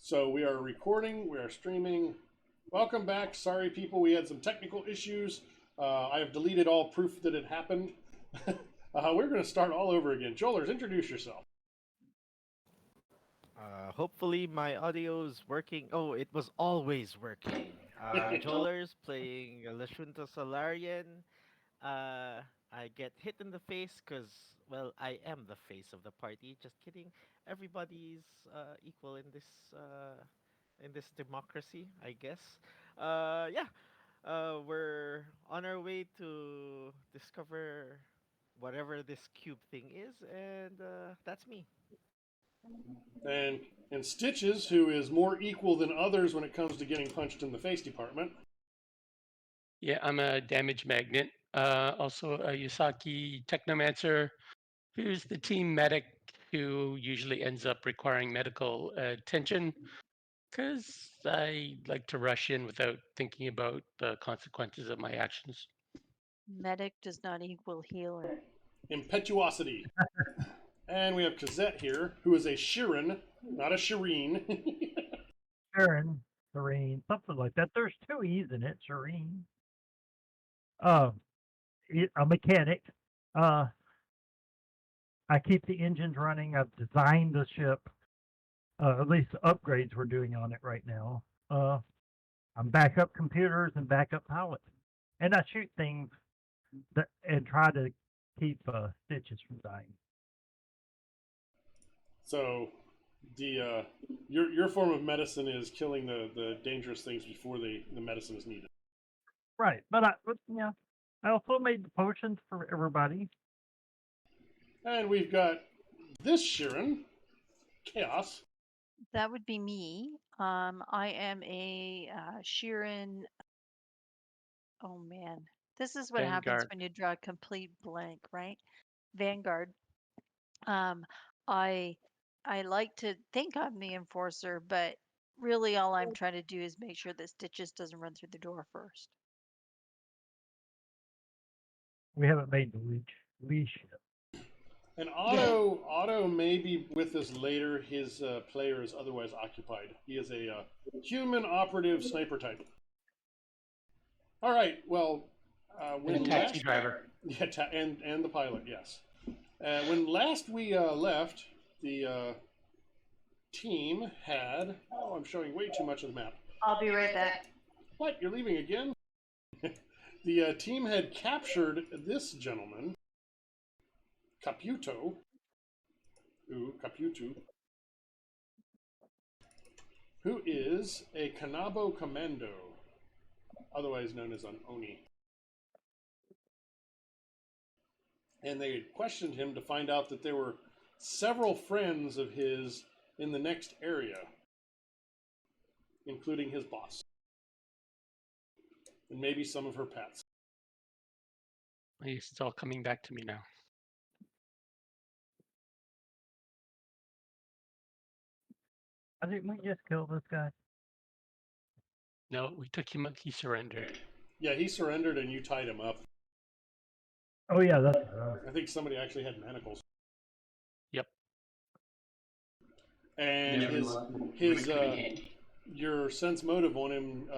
So we are recording, we are streaming. Welcome back. Sorry, people, we had some technical issues. I have deleted all proof that it happened. We're going to start all over again. Joelers, introduce yourself. Hopefully my audio is working. Oh, it was always working. Jolers playing Lashunta Solarian. Uh, I get hit in the face because, well, I am the face of the party. Just kidding. Everybody's equal in this democracy, I guess. Yeah. We're on our way to discover whatever this cube thing is, and that's me. and and Stitches, who is more equal than others when it comes to getting punched in the face department. Yeah, I'm a damage magnet. Also a Yusaki Technomancer, who's the team medic who usually ends up requiring medical attention because I like to rush in without thinking about the consequences of my actions. Medic does not equal healer. Impetuosity. And we have Kazette here, who is a Shirin, not a Shireen. Sharon, Serene, something like that. There's two E's in it, Serene. A mechanic. Uh, I keep the engines running. I've designed the ship. At least the upgrades we're doing on it right now. I'm backup computers and backup pilots, and I shoot things and try to keep Stitches from dying. So the your form of medicine is killing the dangerous things before the medicine is needed. Right, but I also made the potions for everybody. And we've got this Shirin, Chaos. That would be me. I am a Sheeran. Oh man, this is what happens Vanguard. when you draw a complete blank, right? Vanguard. Um, I I like to think I'm the enforcer, but really all I'm trying to do is make sure that Stitches doesn't run through the door first. We haven't made the leash yet. And Otto may be with us later. His player is otherwise occupied. He is a human operative sniper type. All right. Well, when And a taxi driver. yeah, and the pilot, yes. When last we left, the team had. Oh, I'm showing way too much of the map. I'll be right back. What? You're leaving again? The team had captured this gentleman, Caputo. Caputo. Who is a Kanabo Commando, otherwise known as an Oni. And they had questioned him to find out that there were several friends of his in the next area, including his boss, and maybe some of her pets. It's all coming back to me now. I think we just killed this guy. No, we took him. He surrendered. Yeah, he surrendered and you tied him up. Oh yeah, that's I think somebody actually had manacles. Yep. And his your sense motive on him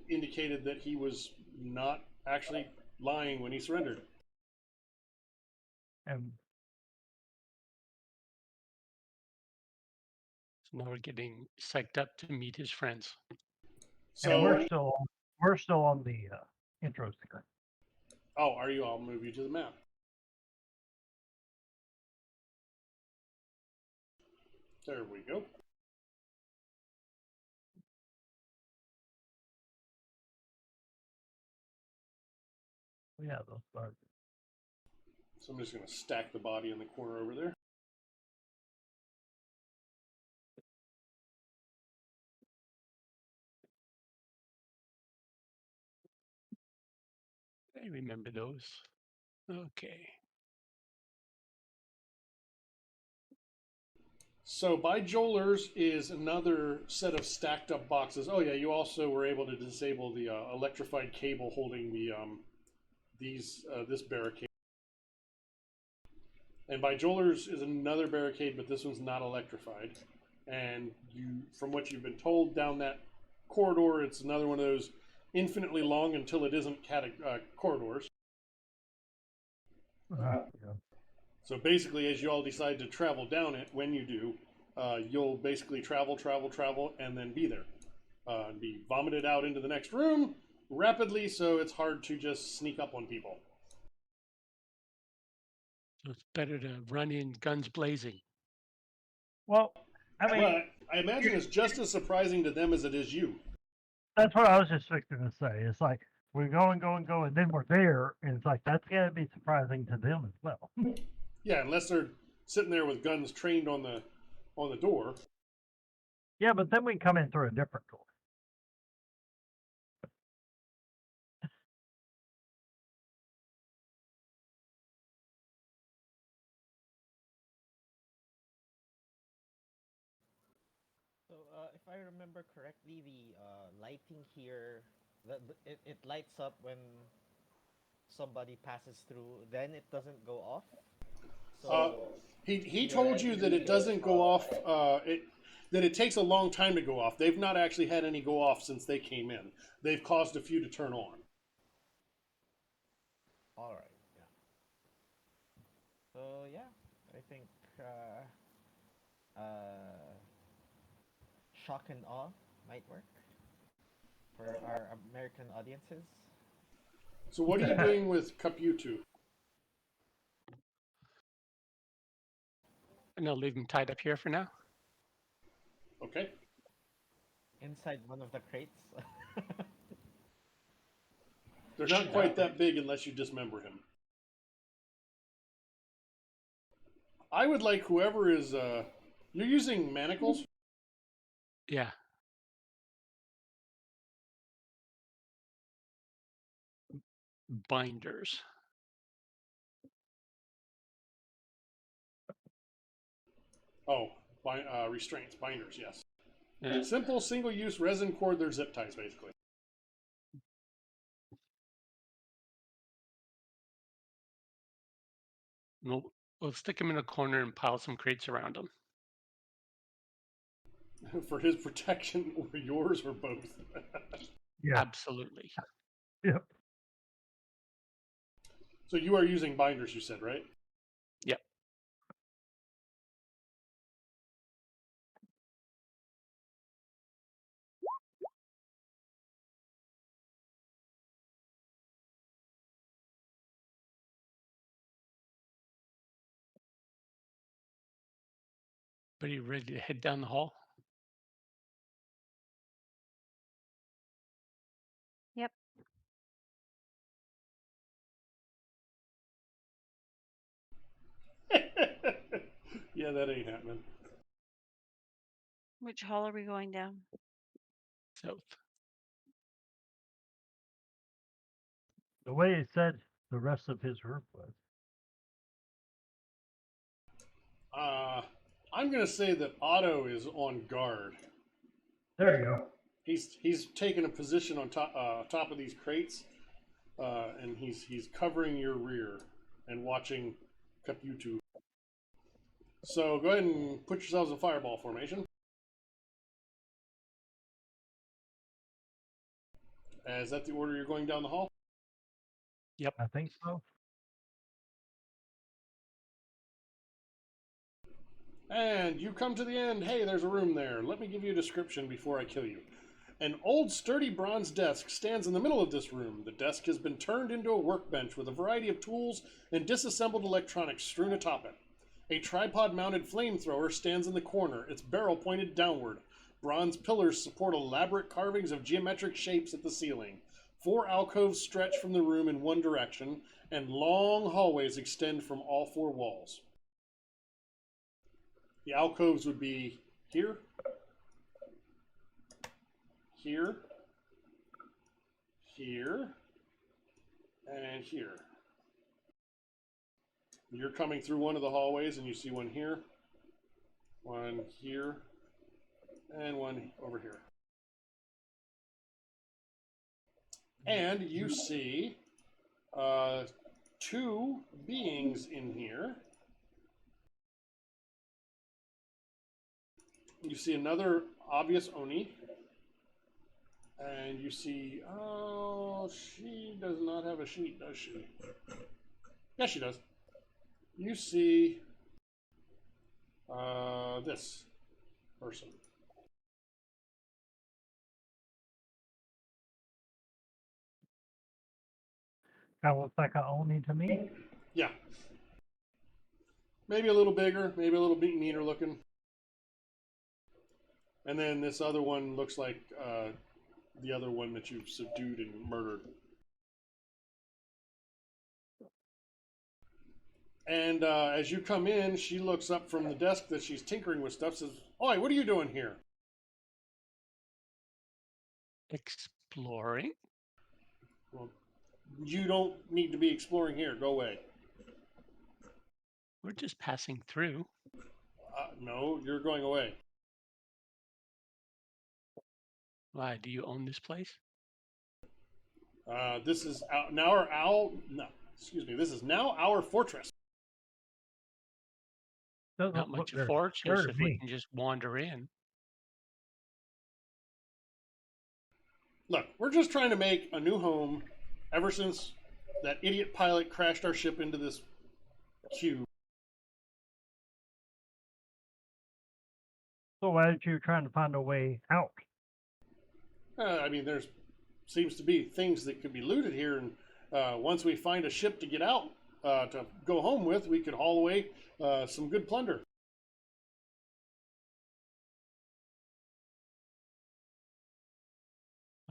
indicated that he was not actually lying when he surrendered. and So now we're getting psyched up to meet his friends. So we're still on the intro screen. oh, are you? I'll move you to the map. There we go. Yeah, those start. So I'm just going to stack the body in the corner over there. I remember those. Okay. So by Joelers is another set of stacked up boxes. Oh yeah, you also were able to disable the electrified cable holding the this barricade. And by Joelers is another barricade, but this one's not electrified. And you, from what you've been told, down that corridor, it's another one of those infinitely long until it isn't corridors. Yeah. So basically, as you all decide to travel down it, when you do, you'll basically travel, and then be there. And be vomited out into the next room rapidly, so it's hard to just sneak up on people. So it's better to run in guns blazing. Well, I mean, Well, I imagine it's just as surprising to them as it is you. that's what I was just fixing to say. It's like we're going, and then we're there, and it's like that's got to be surprising to them as well. Yeah, unless they're sitting there with guns trained on the door. Yeah, but then we can come in through a different door. So, if I remember correctly, the lighting here, it lights up when somebody passes through. Then it doesn't go off. So He told you that it doesn't go off. That it takes a long time to go off. They've not actually had any go off since they came in. They've caused a few to turn on. all right, yeah. So yeah, I think shock and awe might work for our American audiences. So what are you doing with Caputu? And I'll leave them tied up here for now. Okay. Inside one of the crates. They're not quite that big unless you dismember him. I would like whoever is. You're using manacles? Yeah. Binders. Oh, restraints, binders, yes. Yeah. Simple single-use resin cord. They're zip ties, basically. We'll stick him in a corner and pile some crates around him. For his protection, or yours, or both. Yeah. Absolutely. Yep. So you are using binders, you said, right? Yep. But are you ready to head down the hall? Yep. Yeah, that ain't happening. Which hall are we going down? South. The way he said the rest of his room was. I'm gonna say that Otto is on guard. There you go. He's taken a position on top of these crates, and he's covering your rear and watching Caputu. So go ahead and put yourselves in fireball formation. Is that the order you're going down the hall? Yep. I think so. And you come to the end. Hey, there's a room there. Let me give you a description before I kill you. An old, sturdy bronze desk stands in the middle of this room. The desk has been turned into a workbench with a variety of tools and disassembled electronics strewn atop it. A tripod-mounted flamethrower stands in the corner, its barrel pointed downward. Bronze pillars support elaborate carvings of geometric shapes at the ceiling. 4 alcoves stretch from the room in one direction, and long hallways extend from all 4 walls. The alcoves would be here, here, here, and here. You're coming through one of the hallways and you see one here, and one over here. And you see 2 beings in here. You see another obvious Oni. And you see, oh, she does not have a sheet, does she? Yes, she does. You see this person. Kind of looks like a Oni to me. Yeah. Maybe a little bigger, maybe a little bit meaner looking. And then this other one looks like the other one that you've subdued and murdered. And as you come in, she looks up from the desk that she's tinkering with stuff, says, "Oi, what are you doing here?" Exploring. Well, you don't need to be exploring here. Go away. We're just passing through. No, you're going away. Why? Do you own this place? This is now our owl. No, excuse me. This is now our fortress. Doesn't Not look much of very fortress scary if to we me. can just wander in. Look, we're just trying to make a new home ever since that idiot pilot crashed our ship into this cube. So as you're trying to find a way out, I mean, there's seems to be things that could be looted here, and once we find a ship to get out to go home with, we could haul away some good plunder.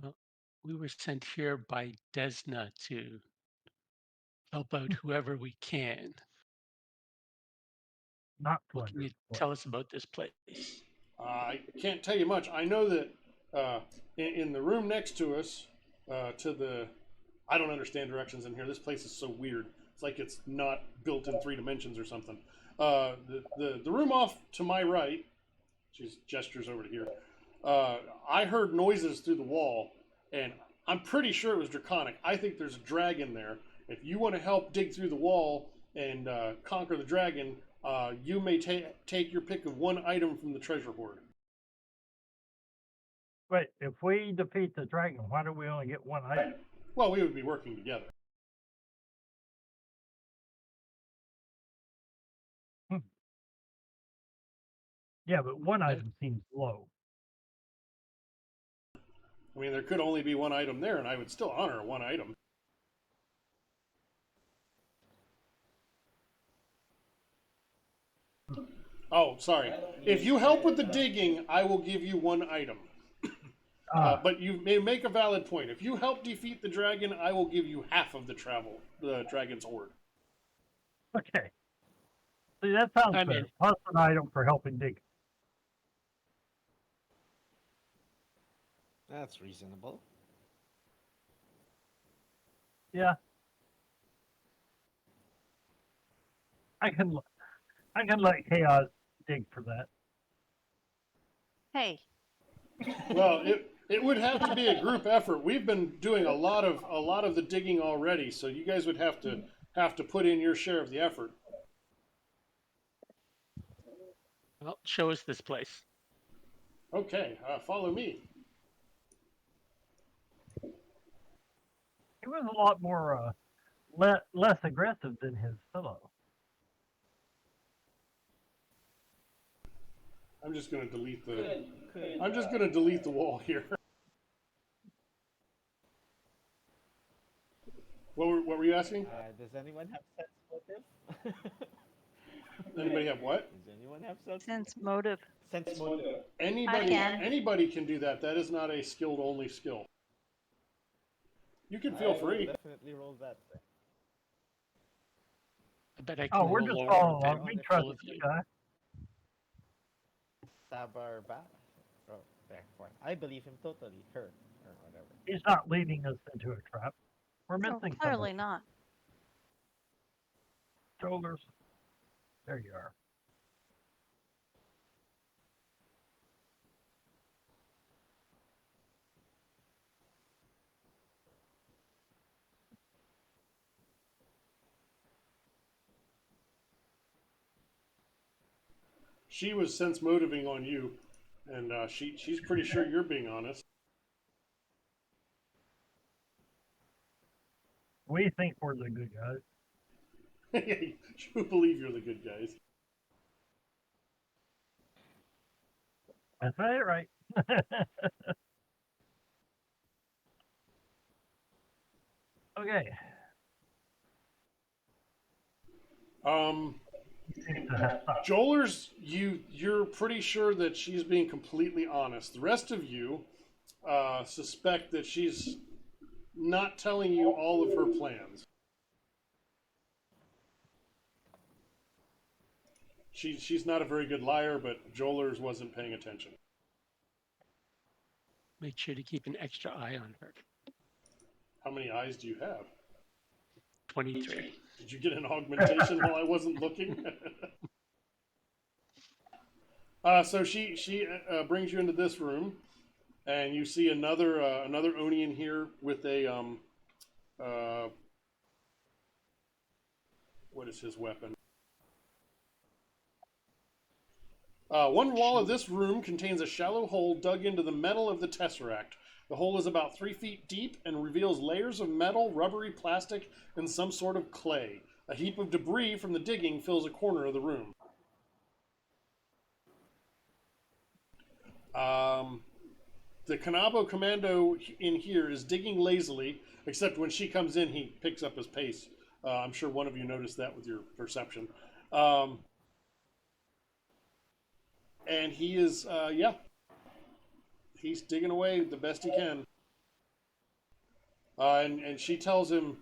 Well, we were sent here by Desna to help out whoever we can. not What can plunder. you tell us about this place? I can't tell you much. I know that in the room next to us, to the, I don't understand directions in here. This place is so weird. It's like it's not built in 3 dimensions or something. The room off to my right, she gestures over to here. I heard noises through the wall, and I'm pretty sure it was draconic. I think there's a dragon there. If you want to help dig through the wall and conquer the dragon, you may take your pick of one item from the treasure hoard. But if we defeat the dragon, why do we only get one item? Well, we would be working together. Yeah, but one Yeah. item seems low. I mean, there could only be one item there, and I would still honor one item. Oh, sorry. If you help with the digging, I will give you one item. But you may make a valid point. If you help defeat the dragon, I will give you half of the dragon's hoard. Okay. See, that sounds I fair. mean- Plus an item for helping dig. That's reasonable. Yeah. I can let Chaos dig for that. Hey, Well, it would have to be a group effort. We've been doing a lot of the digging already, so you guys would have to put in your share of the effort. Well, show us this place. Okay, follow me. He was a lot more less aggressive than his fellow. I'm just going to delete the wall here. What were you asking? Does anyone have sense motive? Anybody have what? Does anyone have sense motive. sense motive? Anybody can do that. That is not a skilled only skill. You can feel I will free. definitely roll that. I bet I can Oh, we're roll just lower following than along. We all trust of this you. guy. Sabarba. Oh, there. Fine. I believe him totally. Her or whatever. He's not leading us into a trap. We're No, missing clearly something. not. Shoulders. There you are. She was sense motiving on you. And she's pretty sure you're being honest. We think we're the good guys. You believe you're the good guys. That's right. Okay. Seems to have stopped. Jolers, you're pretty sure that she's being completely honest. The rest of you suspect that she's not telling you all of her plans. She's not a very good liar, but Jolers wasn't paying attention. Make sure to keep an extra eye on her. How many eyes do you have? 23. Did you get an augmentation while I wasn't looking? So she brings you into this room, and you see another Oni in here with a what is his weapon? One wall of this room contains a shallow hole dug into the metal of the Tesseract. The hole is about 3 feet deep and reveals layers of metal, rubbery plastic, and some sort of clay. A heap of debris from the digging fills a corner of the room. The Kanabo commando in here is digging lazily, except when she comes in, he picks up his pace. I'm sure one of you noticed that with your perception. And he is, he's digging away the best he can. And she tells him,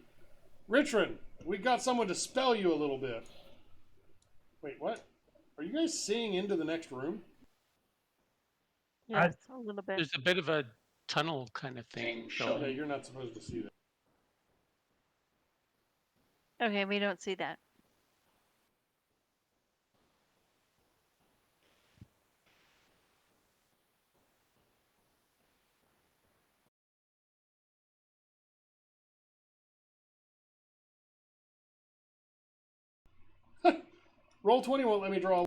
Richard, we got someone to spell you a little bit. Wait, what? Are you guys seeing into the next room? Yes, a little bit. There's a bit of a tunnel kind of thing Yeah, going. you're not supposed to see that. Okay, we don't see that. Roll 20 won't let me draw.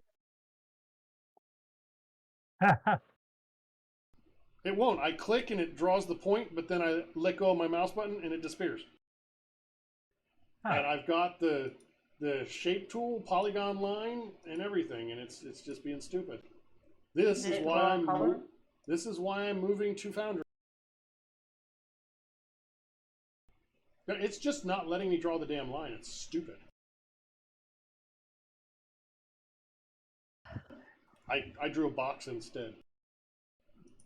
It won't. I click and it draws the point, but then I let go of my mouse button and it disappears. And I've got the shape tool, polygon line, and everything, and it's just being stupid. This is why I'm moving to Foundry. It's just not letting me draw the damn line. It's stupid. I drew a box instead.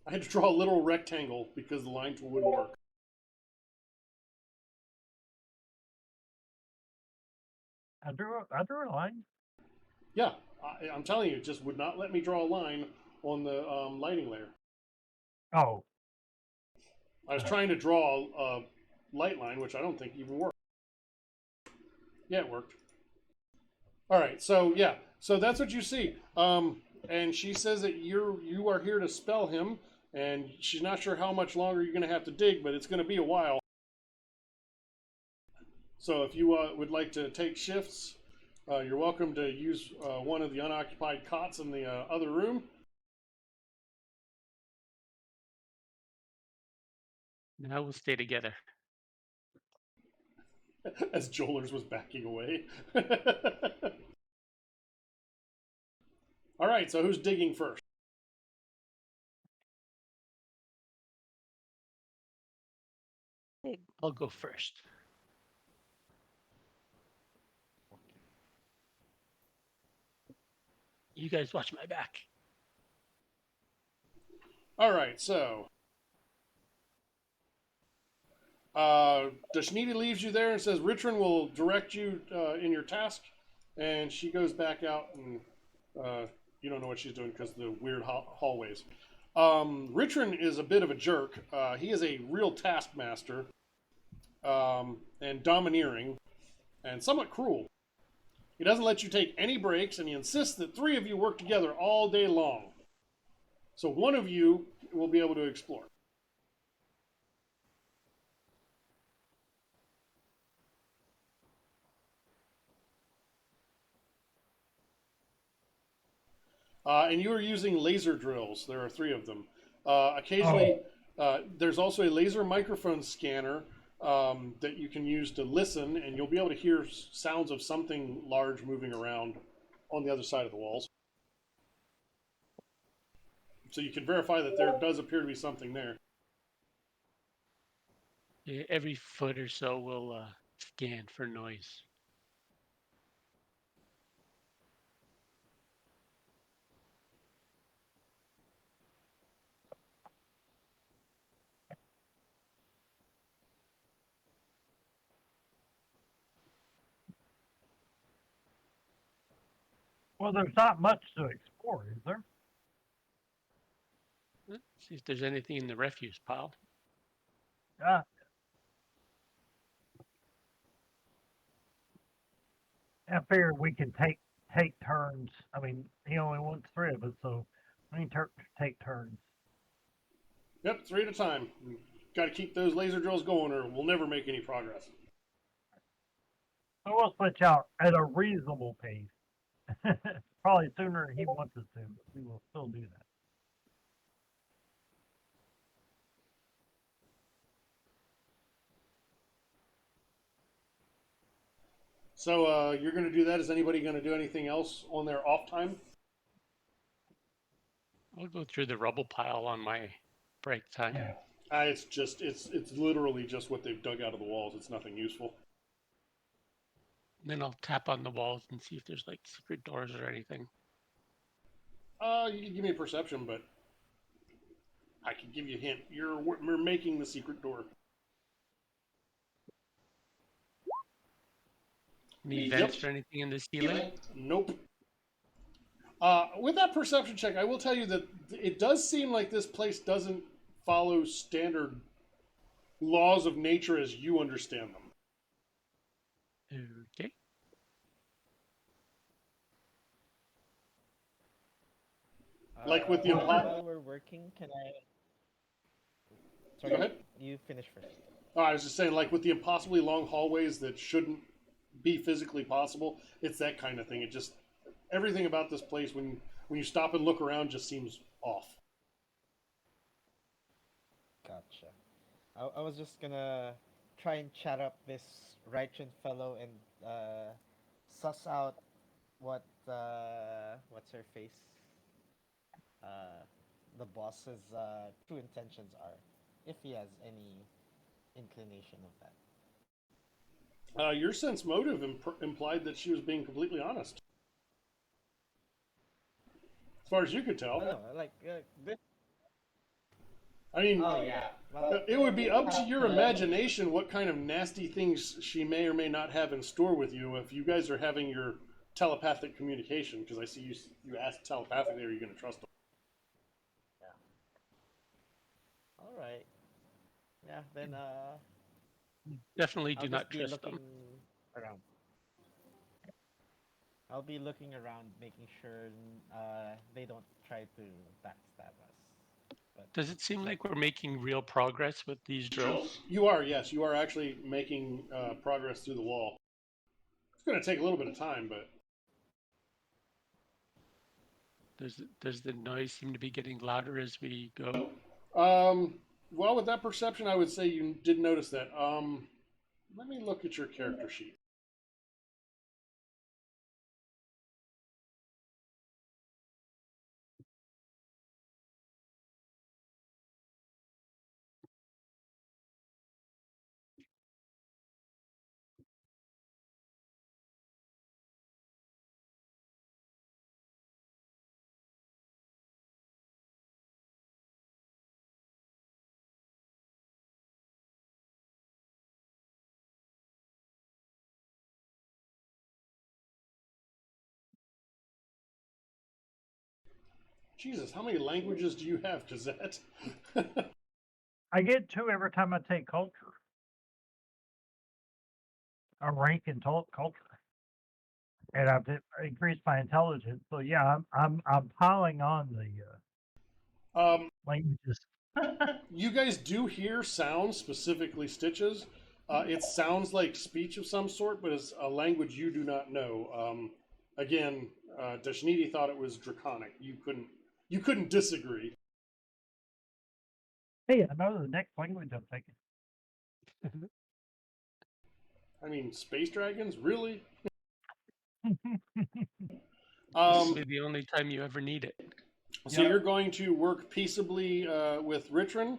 I had to draw a little rectangle because the line tool wouldn't work. I drew a line. Yeah, I'm telling you, it just would not let me draw a line on the lighting layer. Oh. I was trying to draw a light line, which I don't think even worked. Yeah, it worked. All right, so yeah, so that's what you see. And she says that you are here to spell him, and she's not sure how much longer you're going to have to dig, but it's going to be a while. So if you would like to take shifts, you're welcome to use one of the unoccupied cots in the other room. Now we'll stay together. As Jolers was backing away. All right, so who's digging first? I'll go first. You guys watch my back. All right, so Dashnita leaves you there and says Richard will direct you in your task, and she goes back out, and you don't know what she's doing because of the weird hallways. Richard is a bit of a jerk. He is a real taskmaster and domineering and somewhat cruel. He doesn't let you take any breaks, and he insists that 3 of you work together all day long. So one of you will be able to explore. And you are using laser drills. There are 3 of them. Occasionally, there's also a laser microphone scanner that you can use to listen, and you'll be able to hear sounds of something large moving around on the other side of the walls. So you can verify that there does appear to be something there. Yeah, every foot or so we'll scan for noise. Well, there's not much to explore, is there? Let's see if there's anything in the refuse pile. Uh, I figured we can take turns. I mean, he only wants 3 of us, so we can take turns. Yep, 3 at a time. Got to keep those laser drills going, or we'll never make any progress. So we'll switch out at a reasonable pace. Probably sooner than he wants us to, but we will still do that. So you're going to do that. Is anybody going to do anything else on their off time? I'll go through the rubble pile on my break time. It's literally just what they've dug out of the walls. It's nothing useful. Then I'll tap on the walls and see if there's like secret doors or anything. You can give me a perception, but I can give you a hint. We're making the secret door. Any vents or anything in the ceiling? Nope. With that perception check, I will tell you that it does seem like this place doesn't follow standard laws of nature as you understand them. Okay. Like with the while we're working, can I? Sorry, Go ahead. You finish first. Oh, I was just saying, like with the impossibly long hallways that shouldn't be physically possible, it's that kind of thing. It just everything about this place when you stop and look around just seems off. Gotcha. I was just gonna try and chat up this Reichen fellow and suss out what what's her face, the boss's true intentions are, if he has any inclination of that. Your sense motive implied that she was being completely honest, as far as you could tell. No, like this. I mean, Oh yeah. Well, it would be up to your imagination what kind of nasty things she may or may not have in store with you if you guys are having your telepathic communication. Because I see you asked telepathically, are you going to trust them? all right. Yeah. Then Definitely I'll do just not be trust looking them. around. I'll be looking around, making sure they don't try to backstab us. But Does it seem like we're making real progress with these drills? You are, yes. You are actually making progress through the wall. It's going to take a little bit of time, but... Does the noise seem to be getting louder as we go? Well, with that perception, I would say you did notice that. Let me look at your character sheet. Jesus, how many languages do you have, Gazette? I get 2 every time I take culture. A rank in culture, and I've increased my intelligence. So yeah, I'm piling on the languages. You guys do hear sounds, specifically Stitches. It sounds like speech of some sort, but it's a language you do not know. Again, Dashniti thought it was draconic. You couldn't disagree. Hey, I know the next language I'm taking. I mean, space dragons, really? This will be the only time you ever need it. So you're going to work peaceably with Ritran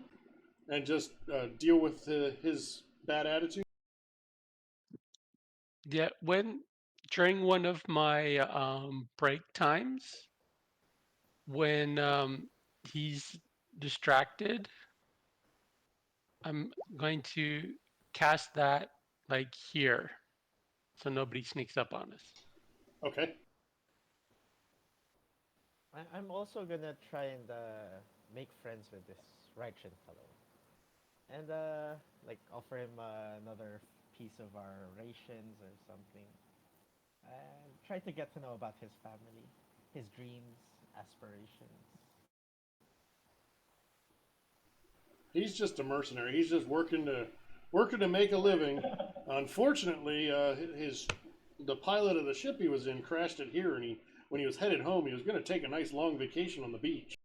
and just deal with his bad attitude? Yeah, during one of my break times, when he's distracted, I'm going to cast that like here, so nobody sneaks up on us. Okay. I'm also gonna try and make friends with this Reichen fellow, and like offer him another piece of our rations or something, and try to get to know about his family, his dreams, aspirations. He's just a mercenary. He's just working to make a living. Unfortunately, the pilot of the ship he was in crashed it here, and when he was headed home, he was going to take a nice long vacation on the beach.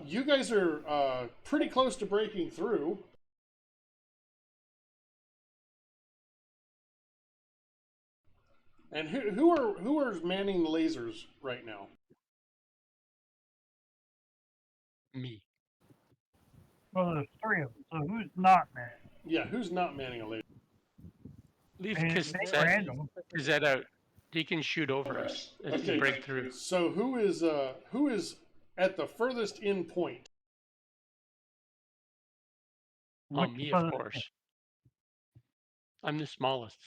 You guys are pretty close to breaking through. And who are manning the lasers right now? Me. Well, there's three of them, so who's not man? Yeah, who's not manning a laser? Leave And it's random. Kazet out. He can shoot over us if we break through. So who is at the furthest in point? Oh, me, of course. I'm the smallest,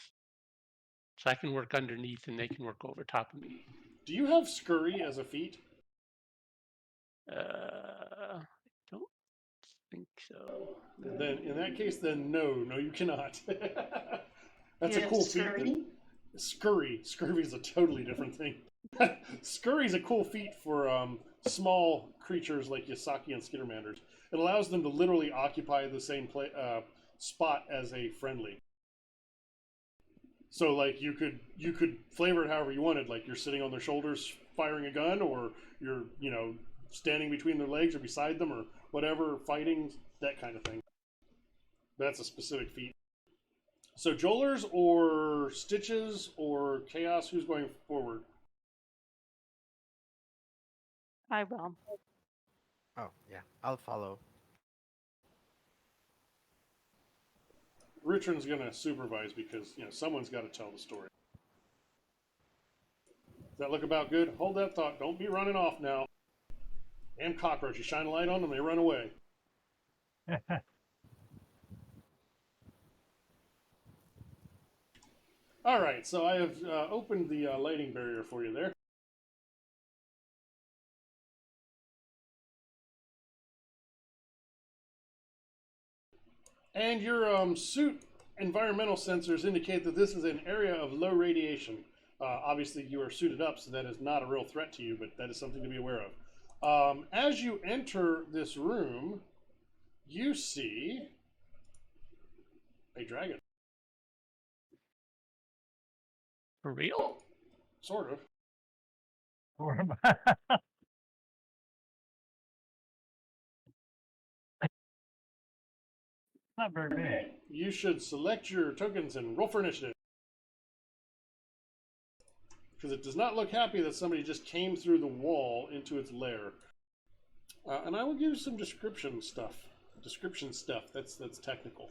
so I can work underneath and they can work over top of me. Do you have scurry as a feat? I don't think so. Then in that case, then no, you cannot. That's a cool feat. Scurry is a totally different thing. Scurry is a cool feat for small creatures like Yasaki and Skittermanders. It allows them to literally occupy the same spot as a friendly. So like you could flavor it however you wanted. Like you're sitting on their shoulders firing a gun, or you're standing between their legs or beside them, or whatever, fighting, that kind of thing. That's a specific feat. So Jolers or Stitches or Chaos, who's going forward? I will. Oh yeah, I'll follow. Richard's going to supervise because someone's got to tell the story. Does that look about good? Hold that thought. Don't be running off now. Damn cockroach! You shine a light on them, they run away. All right, so I have opened the lighting barrier for you there. And your suit environmental sensors indicate that this is an area of low radiation. Obviously, you are suited up, so that is not a real threat to you, but that is something to be aware of. As you enter this room, you see a dragon. For real? Sort of. Not very big. You should select your tokens and roll for initiative. Because it does not look happy that somebody just came through the wall into its lair. And I will give you some description stuff. That's technical.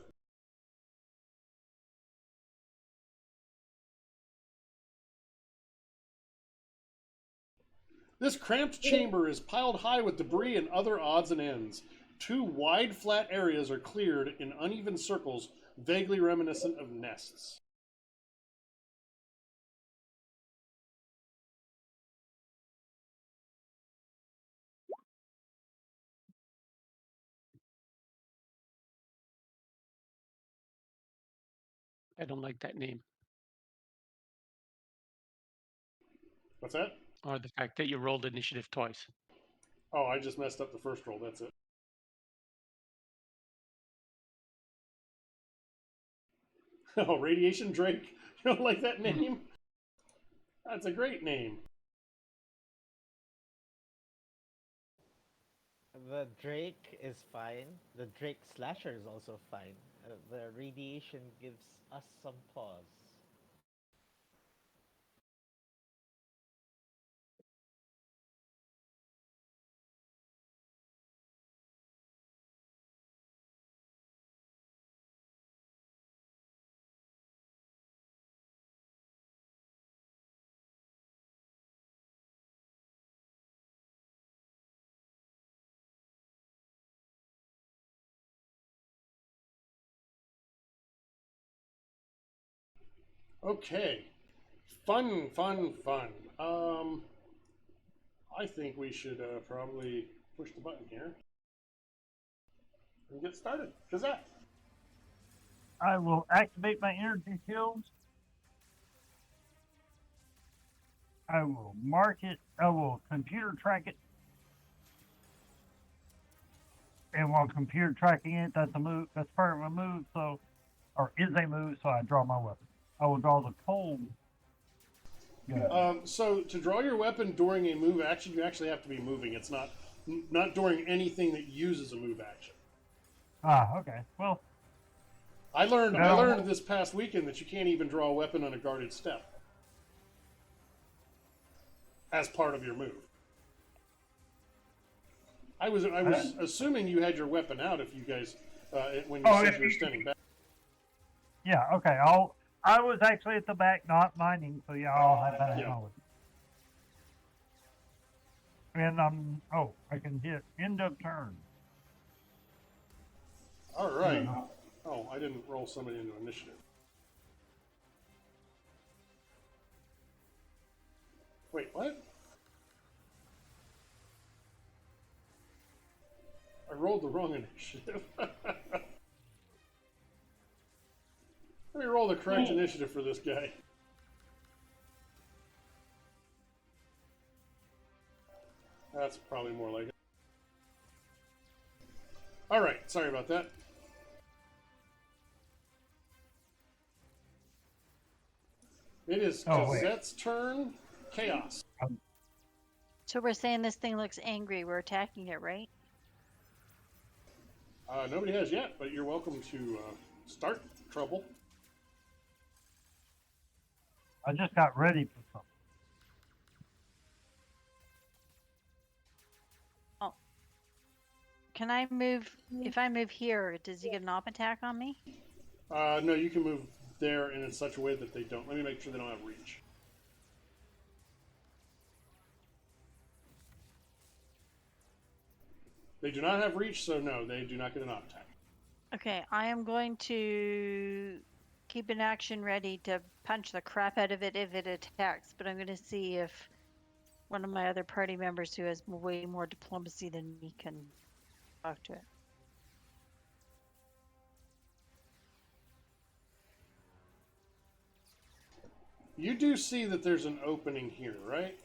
This cramped chamber is piled high with debris and other odds and ends. Two wide, flat areas are cleared in uneven circles, vaguely reminiscent of nests. I don't like that name. What's that? Or the fact that you rolled initiative twice. Oh, I just messed up the first roll, that's it. Oh, Radiation Drake. You don't like that name? That's a great name. The Drake is fine. The Drake Slasher is also fine. The radiation gives us some pause. Okay. Fun, fun, fun. I think we should probably push the button here and get started. Kazat. I will activate my energy fields. I will mark it. I will computer track it. And while computer tracking it, that's a move. That's part of a move. So, or is a move. So I draw my weapon. I will draw the cold. So to draw your weapon during a move action, you actually have to be moving. It's not during anything that uses a move action. Ah, okay. Well, I learned this past weekend that you can't even draw a weapon on a guarded step as part of your move. I was assuming you had your weapon out if you guys when you said you were standing back. yeah. Okay. I was actually at the back, not mining. So yeah, I'll have that knowledge. And I can hit end of turn. All right. Oh, I didn't roll somebody into initiative. Wait, what? I rolled the wrong initiative. Let me roll the correct initiative for this guy. That's probably more like it. All right, sorry about that. It is Cosette's turn. Chaos. So we're saying this thing looks angry. We're attacking it, right? Nobody has yet, but you're welcome to start trouble. I just got ready for something. Oh. Can I move? If I move here, does he get an op attack on me? No, you can move there and in such a way that they don't. Let me make sure they don't have reach. They do not have reach, so no, they do not get an op attack. Okay, I am going to keep an action ready to punch the crap out of it if it attacks, but I'm going to see if one of my other party members who has way more diplomacy than me can talk to it. You do see that there's an opening here, right?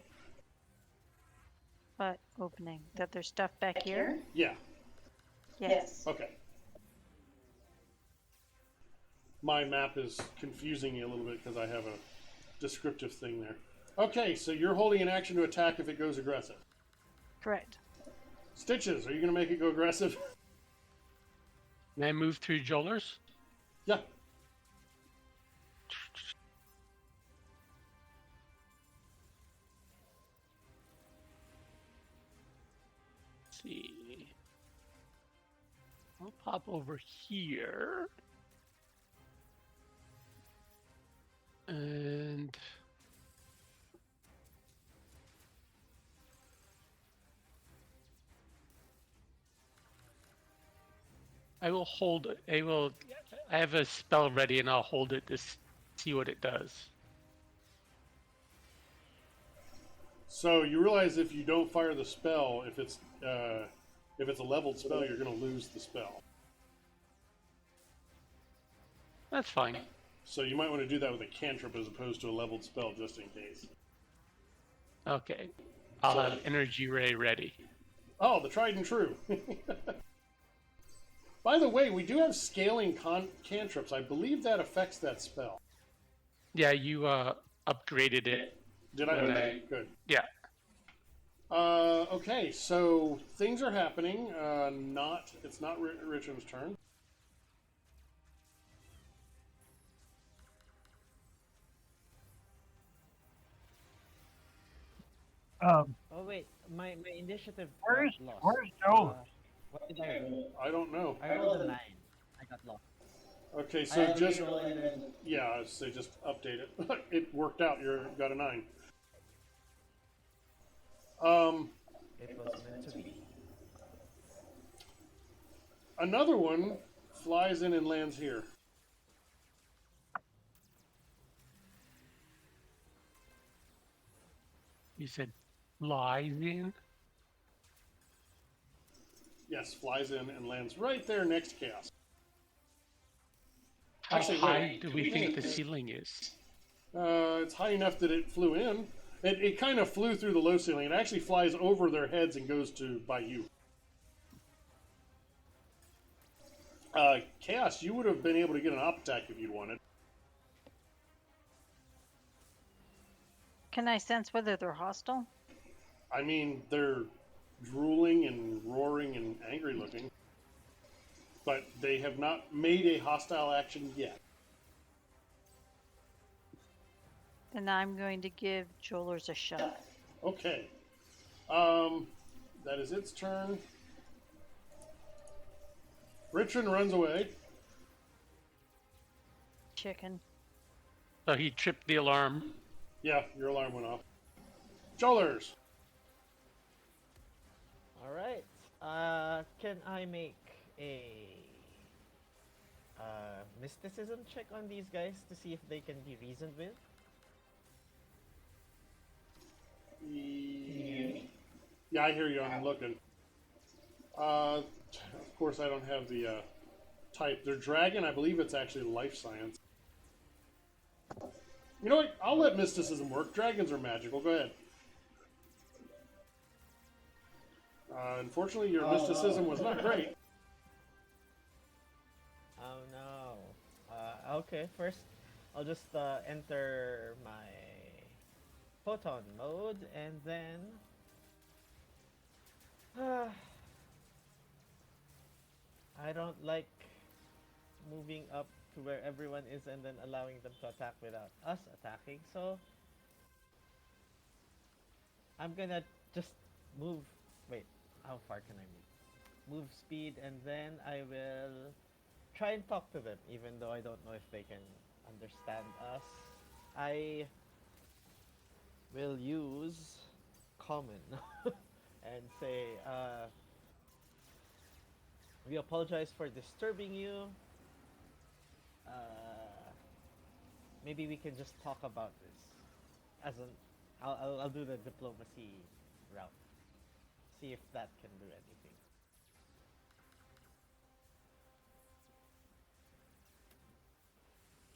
What opening? That there's stuff back here? Yeah. Yes. Okay. My map is confusing me a little bit because I have a descriptive thing there. Okay, so you're holding an action to attack if it goes aggressive. Correct. Stitches, are you going to make it go aggressive? Can I move through Jolers? Yeah. Let's see. I'll pop over here. And I will hold it. I have a spell ready and I'll hold it to see what it does. So you realize if you don't fire the spell, if it's a leveled spell, you're going to lose the spell. That's fine. So you might want to do that with a cantrip as opposed to a leveled spell, just in case. Okay. I'll have energy ray ready. Oh, the tried and true. By the way, we do have scaling cantrips. I believe that affects that spell. Yeah, you upgraded it. Did I? when Okay, good. Yeah. Okay, so things are happening. It's not Richard's turn. Oh wait, my initiative Where's got lost. where's Joe? What did I roll? I don't know. I rolled a 9. I got lost. Okay, I so had to just re-roll it and yeah, so just update it. It worked out. You got a 9. it was meant to be. Another one flies in and lands here. You said flies in? Yes, flies in and lands right there next to Chaos. How Actually, high wait. do we think the ceiling is? It's high enough that it flew in. It kind of flew through the low ceiling. It actually flies over their heads and goes to by you. Chaos, you would have been able to get an op attack if you'd wanted. Can I sense whether they're hostile? I mean, they're drooling and roaring and angry looking, but they have not made a hostile action yet. Then I'm going to give Jolers a shot. Okay. That is its turn. Richard runs away. Chicken. So he tripped the alarm. Yeah, your alarm went off. Jolers. All right. Can I make a mysticism check on these guys to see if they can be reasoned with? Yeah, I hear you. I'm looking. Of course, I don't have the type. They're dragon. I believe it's actually life science. You know what? I'll let mysticism work. Dragons are magical. Go ahead. Unfortunately, your mysticism was not great. Oh no. Okay, first I'll just enter my photon mode and then I don't like moving up to where everyone is and then allowing them to attack without us attacking, so I'm gonna just move. Wait, how far can I move? Move speed, and then I will try and talk to them, even though I don't know if they can understand us. I will use common and say, we apologize for disturbing you. Uh, Maybe we can just talk about this. As an, I'll do the diplomacy route. See if that can do anything.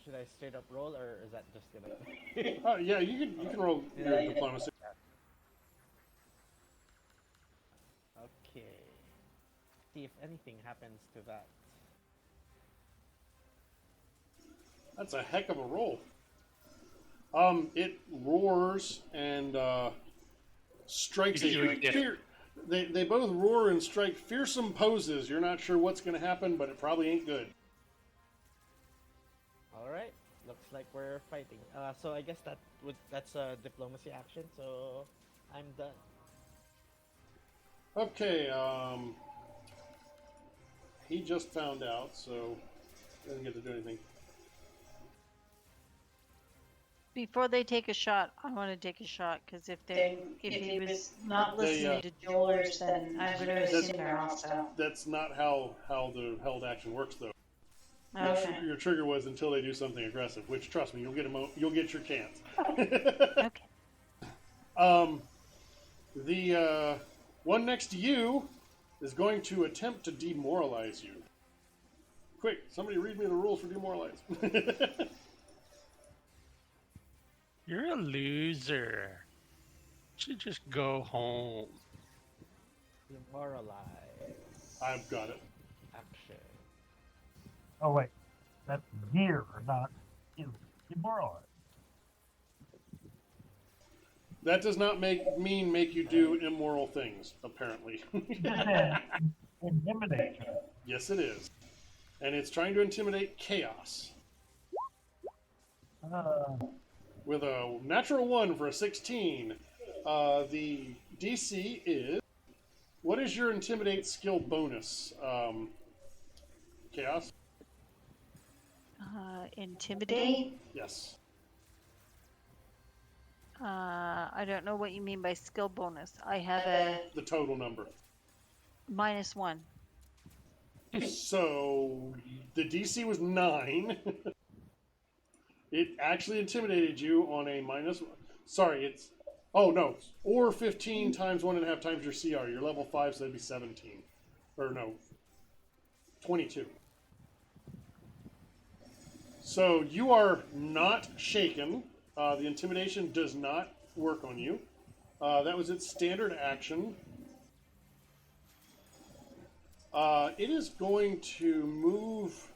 Should I straight up roll, or is that just gonna? Yeah, you can roll your diplomacy. Okay. See if anything happens to that. That's a heck of a roll. It roars and strikes they both roar and strike fearsome poses. You're not sure what's going to happen, but it probably ain't good. All right. Looks like we're fighting. So I guess that's a diplomacy action. So I'm done. Okay. He just found out, so doesn't get to do anything. Before they take a shot, I want to take a shot because if he was not listening to Jolers, then I would have assumed they're hostile. That's not how the held action works, though. Okay. Your trigger was until they do something aggressive, which trust me, you'll get your chance. Okay. The one next to you is going to attempt to demoralize you. Quick, somebody read me the rules for demoralize. You're a loser. You should just go home. Demoralize. I've got it. Action. Oh wait, that's gear, not immoral. That does not make you do immoral things, apparently. Intimidation. Yes, it is. And it's trying to intimidate chaos. With a natural 1 for a 16. The DC is... What is your intimidate skill bonus, Chaos? Intimidate? Yes. I don't know what you mean by skill bonus. I have a The total number. -1. So, the DC was 9. It actually intimidated you on a minus... Sorry, it's... Oh, no. Or 15 times 1.5 times your CR. You're level 5, so that'd be 17. Or no. 22. So, you are not shaken. The intimidation does not work on you. That was its standard action. It is going to move...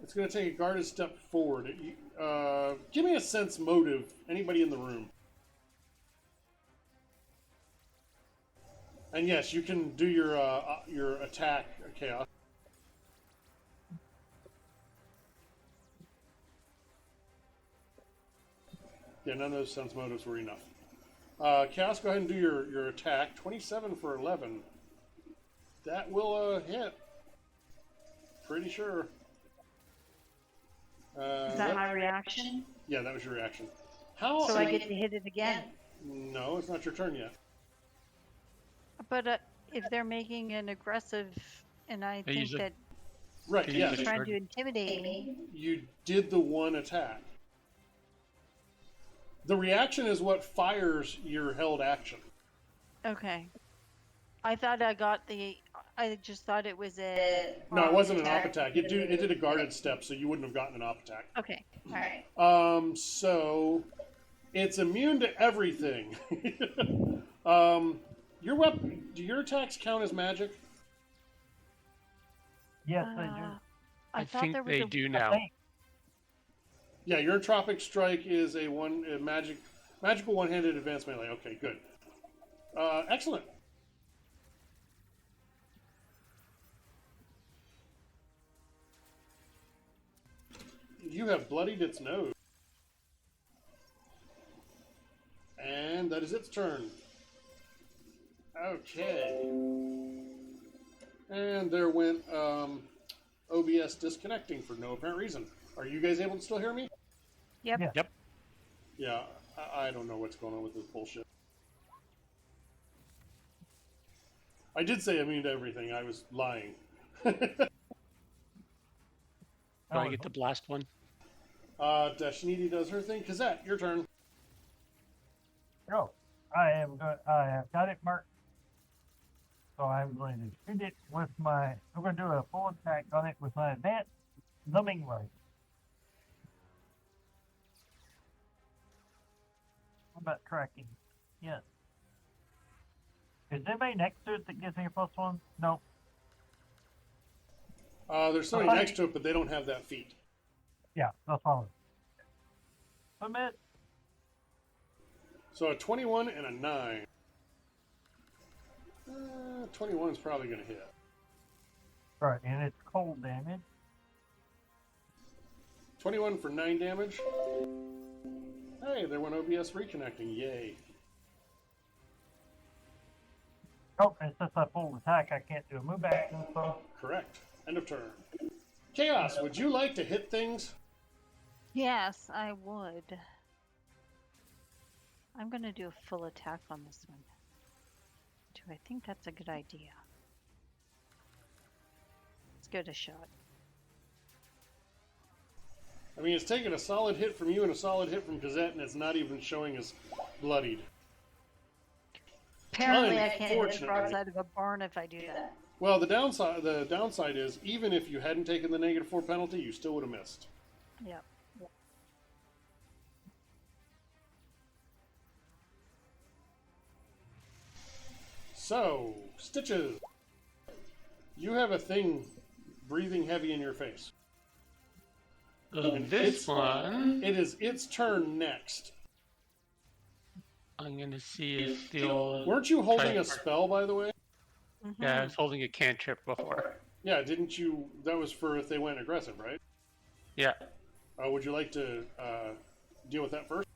It's going to take a guarded step forward. Give me a sense motive. Anybody in the room? And yes, you can do your attack, Chaos. Yeah, none of those sense motives were enough. Chaos, go ahead and do your attack. 27 for 11. That will hit. Pretty sure. Is that my reaction? Yeah, that was your reaction. How? So I get to hit it again? No, it's not your turn yet. But if they're making an aggressive, and I They think usually- that Right, Can yeah. you he's trying to intimidate me. You did the one attack. The reaction is what fires your held action. Okay. I thought I got the. I just thought it was a. No, it wasn't an op attack. It did a guarded step, so you wouldn't have gotten an op attack. Okay. All right. So it's immune to everything. Your weapon, do your attacks count as magic? Yes, they do. I thought think there was they a, do now. Hey, Yeah, your tropic strike is a magical one-handed advanced melee. Okay, good. Excellent. You have bloodied its nose. And that is its turn. Okay. And there went OBS disconnecting for no apparent reason. Are you guys able to still hear me? Yep. Yeah. Yep. Yeah, I don't know what's going on with this bullshit. I did say immune to everything. I was lying. Do I get the blast one? Dashnidi does her thing. Kazette, your turn. Oh, I have got it marked. So I'm going to shoot it with my. I'm going to do a full attack on it with my advanced numbing light. How about tracking? Yes. Is anybody next to it that gives me a +1? No. There's somebody next to it, but they don't have that feat. Yeah, that's all. Submit. So a 21 and a 9. 21 is probably going to hit. Right, and it's cold damage. 21 for 9 damage. Hey, there went OBS reconnecting. Yay. Oh, and since I full attack, I can't do a move action, so. Correct. End of turn. Chaos, would you like to hit things? Yes, I would. I'm going to do a full attack on this one. Do I think that's a good idea? Let's give it a shot. I mean, it's taking a solid hit from you and a solid hit from Gazette, and it's not even showing as bloodied. Apparently, I can't hit the Unfortunately. broadside of a barn if I do that. Well, the downside is, even if you hadn't taken the -4 penalty, you still would have missed. Yep. So, Stitches, you have a thing breathing heavy in your face. This one, It is its turn next. I'm going to see if the old... Weren't you holding Try- a spell, by the way? Yeah, I was holding a cantrip before. Yeah, didn't you? That was for if they went aggressive, right? Yeah, Would you like to deal with that first?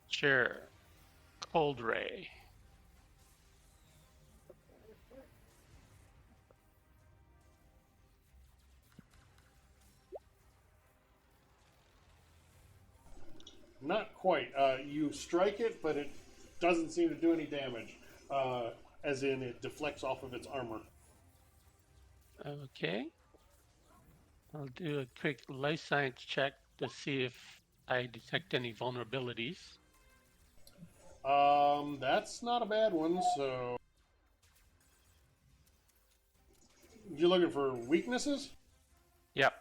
sure. Cold Ray. Not quite. You strike it, but it doesn't seem to do any damage. As in, it deflects off of its armor. Okay. I'll do a quick life science check to see if I detect any vulnerabilities. That's not a bad one. So, you looking for weaknesses? Yep.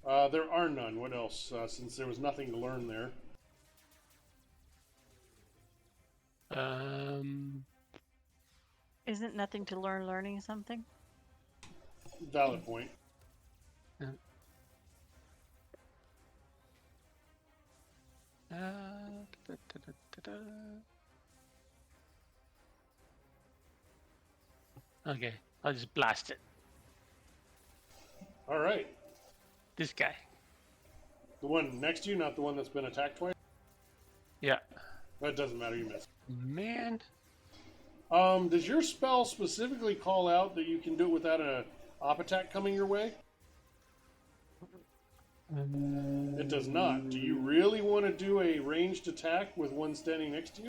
There are none. What else? Since there was nothing to learn there. Isn't nothing to learn learning something? Valid point. Okay, I'll just blast it. All right. This guy. The one next to you, not the one that's been attacked twice. Yeah. That doesn't matter. You missed. Man. Does your spell specifically call out that you can do it without an op attack coming your way? It does not. Do you really want to do a ranged attack with one standing next to you?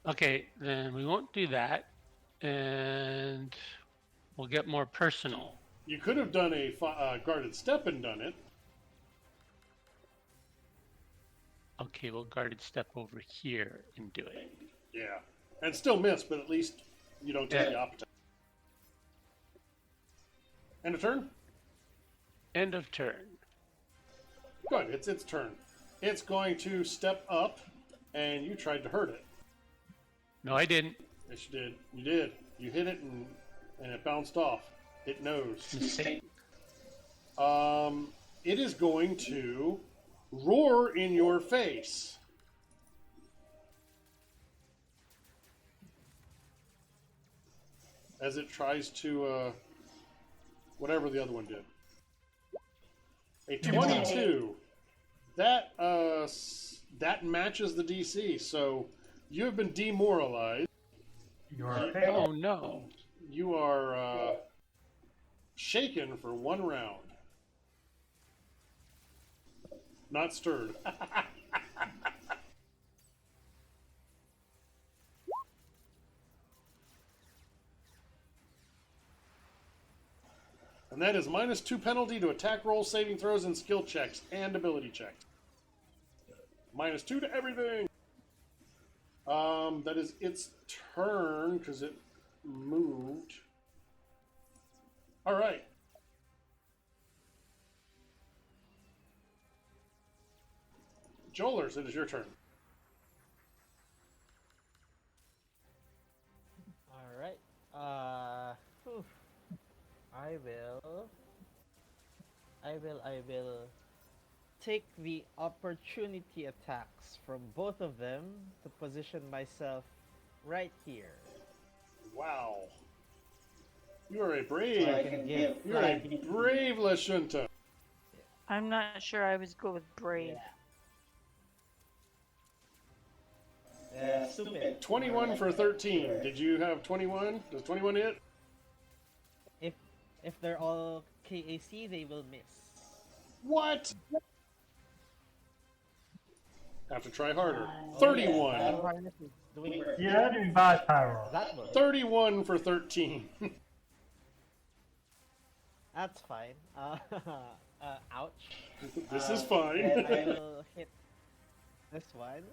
Okay, then we won't do that. And we'll get more personal. You could have done a guarded step and done it. Okay, we'll guarded step over here and do it. Yeah. And still miss, but at least you don't take the op attack. End of turn? End of turn. Good, it's its turn. It's going to step up, and you tried to hurt it. No, I didn't. Yes, you did. You did. You hit it, and it bounced off. It knows. Mistake. It is going to roar in your face. As it tries to, whatever the other one did. A 22. That matches the DC, so you have been demoralized. Oh no. You are shaken for 1 round. Not stirred. And that is -2 penalty to attack rolls, saving throws, and skill checks, and ability checks. -2 to everything. That is its turn because it moved. All right. Jolers, it is your turn. All right. I will take the opportunity attacks from both of them to position myself right here. Wow. You are a brave. So I can give You're a brave Lashunta. I'm not sure I would go with brave. Stupid. 21 for 13. Did you have 21? Does 21 hit? If they're all KAC, they will miss. What? Have to try harder. 31. Yeah, I didn't buy power. That one. 31 for 13. That's fine. Ouch. This is Then fine. I will hit this one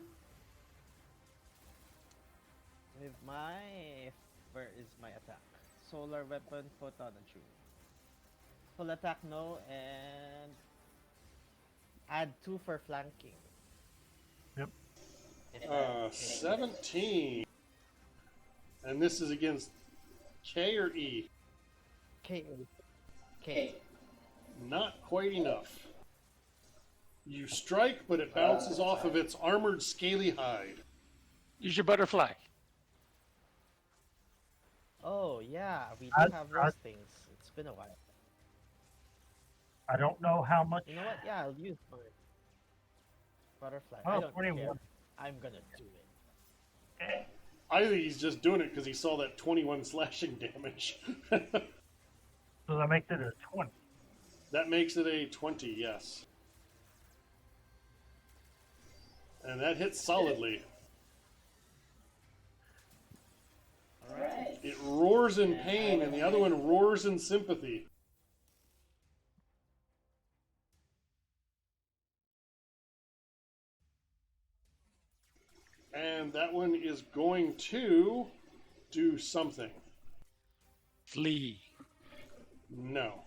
with my. Where is my attack? Solar weapon, photometry. Full attack, no, and add 2 for flanking. Yep. 17. And this is against K or E? K. Not quite enough. You strike, but it bounces off of its armored scaly hide. Use your butterfly. Oh yeah, we I, do have I, those things. It's been a while. I don't know how much. You know what? Yeah, I'll use my butterfly. I Oh, don't 21. care. I'm gonna do it. I think he's just doing it because he saw that 21 slashing damage. So that makes it a 20. That makes it a 20, yes. And that hits solidly. Alright. It roars in pain, and the other one roars in sympathy. And that one is going to do something. Flee. No.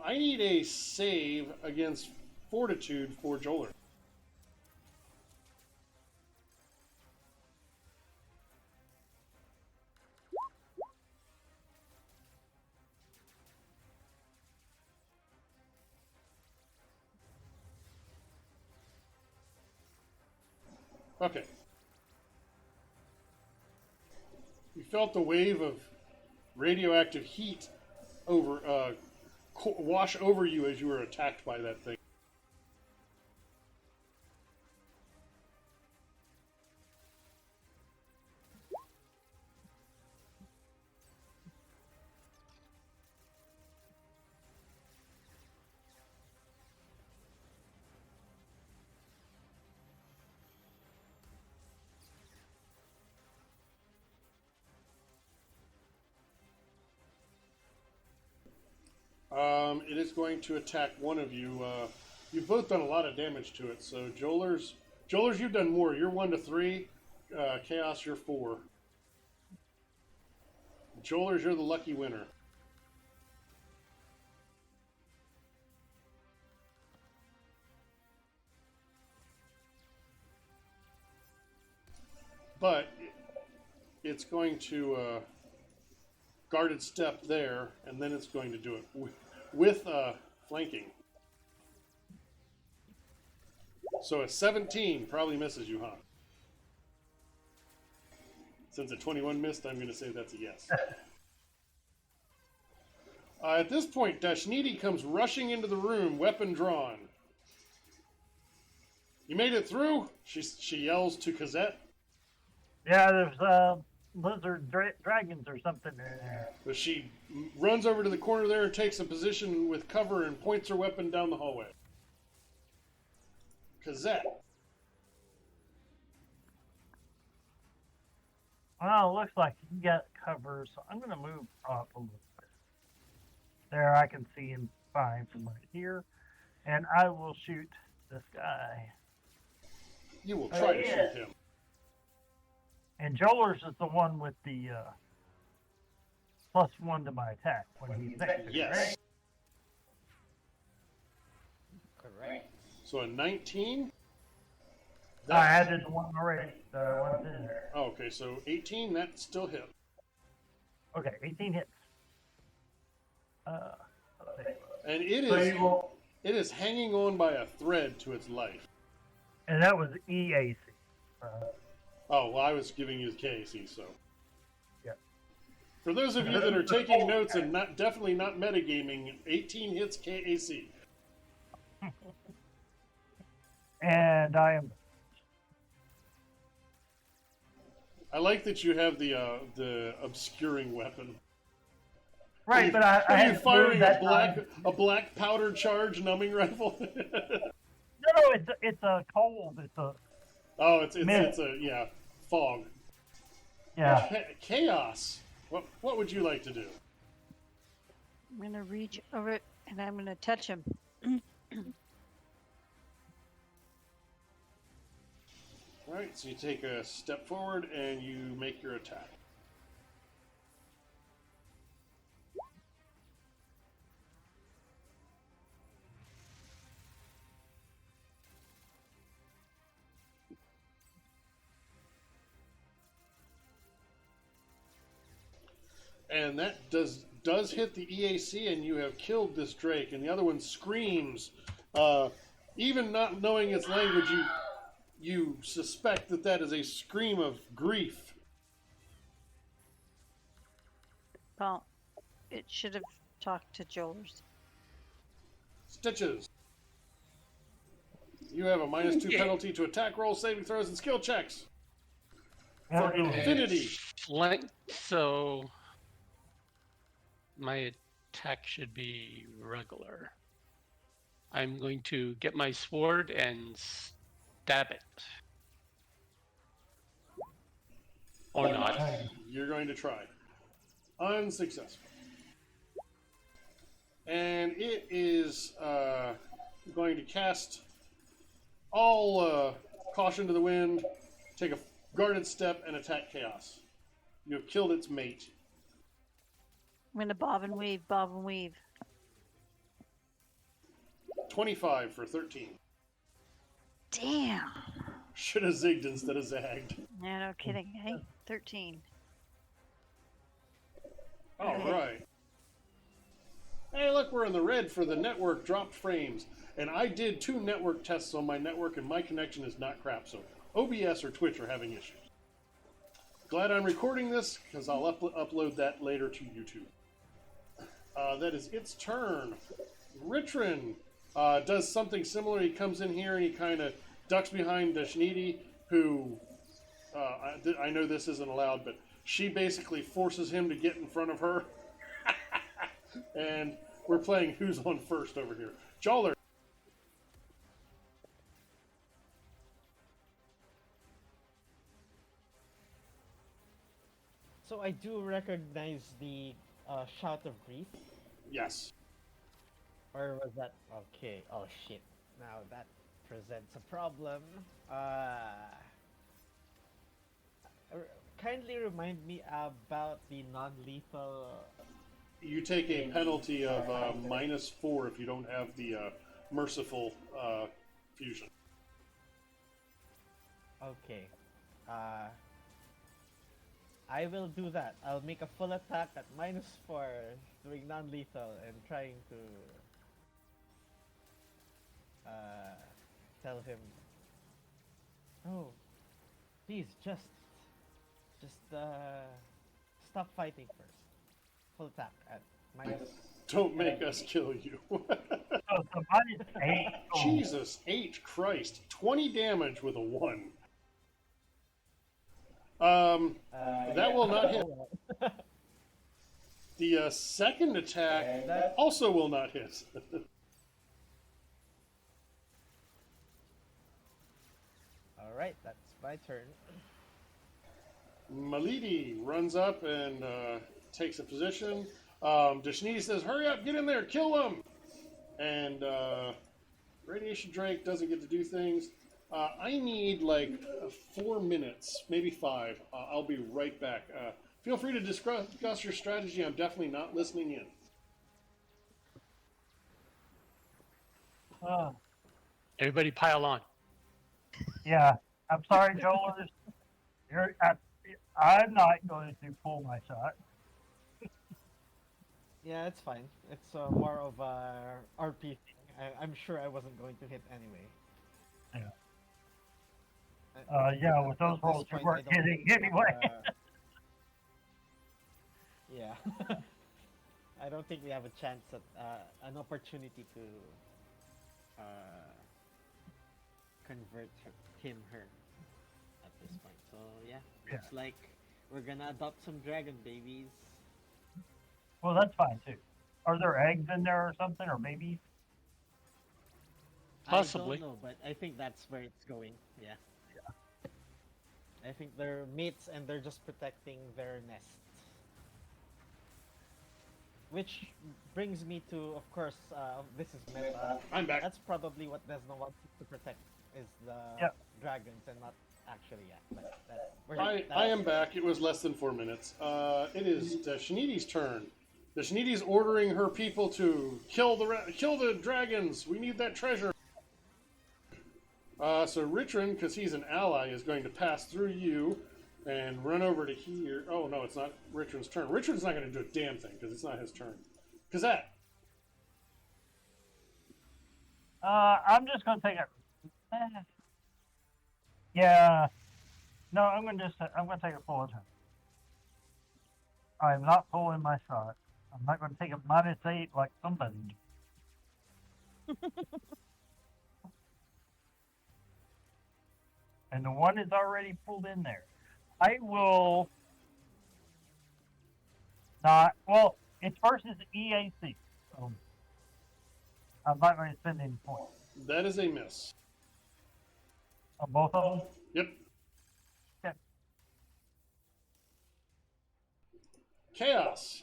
I need a save against Fortitude for Joler. Okay. You felt the wave of radioactive heat wash over you as you were attacked by that thing. It is going to attack one of you. You've both done a lot of damage to it. So Joler's, you've done more. You're 1 to 3. Chaos, you're 4. Joler's, you're the lucky winner. But it's going to guarded step there, and then it's going to do it with flanking. So a 17 probably misses you, huh? Since a 21 missed, I'm going to say that's a yes. At this point, Dashniti comes rushing into the room, weapon drawn. You made it through? She yells to Cosette. Yeah, there's lizard dragons or something in there. But she runs over to the corner there and takes a position with cover and points her weapon down the hallway. Cosette. Well, it looks like he got cover, so I'm going to move up a little bit. There, I can see him fine from right here. And I will shoot this guy. You will try to shoot him. And Jolers is the one with the +1 to my attack when he's next to me, Yes. right? Correct. So a 19? I added one already. The one's in there. Oh, okay, so 18, that still hit. Okay, 18 hits. Let's see. And it So is you will, it is hanging on by a thread to its life. and that was EAC. Oh, well, I was giving you the KAC, so. Yeah. For those of you that are taking notes and definitely not metagaming, 18 hits KAC. And I am. I like that you have the obscuring weapon. Right, but I Are had you to move firing that a black powder charge numbing rifle? No, it's a cold. It's a it's Mist. a fog. yeah. Chaos. What would you like to do? I'm going to reach over it and I'm going to touch him. All right, so you take a step forward and you make your attack. And that does hit the EAC, and you have killed this drake. And the other one screams, even not knowing its language. You suspect that is a scream of grief. Well, it should have talked to Jolers. Stitches. You have a -2 penalty to attack rolls, saving throws, and skill checks. For infinity. Flank, so my attack should be regular. I'm going to get my sword and stab it. Or not. You're going to try. Unsuccessful. And it is going to cast all caution to the wind, take a guarded step, and attack chaos. You have killed its mate. I'm going to bob and weave, bob and weave. 25 for 13. Damn. Should have zigged instead of zagged. Yeah, no kidding. Hey, 13. All right. Hey, look, we're in the red for the network dropped frames. And I did 2 network tests on my network, and my connection is not crap. So OBS or Twitch are having issues. Glad I'm recording this, because I'll upload that later to YouTube. That is its turn. Ritrin does something similar. He comes in here and he kind of ducks behind Shnidi, who, I know this isn't allowed, but she basically forces him to get in front of her. And we're playing who's on first over here. Joller. So I do recognize the shout of grief, Yes. or was that okay? Oh shit! Now that presents a problem. Kindly remind me about the non-lethal. You take a penalty of -4 if you don't have the merciful fusion. Okay. I will do that. I'll make a full attack at -4, doing non-lethal and trying to tell him, "Oh, please, just stop fighting first. Full attack at minus." Don't make us kill you. So the -8. Jesus H. Christ. 20 damage with a 1. That will not hit. The second attack also will not hit. Alright, that's my turn. Malidi runs up and takes a position. Dashnidi says, "Hurry up, get in there, kill them!" And Radiation Drake doesn't get to do things. I need like 4 minutes, maybe 5. I'll be right back. Feel free to discuss your strategy. I'm definitely not listening in. Everybody pile on. Yeah, I'm sorry, Joel. I'm not going to pull my shot. Yeah, it's fine. It's more of a RP thing. I'm sure I wasn't going to hit anyway. Yeah, with those At this rolls you point, weren't I don't hitting think, anyway. Yeah. I don't think we have a chance at an opportunity to convert her at this point. So yeah, looks like we're gonna adopt some dragon babies. Well, that's fine too. Are there eggs in there or something, or babies? Possibly. I don't know, but I think that's where it's going. Yeah. I think they're mates and they're just protecting their nest. Which brings me to, of course, this is meta. I'm back. That's probably what Desna wants to protect, is the dragons and not actually, I am back. It was less than 4 minutes. It is Shinidi's turn. The Shinidi's ordering her people to kill the dragons. We need that treasure. So Ritrin, because he's an ally, is going to pass through you And run over to here. Oh, no, it's not Richard's turn. Richard's not going to do a damn thing because it's not his turn. Kazat. I'm just gonna take it. Yeah. No, I'm gonna take a full attack. I'm not pulling my shot. I'm not gonna take a -8 like somebody. And the one is already pulled in there. I will not. Well, its versus EAC. So I'm not going to spend any points. That is a miss. On both of them? Yep. Okay. Chaos.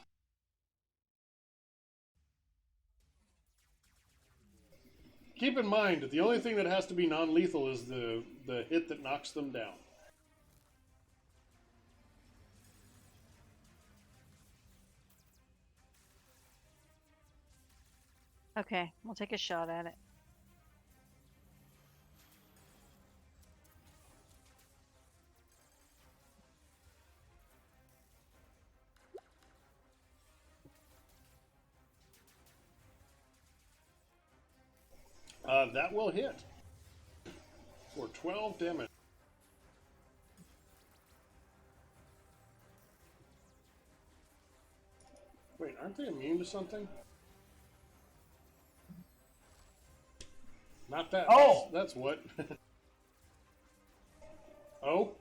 Keep in mind that the only thing that has to be non-lethal is the hit that knocks them down. Okay, we'll take a shot at it. That will hit for 12 damage. Wait, aren't they immune to something? Not that. Oh! That's what. Oh?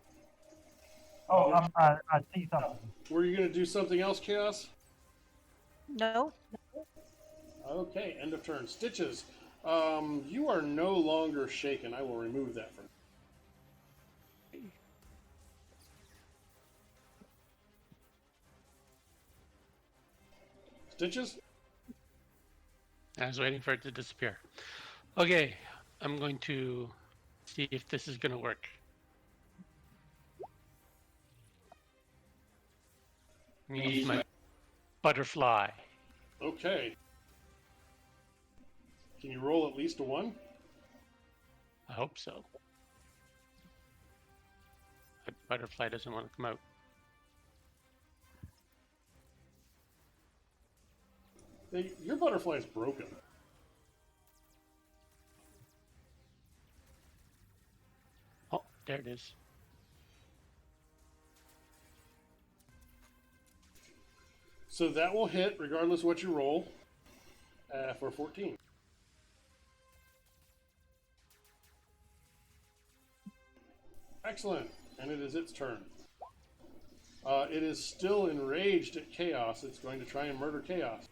Oh, I see something. Were you going to do something else, Chaos? No. Okay, end of turn. Stitches. You are no longer shaken. I will remove that from you. Stitches? I was waiting for it to disappear. Okay, I'm going to see if this is going to work. I'm going to use my butterfly. Okay. Can you roll at least a 1? I hope so. The butterfly doesn't want to come out. Hey, your butterfly is broken. Oh, there it is. So that will hit regardless of what you roll for 14. Excellent. And it is its turn. It is still enraged at Chaos. It's going to try and murder Chaos.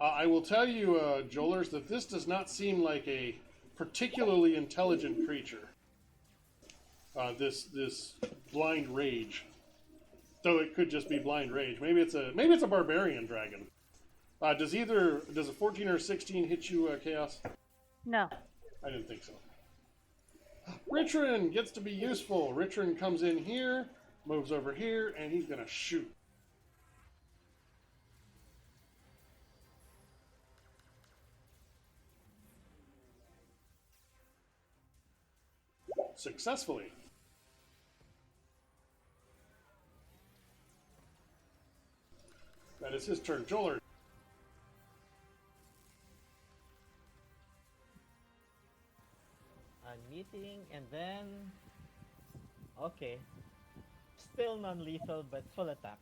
I will tell you, Jolers, that this does not seem like a particularly intelligent creature. This blind rage, though it could just be blind rage. Maybe it's a barbarian dragon. Does a 14 or a 16 hit you, Chaos? No. I didn't think so. Richard gets to be useful. Richard comes in here, moves over here, and he's gonna shoot. Successfully. That is his turn. Joler. Unmuting and then... Okay. Still non-lethal but full attack.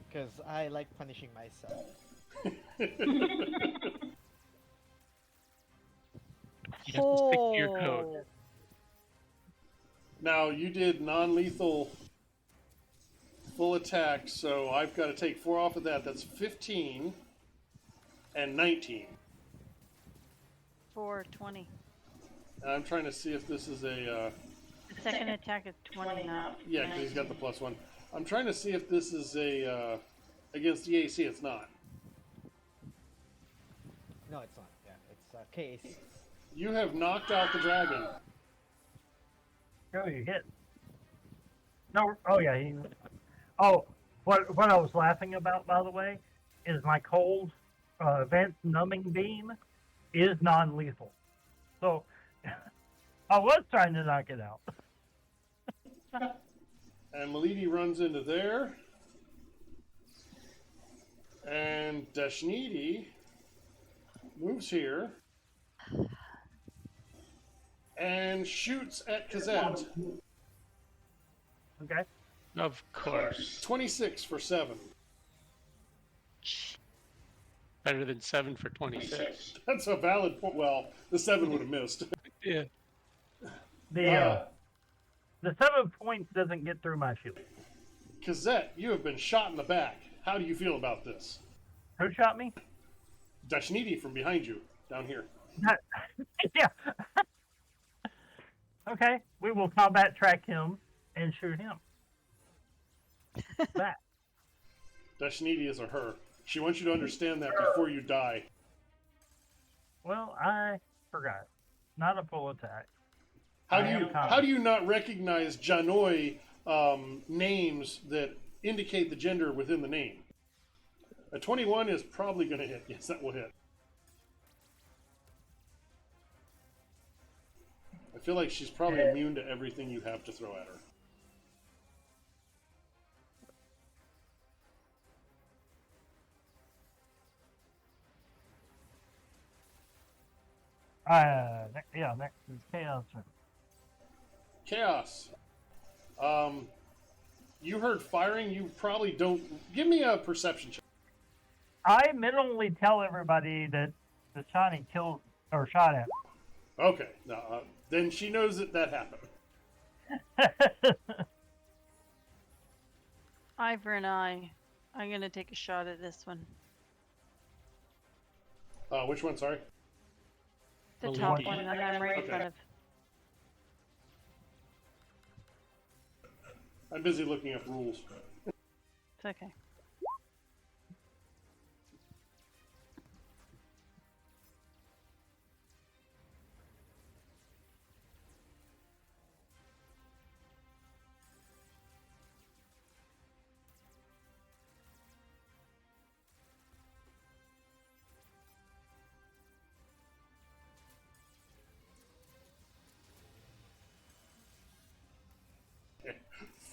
Because I like punishing myself. You have to stick to your code. Oh. Now, you did non-lethal full attack, so I've got to take 4 off of that. That's 15 and 19. 4, 20. And I'm trying to see if this is a... The second attack is 20 now. yeah, because he's got the +1. I'm trying to see if this is a... against EAC, it's not. No, it's not. Yeah, it's KAC. You have knocked out the dragon. Oh, you hit. No, oh yeah. Oh, what I was laughing about, by the way, is my cold advanced numbing beam is non-lethal. So I was trying to knock it out. And Milady runs into there. And Dashnidi moves here and shoots at Kazette. Okay. Of course. 26 for 7. Better than 7 for 26. That's a valid point. Well, the 7 would have missed. Yeah. The 7 points doesn't get through my shield. Kazette, you have been shot in the back. How do you feel about this? Who shot me? Dashnidi from behind you, down here. Yeah. Okay, we will combat track him and shoot him. That. Dashnidi is a her. She wants you to understand that before you die. Well, I forgot. Not a full attack. How do you not recognize Janoi names that indicate the gender within the name? A 21 is probably going to hit. Yes, that will hit. I feel like she's probably immune to everything you have to throw at her. Next is Chaos. Chaos. You heard firing. You probably don't. Give me a perception check. I mentally tell everybody that the Shawnee killed or shot at Okay. No, then she knows that happened. Ivor and I'm gonna take a shot at this one. Which one? Sorry. The The top lead. one that I'm right in Okay. front of. I'm busy looking up rules. It's okay.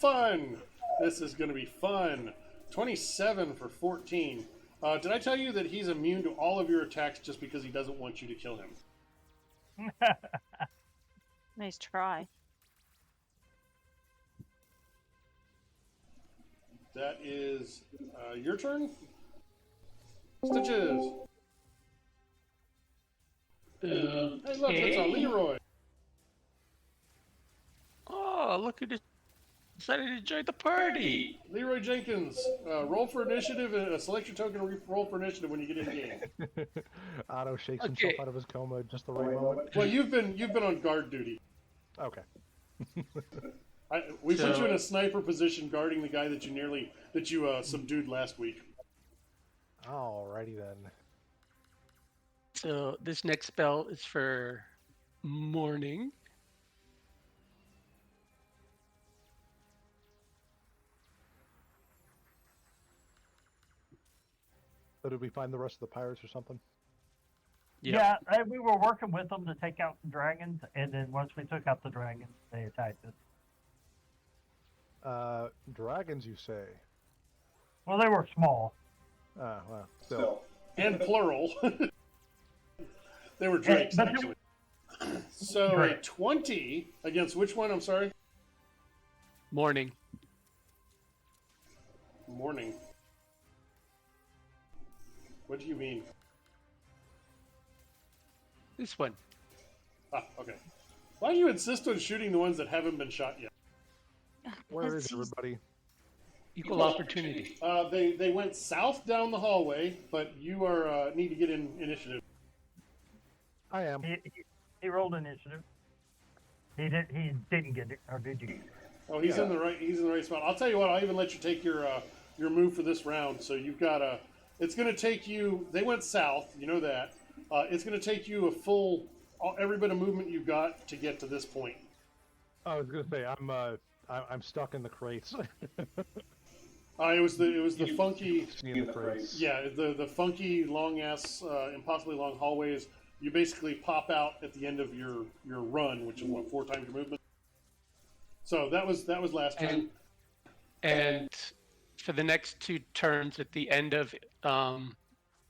Fun! This is going to be fun. 27 for 14. Did I tell you that he's immune to all of your attacks just because he doesn't want you to kill him? Nice try. That is your turn. Stitches. Hey, look, it's a Leroy. Oh, look who decided to join the party. Leroy Jenkins. Roll for initiative and select your token and roll for initiative when you get in game. Otto shakes Okay. himself out of his coma at just the right moment. Well, you've been on guard duty. Okay. We put you So- in a sniper position guarding the guy that you subdued last week. Alrighty then. So this next spell is for morning. So did we find the rest of the pirates or something? Yeah. Yeah, we were working with them to take out the dragons, and then once we took out the dragons, they attacked us. Dragons, you say? Well, they were small. Well, still. And plural. They were drakes, But- actually. So a Drake. 20 against which one? I'm sorry? Morning. Morning. What do you mean? This one. Ah, okay. Why do you insist on shooting the ones that haven't been shot yet? Where is He's- everybody? Equal opportunity. They went south down the hallway, but you are need to get in initiative. I am. He rolled initiative. He didn't get it, or did you? Oh, he's in the right. He's in the right spot. I'll tell you what. I'll even let you take your move for this round. So you've got a. It's going to take you. They went south. You know that. It's going to take you a full every bit of movement you got to get to this point. I was gonna say I'm stuck in the crates. It was the funky. Seeing the crates. Yeah, the funky long ass, impossibly long hallways. You basically pop out at the end of your run, which is what, 4 times your movement. So that was last turn. And for the next 2 turns, at the end of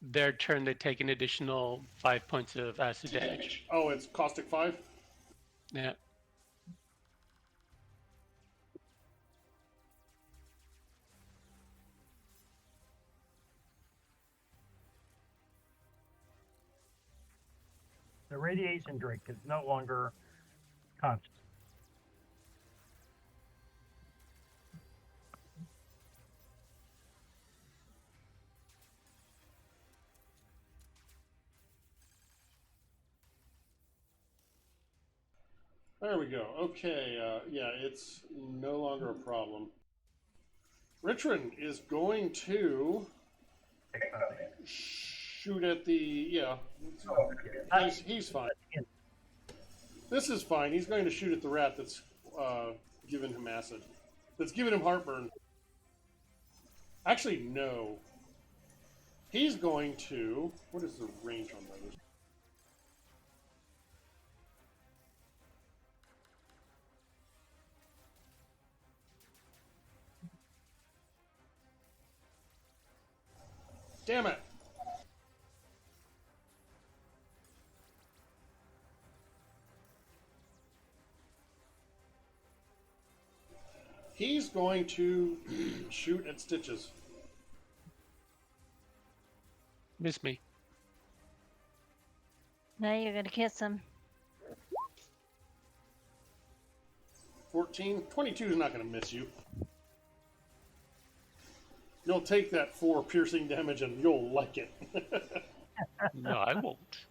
their turn, they take an additional 5 points of acid damage. Oh, it's caustic 5. Yeah. The radiation drink is no longer conscious. There we go. Okay, yeah, it's no longer a problem. Richard is going to shoot at the, yeah, he's fine. This is fine. He's going to shoot at the rat that's giving him acid. That's giving him heartburn. Actually, no. He's going to, what is the range on those? Damn it! He's going to shoot at Stitches. Miss me. Now you're gonna kiss him. 14. 22 is not going to miss you. You'll take that 4 piercing damage and you'll like it. No, I won't.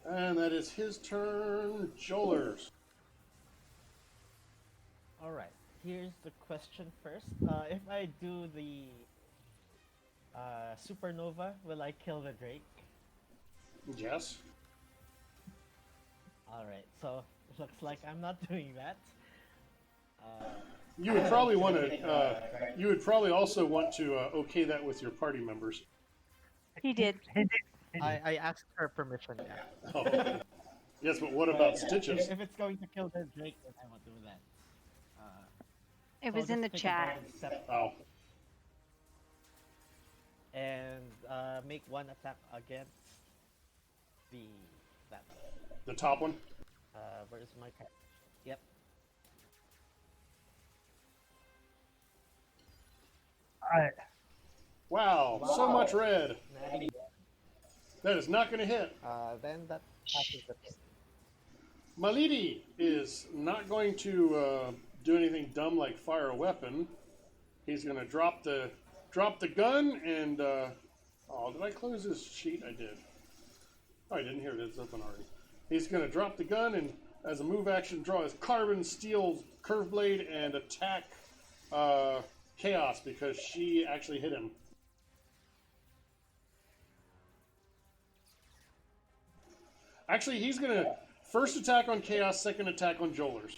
And that is his turn. Jolers. All right. Here's the question first. If I do the supernova, will I kill the Drake? Yes. All right. So it looks like I'm not doing that. You would probably want to. You would probably also want to okay that with your party members. He did. I asked her permission. Yeah. Oh. Yes, but what about Stitches? If it's going to kill the Drake, then I won't do that. It So was I'll in the just take a chat. bold step Oh. and make one attack against that. The top one? Where's my card? Yep. Wow, so much red. 90. That is not going to hit. Then that passes the turn. Malidi is not going to do anything dumb like fire a weapon. He's going to drop the gun and oh, did I close his sheet? I did. Oh, I didn't hear it. It's open already. He's going to drop the gun and, as a move action, draw his carbon steel curve blade and attack Chaos because she actually hit him. Actually, he's going to first attack on Chaos, second attack on Jolers.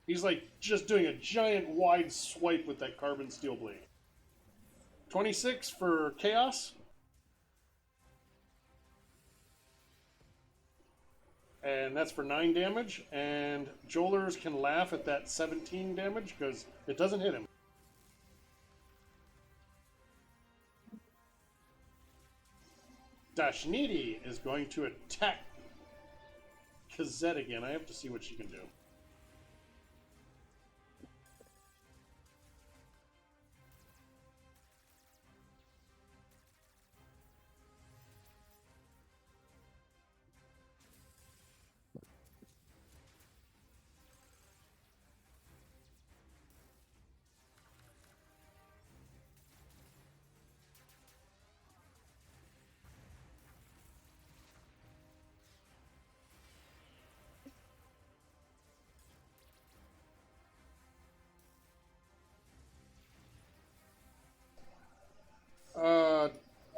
He's like just doing a giant wide swipe with that carbon steel blade. 26 for Chaos. And that's for 9 damage. And Jolers can laugh at that 17 damage because it doesn't hit him. Dashnidi is going to attack Kazette again. I have to see what she can do.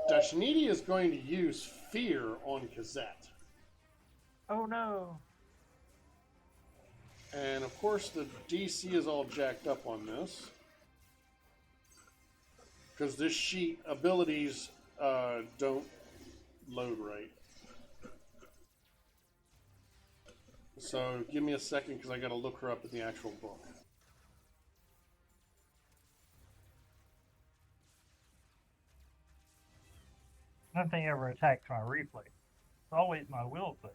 Dashnidi is going to use Fear on Kazette. Oh no. And of course the DC is all jacked up on this. because this sheet abilities don't load right. So give me a second because I got to look her up in the actual book. Nothing ever attacks my reflex. It's always my will save.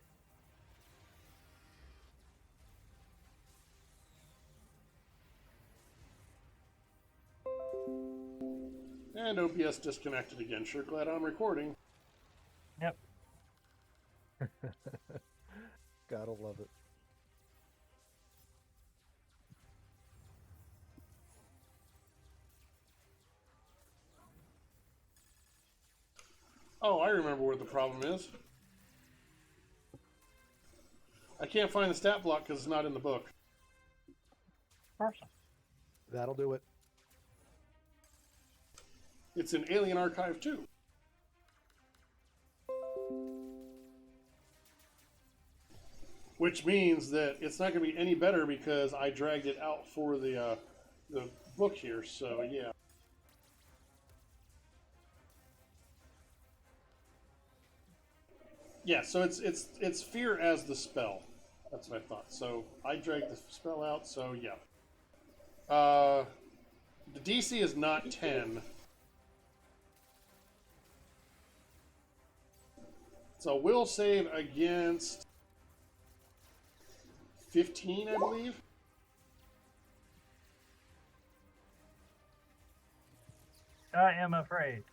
And OBS disconnected again. Sure glad I'm recording. Yep. Gotta love it. Oh, I remember what the problem is. I can't find the stat block because it's not in the book. Person. That'll do it. It's in Alien Archive 2. Which means that it's not going to be any better because I dragged it out for the book here. So yeah. Yeah, so it's fear as the spell. That's what I thought. So I dragged the spell out. So yeah. The DC is not 10. So will save against 15, I believe. I am afraid.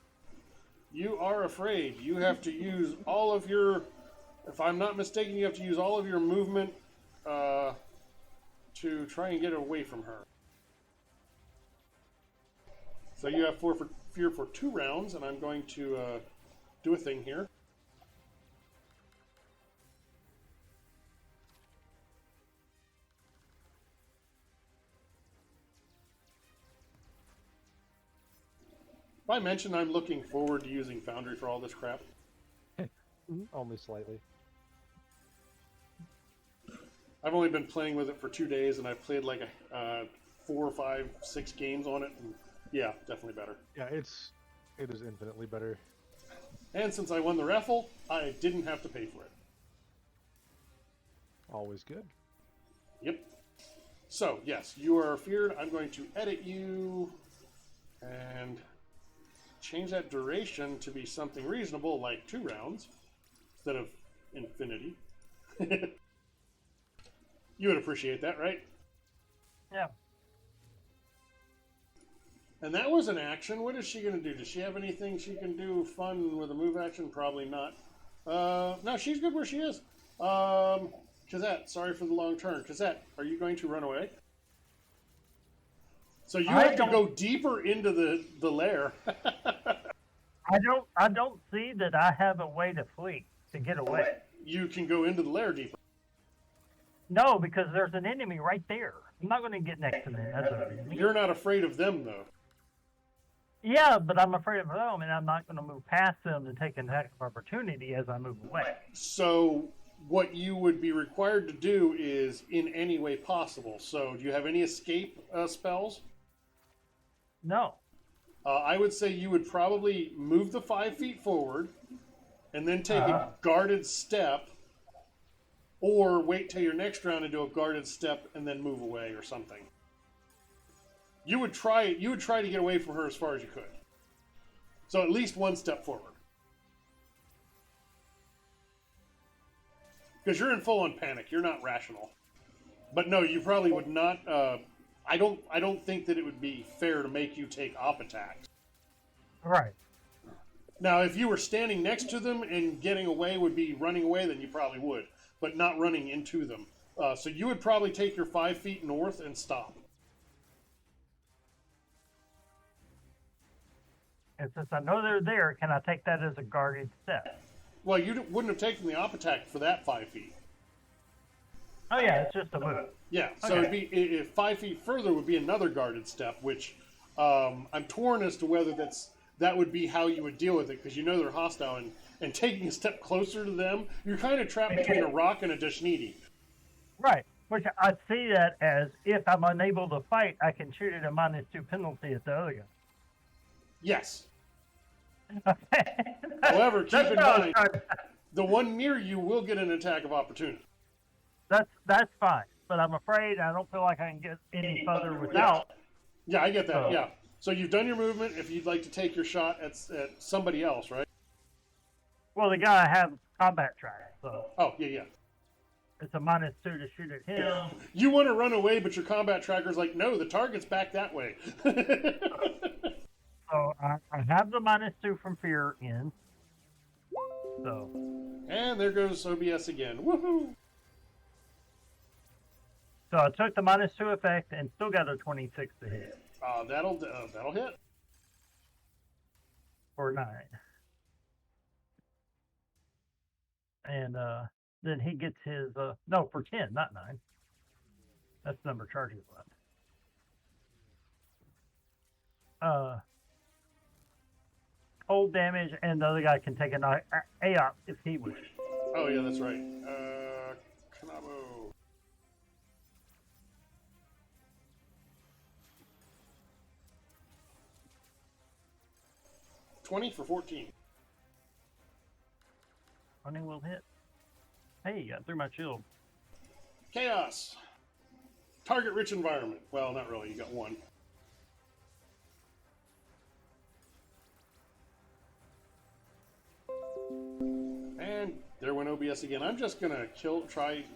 You are afraid. You have to use all of your, if I'm not mistaken, you have to use all of your movement to try and get away from her. So you have fear for 2 rounds, and I'm going to do a thing here. I mentioned I'm looking forward to using Foundry for all this crap. Only slightly. I've only been playing with it for 2 days, and I've played like 4, 5, 6 games on it. And yeah, definitely better. Yeah, it is infinitely better. And since I won the raffle, I didn't have to pay for it. Always good. Yep. So yes, you are feared. I'm going to edit you and change that duration to be something reasonable, like 2 rounds instead of infinity. You would appreciate that, right? Yeah. And that was an action. What is she going to do? Does she have anything she can do fun with a move action? Probably not. No, she's good where she is. Kazette, sorry for the long turn. Kazette, are you going to run away? So you have to go deeper into the lair. I don't see that I have a way to flee, to get away. You can go into the lair deeper. No, because there's an enemy right there. I'm not going to get next to them. That's an enemy. You're not afraid of them, though. Yeah, but I'm afraid of them, and I'm not going to move past them to take an attack of opportunity as I move away. So what you would be required to do is in any way possible. So do you have any escape spells? No. I would say you would probably move the 5 feet forward and then take a guarded step, or wait till your next round and do a guarded step and then move away or something. You would try to get away from her as far as you could. So at least 1 step forward. Because you're in full-on panic. You're not rational. But no, you probably would not. I don't think that it would be fair to make you take op attacks. Right. Now, if you were standing next to them and getting away would be running away, then you probably would. But not running into them. So you would probably take your 5 feet north and stop. And since I know they're there, can I take that as a guarded step? Well, you wouldn't have taken the op attack for that 5 feet. Oh yeah, it's just a move. Yeah, so Okay. it'd be 5 feet further would be another guarded step, which I'm torn as to whether that would be how you would deal with it, because you know they're hostile, and taking a step closer to them, you're kind of trapped between a rock and a Dashnidi. Right. Which I see that as if I'm unable to fight, I can shoot at a -2 penalty at the other guy. Yes. Okay. However, keep That's in what I was mind, trying to- the one near you will get an attack of opportunity. That's fine, but I'm afraid I don't feel like I can get any further without. Yeah, I get that. Oh. Yeah. So you've done your movement. If you'd like to take your shot at somebody else, right? Well, the guy I have combat track, so Oh, yeah. it's a -2 to shoot at him. You want to run away, but your combat tracker's like, no, the target's back that way. So I have the -2 from fear in. So And there goes OBS again. Woohoo! so I took the -2 effect and still got a 26 to hit That'll hit. for 9. And then he gets his no, for 10, not 9. That's the number of charges left. Cold damage, and the other guy can take an AOP if he wishes. Oh yeah, that's right. Kanabo. $20 for 14. 20 will hit. Hey, got through my shield. Chaos. Target rich environment. Well, not really. You got one. And there went OBS again. I'm just gonna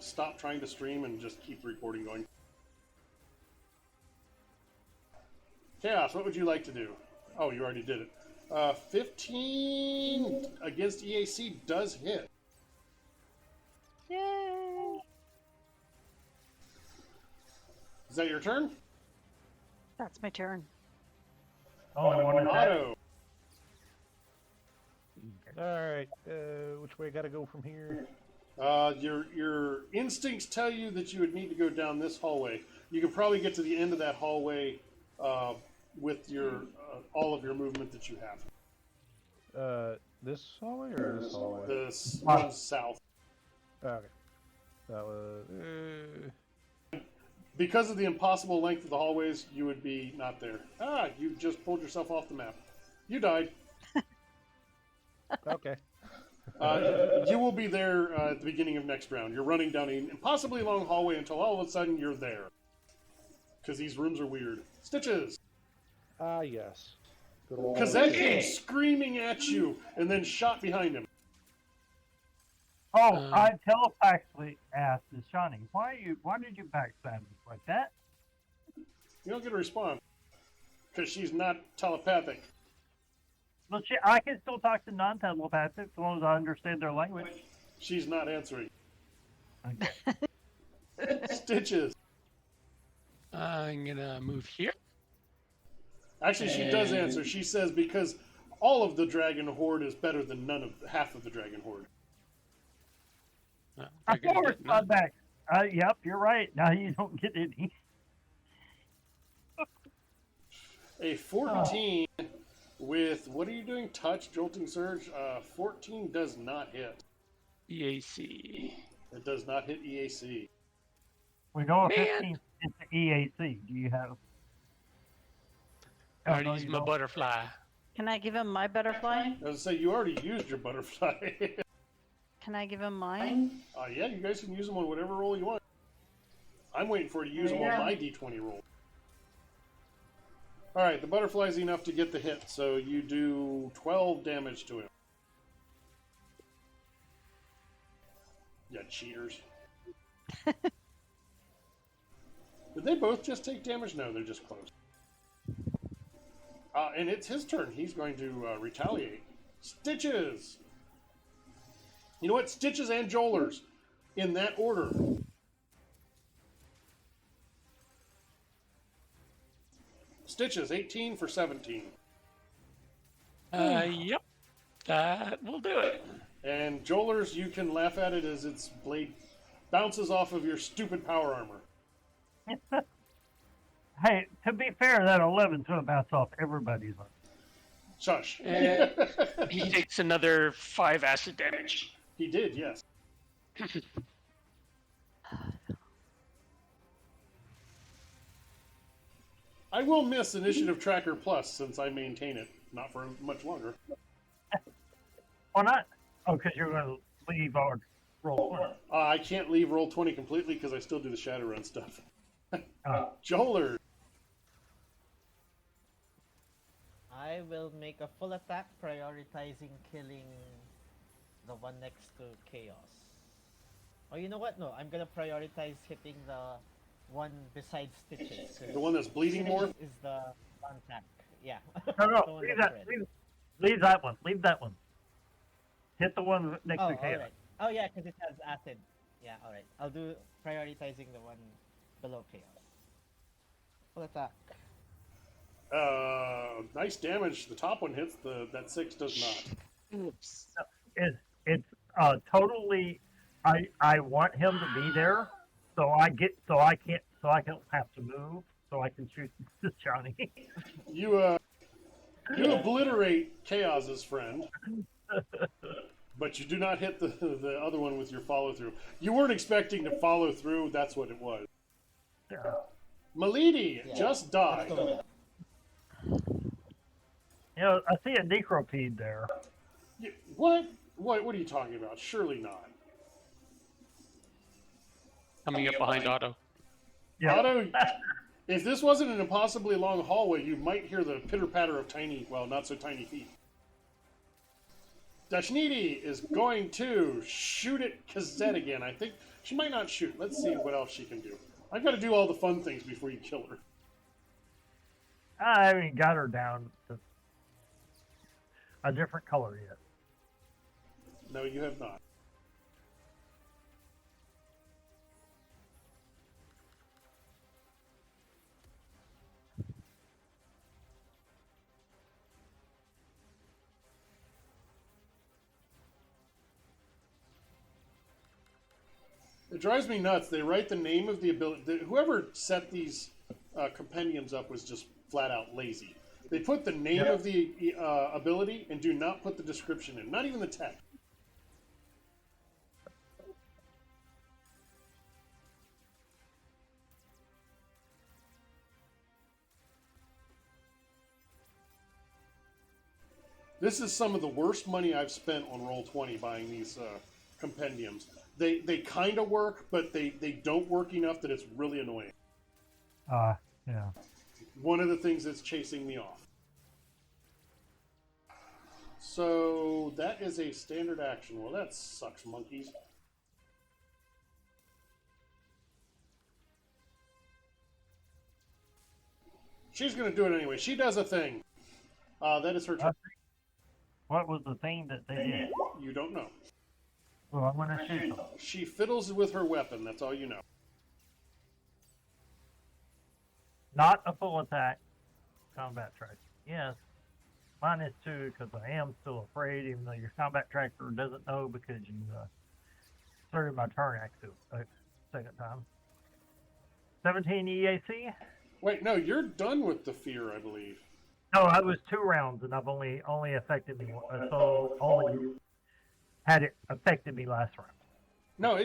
stop trying to stream and just keep the recording going. Chaos, what would you like to do? Oh, you already did it. 15 against EAC does hit. Yay! Is that your turn? That's my turn. Only one attack. Auto. All right. Which way I gotta go from here? Your instincts tell you that you would need to go down this hallway. You can probably get to the end of that hallway with your all of your movement that you have. This hallway or this hallway? This one south. Okay. That was. Because of the impossible length of the hallways, you would be not there. Ah, you just pulled yourself off the map. You died. Okay. You will be there at the beginning of next round. You're running down an impossibly long hallway until all of a sudden you're there. Because these rooms are weird. Stitches! Ah, yes. Good old Kazek came screaming at you and then shot behind him. Oh, I telepathically asked Shawnee, why did you backstab me like that? You don't get a response. Because she's not telepathic. Well, I can still talk to non-telepathic as long as I understand their language. She's not answering. Okay. Stitches. I'm gonna move here. Actually, she does answer. She says because all of the dragon horde is better than half of the dragon horde. Well, I they're gonna still get respond back. Yep, you're right. Now you don't get any. A 14 with, what are you doing? Touch, Jolting Surge? 14 does not hit. EAC. It does not hit EAC. We know a Man. 15 into EAC. Do you have? I already no, used you my don't. butterfly. Can I give him my butterfly? I was going to say, you already used your butterfly. Can I give him mine? Yeah, you guys can use them on whatever roll you want. I'm waiting for you to use them on my D20 roll. Alright, the butterfly's enough to get the hit, so you do 12 damage to him. Yeah, cheaters. Did they both just take damage? No, they're just close. And it's his turn. He's going to retaliate. Stitches! You know what? Stitches and Jolers. In that order. Stitches, 18 for 17. Yep. That will do it. And Jolers, you can laugh at it as its blade bounces off of your stupid power armor. Hey, to be fair, that 11's going to bounce off everybody's. Shush. And he takes another 5 acid damage. He did, yes. I will miss Initiative Tracker Plus since I maintain it. Not for much longer. Why not? Oh, because you're going to leave our roll. I can't leave roll 20 completely because I still do the Shadowrun stuff. Joler. I will make a full attack, prioritizing killing the one next to Chaos. Oh, you know what? No, I'm gonna prioritize hitting the one besides Stitches. The one that's bleeding more? Is the contact. Yeah. No, The one leave that's that. red. Leave that one. Leave that one. Hit the one next Oh, to Chaos. alright. Oh, yeah, because it has acid. Yeah, alright. I'll do prioritizing the one below Chaos. Full attack. Nice damage. The top one hits. That 6 does not. Oops. It's totally. I want him to be there, so I don't have to move, so I can shoot this Johnny. You obliterate Chaos's friend, but you do not hit the other one with your follow through. You weren't expecting to follow through. That's what it was. Yeah. Milady just died. You know, I see a necropede there. What? What are you talking about? Surely not. Coming up behind Otto. Yeah. Otto, if this wasn't an impossibly long hallway, you might hear the pitter-patter of tiny, well, not so tiny feet. Dashnidi is going to shoot at Kazette again. I think she might not shoot. Let's see what else she can do. I've got to do all the fun things before you kill her. I haven't got her down to a different color yet. No, you have not. It drives me nuts. They write the name of the ability. Whoever set these compendiums up was just flat out lazy. They put the name of the ability and do not put the description in, not even the text. This is some of the worst money I've spent on Roll20 buying these compendiums. They kind of work, but they don't work enough that it's really annoying. Yeah. One of the things that's chasing me off. So that is a standard action. Well, that sucks, monkeys. She's going to do it anyway. She does a thing. That is her turn. What was the thing that they did? You don't know. Well, I'm going to shoot them. She fiddles with her weapon. That's all you know. Not a full attack. Combat tracker. Yes. -2 because I am still afraid, even though your combat tracker doesn't know because you started my turn active second time. 17 EAC? Wait, no, you're done with the fear, I believe. No, I was 2 rounds, and I've only affected me. So only had it affected me last round. No,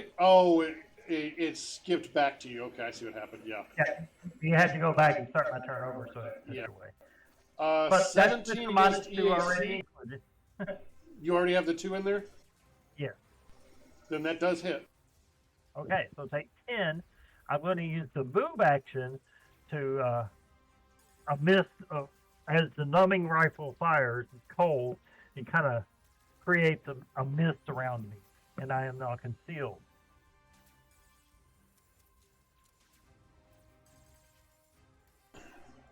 it skipped back to you. Okay, I see what happened. Yeah. Yeah, you had to go back and start my turn over, so it took Yeah. it away. But 17 against -2 already EAC. included. You already have the 2 in there? Yes. Then that does hit. Okay, so take 10. I'm going to use the move action to a mist of, as the numbing rifle fires, it's cold, it kind of creates a mist around me, and I am now concealed.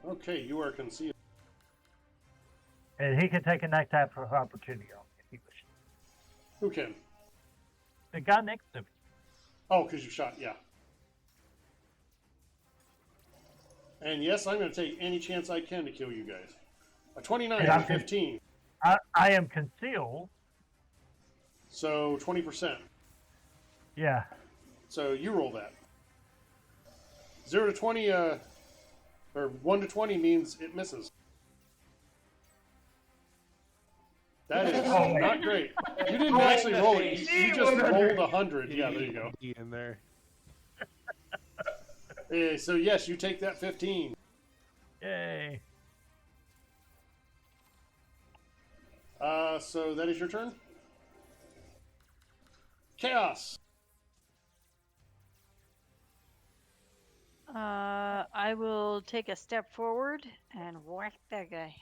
Okay, you are concealed. And he can take an attack of opportunity on me if he wishes. Who can? The guy next to me. Oh, because you shot, yeah. And yes, I'm going to take any chance I can to kill you guys. A 29 And and I'm 15. I am concealed. So 20%. Yeah. So you roll that. 0 to 20, or 1 to 20 means it misses. That is not great. You didn't actually roll it. You just rolled 100. Yeah, there you go. In there. So yes, you take that 15. Yay. So that is your turn? Chaos. I will take a step forward and whack that guy.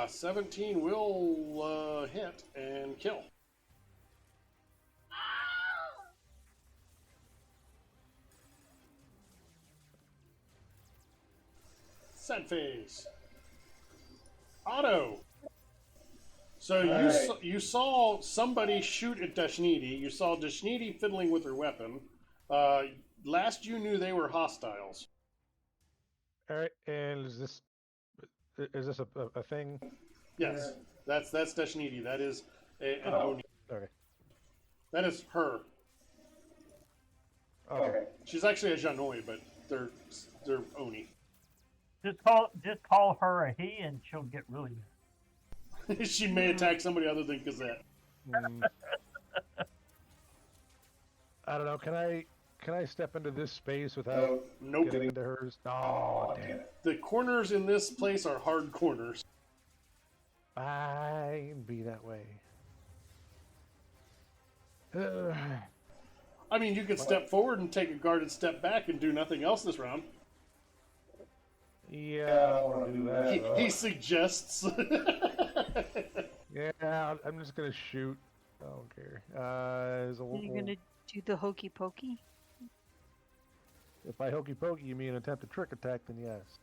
17 will hit and kill. Sad face. Otto. So you saw somebody shoot at Dashnidi. You saw Dashnidi fiddling with her weapon. Last you knew, they were hostiles. All right, and is this a thing? Yes, that's Dashnidi. That is an Oni. Okay. That is her. Okay. She's actually a Janoi, but they're Oni. Just call her a he, and she'll get really mad. She may attack somebody other than Gazette. I don't know. Can I step into this space without Nope. getting into hers? Oh, damn it. The corners in this place are hard corners. Fine, be that way. I mean, you could step forward and take a guarded step back and do nothing else this round. Yeah, I don't want to do that. He suggests. Yeah, I'm just gonna shoot. I don't care. Are you gonna do the hokey pokey? If by hokey pokey you mean attempt a trick attack, then yes.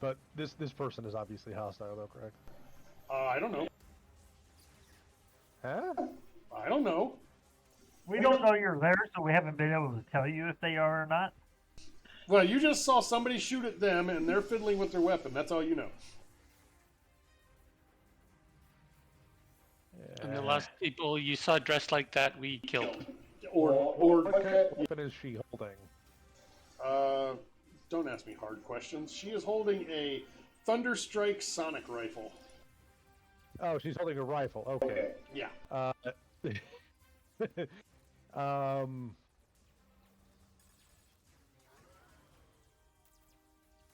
But this person is obviously hostile, though, correct? I don't know. Huh? I don't know. We don't know you're there, so we haven't been able to tell you if they are or not. Well, you just saw somebody shoot at them, and they're fiddling with their weapon. That's all you know. And the last people you saw dressed like that, we killed. Or What kind of weapon is she holding? don't ask me hard questions. She is holding a Thunderstrike sonic rifle. Oh, she's holding a rifle. Okay. Yeah.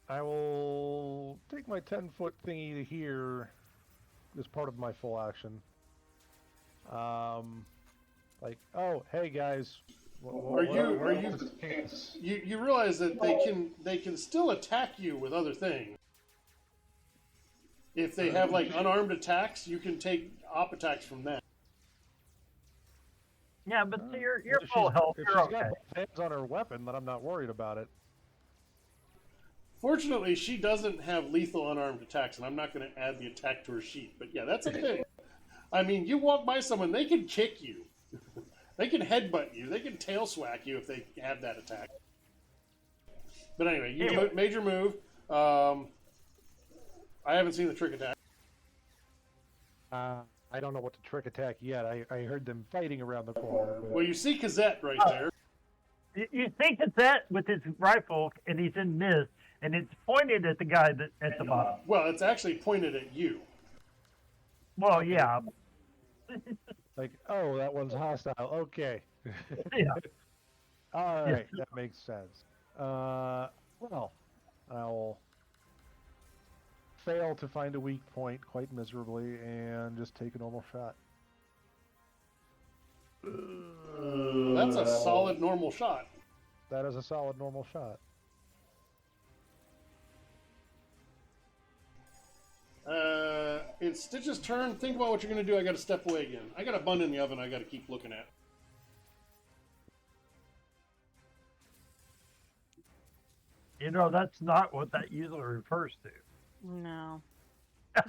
I will take my 10-foot thingy to here as part of my full action. Like, oh, hey guys. You realize that they can still attack you with other things. If they have like unarmed attacks, you can take op attacks from them. Yeah, but you're full health. If You're she's okay. got hands on her weapon, then I'm not worried about it. Fortunately, she doesn't have lethal unarmed attacks, and I'm not going to add the attack to her sheet. But yeah, that's a thing. I mean, you walk by someone, they can kick you. They can headbutt you. They can tail swack you if they have that attack. But anyway, you made your move. I haven't seen the trick attack. I don't know what to trick attack yet. I heard them fighting around the corner. But... Well, you see Kazette right there. You think it's that with his rifle, and he's in mist, and it's pointed at the guy at the bottom. Well, it's actually pointed at you. Well, yeah. Like, oh, that one's hostile. Okay. Yeah. All right, that makes sense. Well, I'll fail to find a weak point quite miserably and just take a normal shot. That's a solid normal shot. That is a solid normal shot. It's Stitch's turn. Think about what you're going to do. I got to step away again. I got a bun in the oven I got to keep looking at. You know, that's not what that usually refers to. No,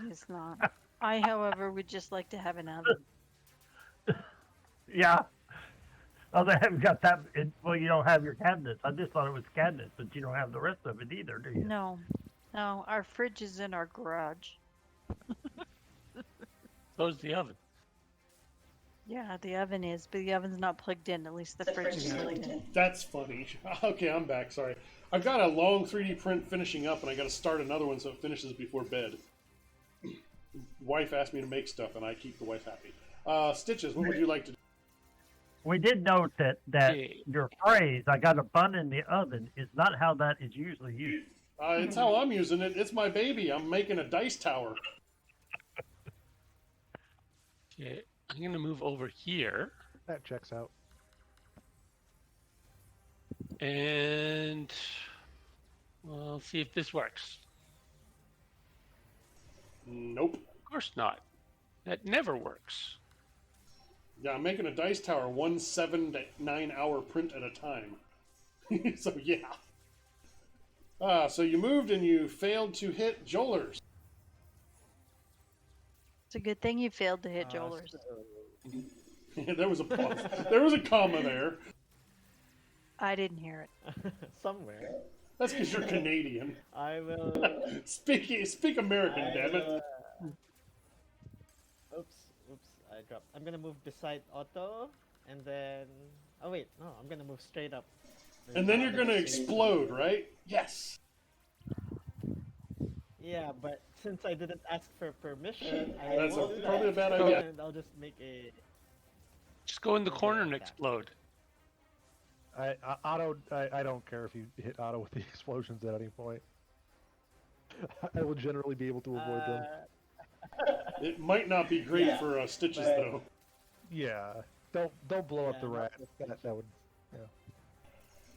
it's not. I, however, would just like to have an oven. Yeah. Oh, they haven't got that. Well, you don't have your cabinets. I just thought it was cabinets, but you don't have the rest of it either, do you? No, our fridge is in our garage. So's the oven. Yeah, the oven is, but the oven's not plugged in. At least the fridge is plugged in. That's funny. Okay, I'm back. Sorry. I've got a long 3D print finishing up, and I got to start another one so it finishes before bed. Wife asked me to make stuff, and I keep the wife happy. Stitches, what would you like to do? We did note that Okay. your phrase, I got a bun in the oven, is not how that is usually used. It's how I'm using it. It's my baby. I'm making a dice tower. Okay. I'm going to move over here. That checks out. And we'll see if this works. Nope. Of course not. That never works. Yeah, I'm making a dice tower 1 7 to 9 hour print at a time. So yeah. So you moved and you failed to hit Jolers. It's a good thing you failed to hit Jolers. There was a pause. There was a comma there. I didn't hear it. Somewhere. That's because you're Canadian. I will. Speak American, I damn it. will, Oops, I dropped. I'm gonna move beside Otto, and then. Oh wait, no, I'm gonna move straight up. And then you're gonna explode, right? Yes. Yeah, but since I didn't ask for permission, I That's won't do probably a that. bad idea. And I'll just make a. Just go in the corner and like that. explode. I don't care if you hit Otto with the explosions at any point. I will generally be able to avoid them. It might not be great Yeah, for Stitches, but- though. Yeah, don't blow up the Yeah, rat. not That would.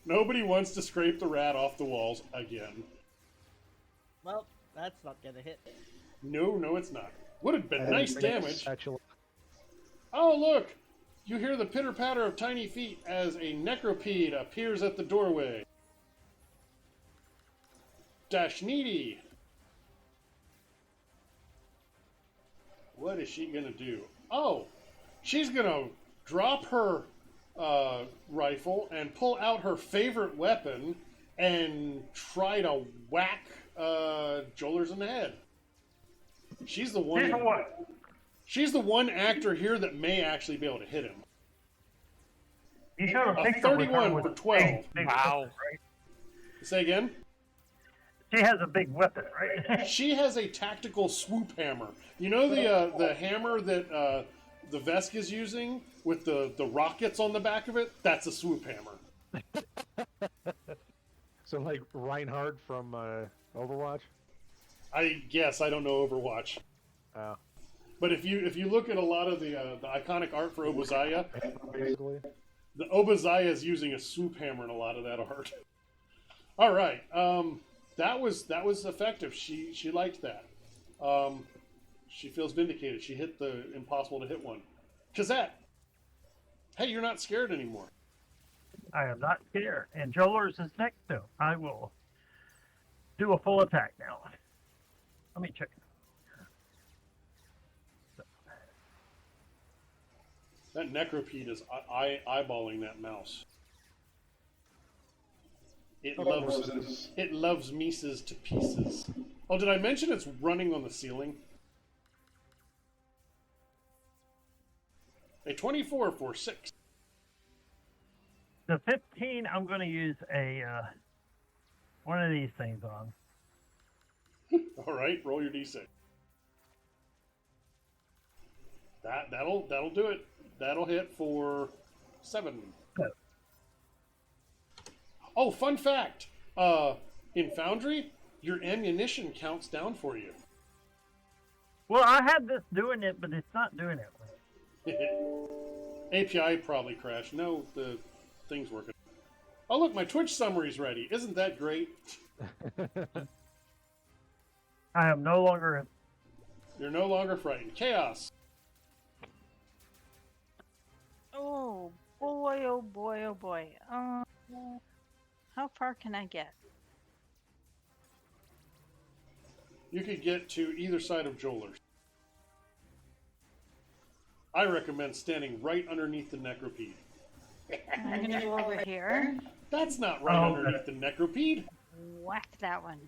Nobody wants to scrape the rat off the walls again. Well, that's not gonna hit. No, it's not. Would have been I nice think damage. spatula- Oh, look! You hear the pitter-patter of tiny feet as a necropede appears at the doorway. Dashniti! What is she gonna do? Oh! She's gonna drop her rifle and pull out her favorite weapon and try to whack Jolers in the head. She's the one. Here's what. She's the one actor here that may actually be able to hit him. You should have A picked up with her 31 with for a 12. big Wow. weapon, right? Say again? She has a big weapon, right? She has a tactical swoop hammer. You know the hammer that the Vesk is using with the rockets on the back of it? That's a swoop hammer. So like Reinhardt from Overwatch. I guess I don't know Overwatch, Oh, but if you look at a lot of the iconic art for Obuzaya, basically. the Obuzaya is using a swoop hammer in a lot of that art. All right, that was effective. She liked that. She feels vindicated. She hit the impossible to hit one. Kazette, hey, you're not scared anymore. I am not scared. And Jolers is next to him. I will do a full attack now. Let me check. That necropede is eyeballing that mouse. It loves Mises to pieces. Oh, did I mention it's running on the ceiling? A 24 for 6. The 15, I'm going to use a one of these things on. All right, roll your d6. That'll do it. That'll hit for 7. Oh, fun fact! In Foundry, your ammunition counts down for you. Well, I had this doing it, but it's not doing it. API probably crashed. No, the thing's working. Oh, look, my Twitch summary's ready. Isn't that great? I am no longer. You're no longer frightened. Chaos. Oh boy, oh boy, oh boy. How far can I get? You could get to either side of Jolers. I recommend standing right underneath the necropede. I'm gonna go over here. That's not right Oh, underneath the necropede. Whack that one.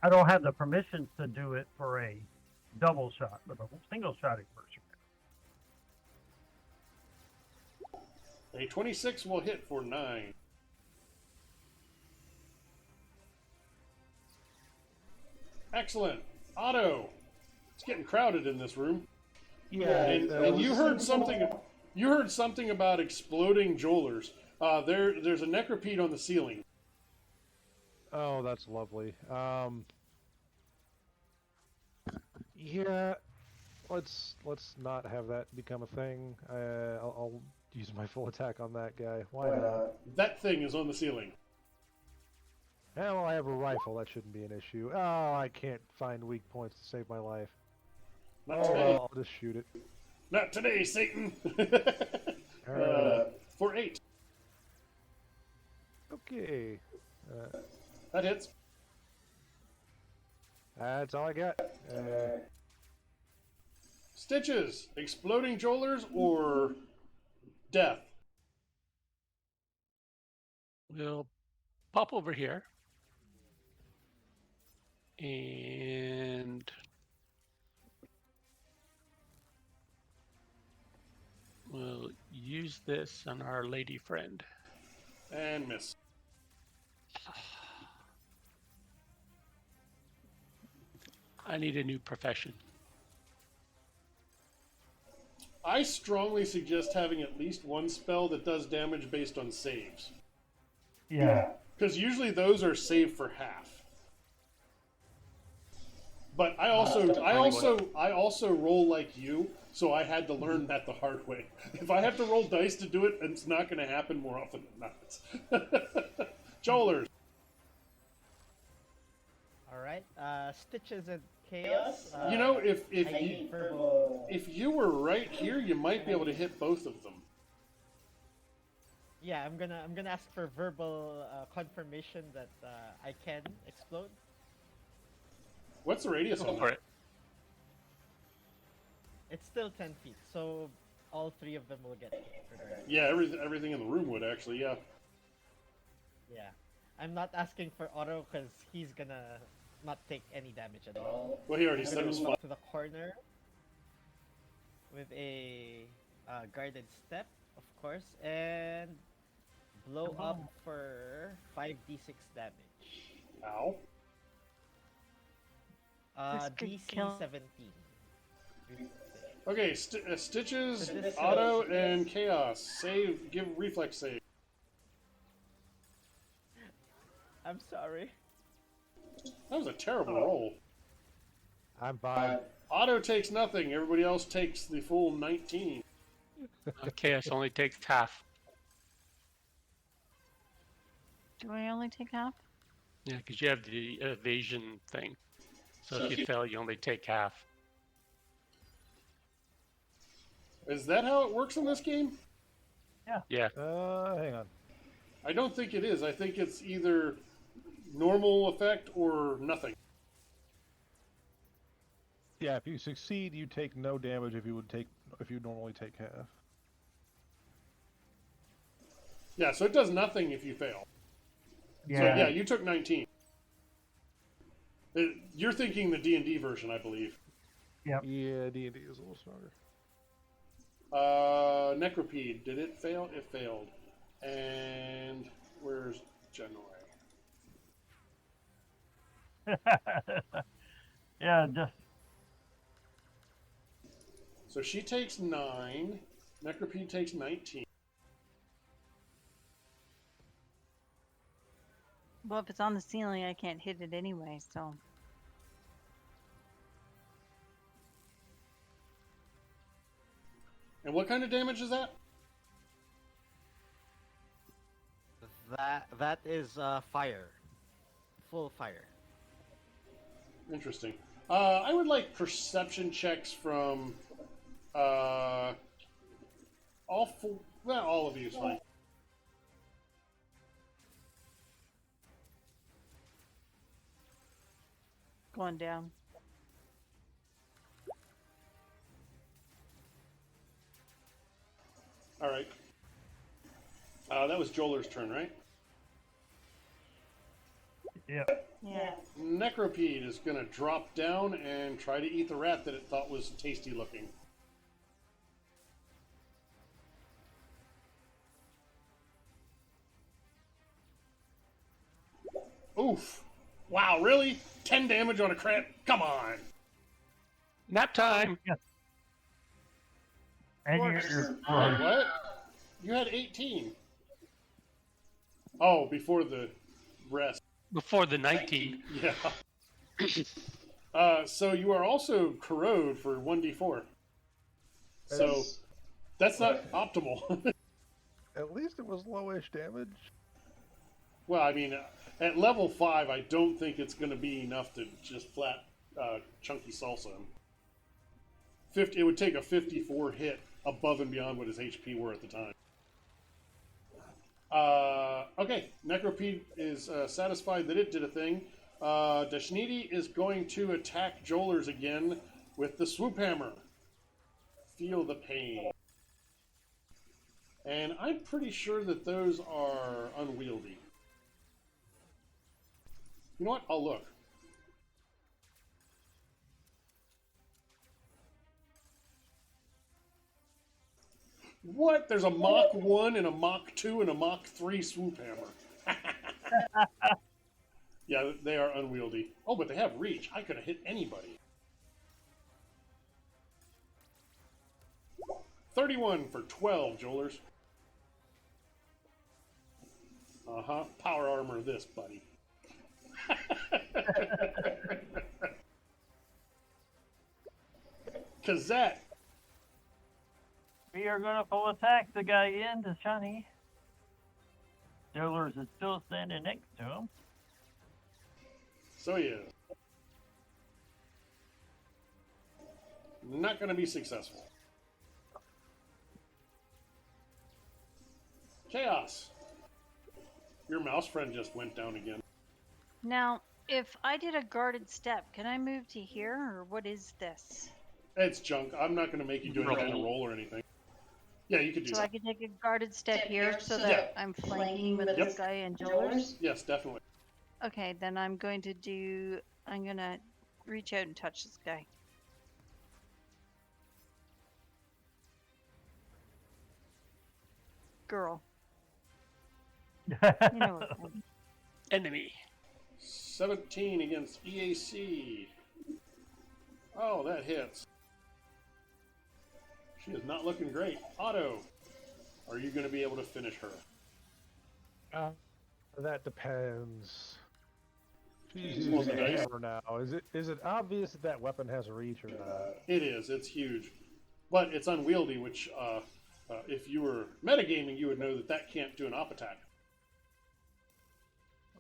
I don't have the permissions to do it for a double shot, but a single shot version. A 26 will hit for 9. Excellent. Otto. It's getting crowded in this room. Yeah, And you heard something. You heard something about exploding Joelers. There's a necropede on the ceiling. Oh, that's lovely. Yeah, let's not have that become a thing. I'll use my full attack on that guy. Why not? That thing is on the ceiling. Yeah, well, I have a rifle. That shouldn't be an issue. Oh, I can't find weak points to save my life. Not Oh, today. well, I'll just shoot it. Not today, Satan. For 8. Okay. That hits. That's all I got. Stitches, exploding Joelers, or death? We'll pop over here. And we'll use this on our lady friend. And miss. I need a new profession. I strongly suggest having at least one spell that does damage based on saves. Yeah. Because usually those are saved for half. But I also roll like you, so I had to learn that the hard way. If I have to roll dice to do it, it's not going to happen more often than not. Joelers. All right. Stitches and chaos. You know, I hate verbal. if you were right here, you might be able to hit both of them. Yeah, I'm gonna ask for verbal confirmation that I can explode. What's the radius Go on for that? it. It's still 10 feet, so all 3 of them will get hit. Regardless. Yeah, everything in the room would actually, yeah. Yeah. I'm not asking for auto because he's gonna not take any damage at all. Well, he already I'm said gonna it was move fine. up to the corner with a guarded step, of course, and blow up for 5d6 damage. Ow. This could DC kill- 17. Okay, Stitches, So this Auto, is- and Chaos. Save, give reflex save. I'm sorry. That was a terrible roll. I'm fine. Auto takes nothing. Everybody else takes the full 19. Chaos only takes half. Do I only take half? Yeah, because you have the evasion thing. So if you fail, you only take half. Is that how it works in this game? Yeah. Hang on. I don't think it is. I think it's either normal effect or nothing. Yeah, if you succeed, you take no damage if you normally take half. Yeah, so it does nothing if you fail. Yeah. So yeah, you took 19. You're thinking the D&D version, I believe. Yep. Yeah, D&D is a little stronger. Necropede, did it fail? It failed. And where's January? Yeah, just So she takes 9. Necropede takes 19. Well, if it's on the ceiling, I can't hit it anyway, so. And what kind of damage is that? That is fire. Full fire. Interesting. I would like perception checks from all of you is fine. Going down. All right. That was Joler's turn, right? yep. Yeah. Necropede is going to drop down and try to eat the rat that it thought was tasty looking. Oof. Wow, really? 10 damage on a crit? Come on. Nap time! And Orcs. you're Wait, what? You had 18. Oh, before the rest. Before the 19. Yeah. So you are also corrode for 1d4. So that's not optimal. At least it was lowish damage. Well, I mean, at level 5, I don't think it's going to be enough to just flat chunky salsa him. It would take a 54 hit above and beyond what his HP were at the time. Okay, Necropede is satisfied that it did a thing. Dashnidi is going to attack Jolers again with the swoop hammer. Feel the pain. And I'm pretty sure that those are unwieldy. You know what? I'll look. What? There's a Mach 1 and a Mach 2 and a Mach 3 swoop hammer. Yeah, they are unwieldy. Oh, but they have reach. I could have hit anybody. 31 for 12, Jolers. Uh-huh. Power armor this, buddy. Kazette. We are going to full attack the guy into Shani. Jolers is still standing next to him. So he is. Not going to be successful. Chaos. Your mouse friend just went down again. Now, if I did a guarded step, can I move to here, or what is this? It's junk. I'm not going to make you do any kind of roll or anything. Yeah, you could do So that. I could take a guarded step here so that I'm flanking with this guy and Jolers? Yes, definitely. Okay, then I'm going to reach out and touch this guy. Girl. You know what I mean. Enemy. 17 against EAC. Oh, that hits. She is not looking great. Otto, are you going to be able to finish her? That depends. She's Roll using the a dice. hammer now. Is it obvious that that weapon has reach or not? It is. It's huge. But it's unwieldy, which if you were metagaming, you would know that that can't do an op attack.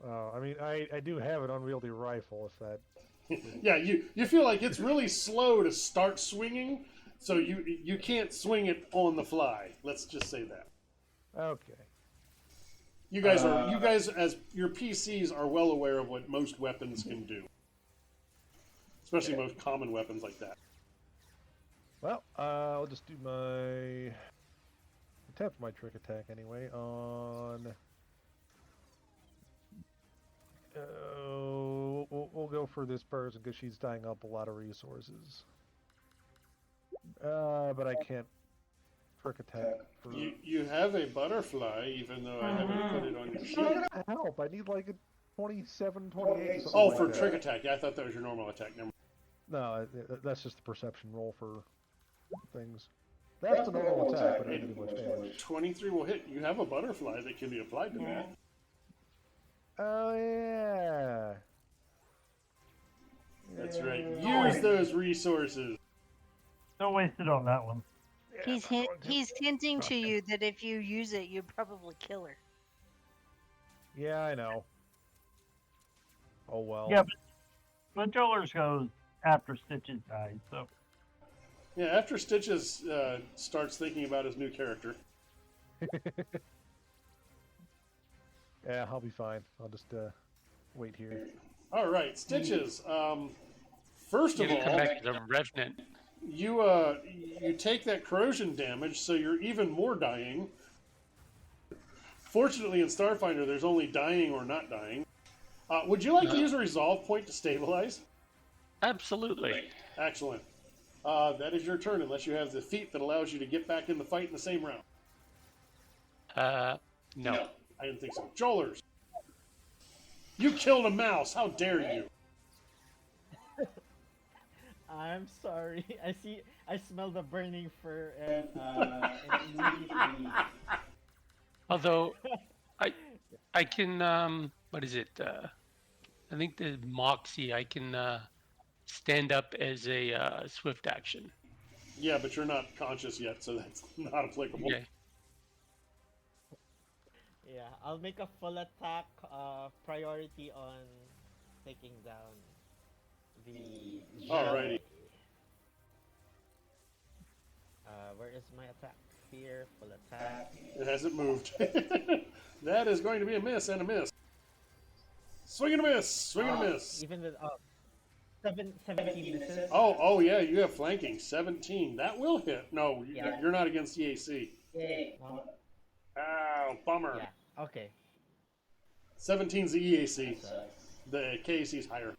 I mean, I do have an unwieldy rifle. If that. Yeah, you feel like it's really slow to start swinging, so you can't swing it on the fly. Let's just say that. Okay. You guys as your PCs are well aware of what most weapons can do, especially most common weapons like that. Well, I'll just do my attempt my trick attack anyway on. We'll go for this person because she's tying up a lot of resources. But I can't trick attack. For... You have a butterfly, even though I haven't put it on your It's not sheet. gonna help. I need like a 27, 28. Oh, like for that. trick attack. Yeah, I thought that was your normal attack. Never mind. No, that's just the perception roll for things. That's the normal attack, but it doesn't do much damage. 23 will hit. You have a butterfly that can be applied to that. Oh yeah. That's right. Use those resources. Don't waste it on that one. He's hinting to you that if you use it, you'd probably kill her. Yeah, I know. Oh well. Yeah, but Jolers goes after Stitches dies, so. Yeah, after Stitches starts thinking about his new character. Yeah, I'll be fine. I'll just wait here. All right, Stitches. First You of gotta come all, back to the Revenant. you take that corrosion damage, so you're even more dying. Fortunately, in Starfinder, there's only dying or not dying. Would you like to use a resolve point to stabilize? Absolutely. Excellent. That is your turn, unless you have the feat that allows you to get back in the fight in the same round. No. I didn't think so. Jolers. You killed a mouse. How dare you? I'm sorry. I smell the burning fur and immediately. Although I can what is it? I think the Moxie I can stand up as a swift action. Yeah, but you're not conscious yet, so that's not applicable. Okay. Yeah, I'll make a full attack priority on taking down the Alrighty. where is my attack? Here, full attack. It hasn't moved. That is going to be a miss and a miss. Swing and a miss. Swing and a miss. Even the 17 misses. Oh, yeah, you have flanking. 17. That will hit. No, Yeah. you're not against the AC. Yeah. No. Ow, bummer. Yeah. Okay. 17's the EAC. So, The KAC is higher.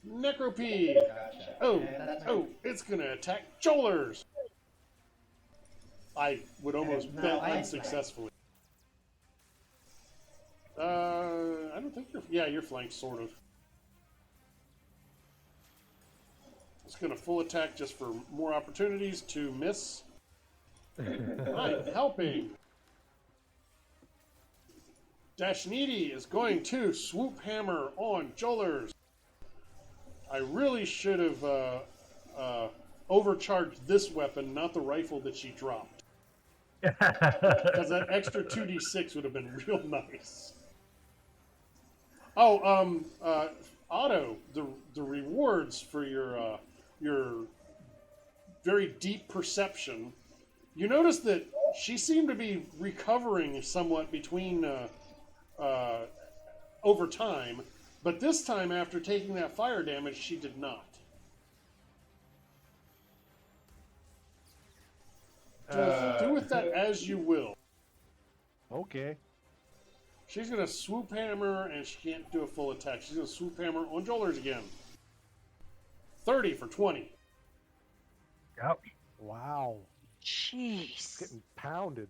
Necropede. gotcha. Oh, That's my- oh, it's going to attack Jolers. I would almost No, bet I- unsuccessfully. I don't think you're... Yeah, you're flanked, sort of. It's going to full attack just for more opportunities to miss. Right, helping. Dashnidi is going to swoop hammer on Jolers. I really should have overcharged this weapon, not the rifle that she dropped. Because that extra 2d6 would have been real nice. Oh, Otto, the rewards for your very deep perception. You notice that she seemed to be recovering somewhat between over time, but this time after taking that fire damage, she did not. Just do with that as you will. Okay. She's going to swoop hammer, and she can't do a full attack. She's going to swoop hammer on Jolers again. 30 for 20. Ouch. Wow. Jeez. Getting pounded.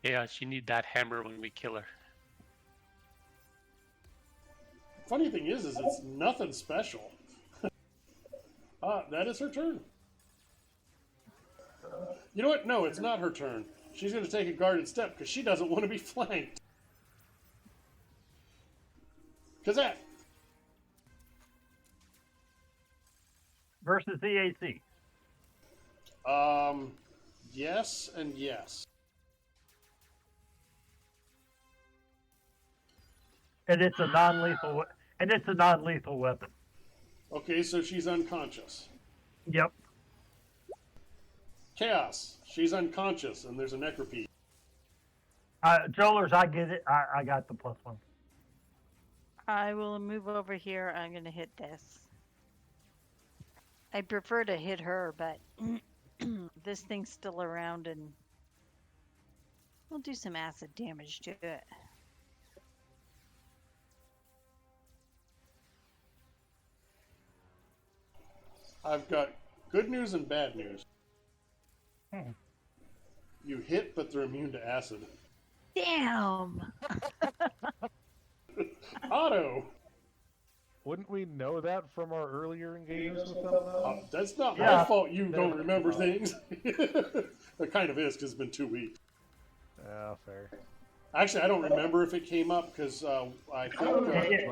Yeah, she need that hammer when we kill her. Funny thing is it's nothing special. That is her turn. You know what? No, it's not her turn. She's going to take a guarded step because she doesn't want to be flanked. Kazat. Versus EAC. Yes and yes. And it's a non-lethal. And it's a non-lethal weapon. Okay, so she's unconscious. Yep. Chaos. She's unconscious, and there's a necropede. Jolers, I get it. I got the +1. I will move over here. I'm going to hit this. I prefer to hit her, but this thing's still around and we'll do some acid damage to it. I've got good news and bad news. You hit, but they're immune to acid. Damn! Otto! Wouldn't we know that from our earlier engagements with them, though? That's not my Yeah. fault you don't remember things. It kind of is, because it's been 2 weeks. Yeah, fair. Actually, I don't remember if it came up, because I think Yeah.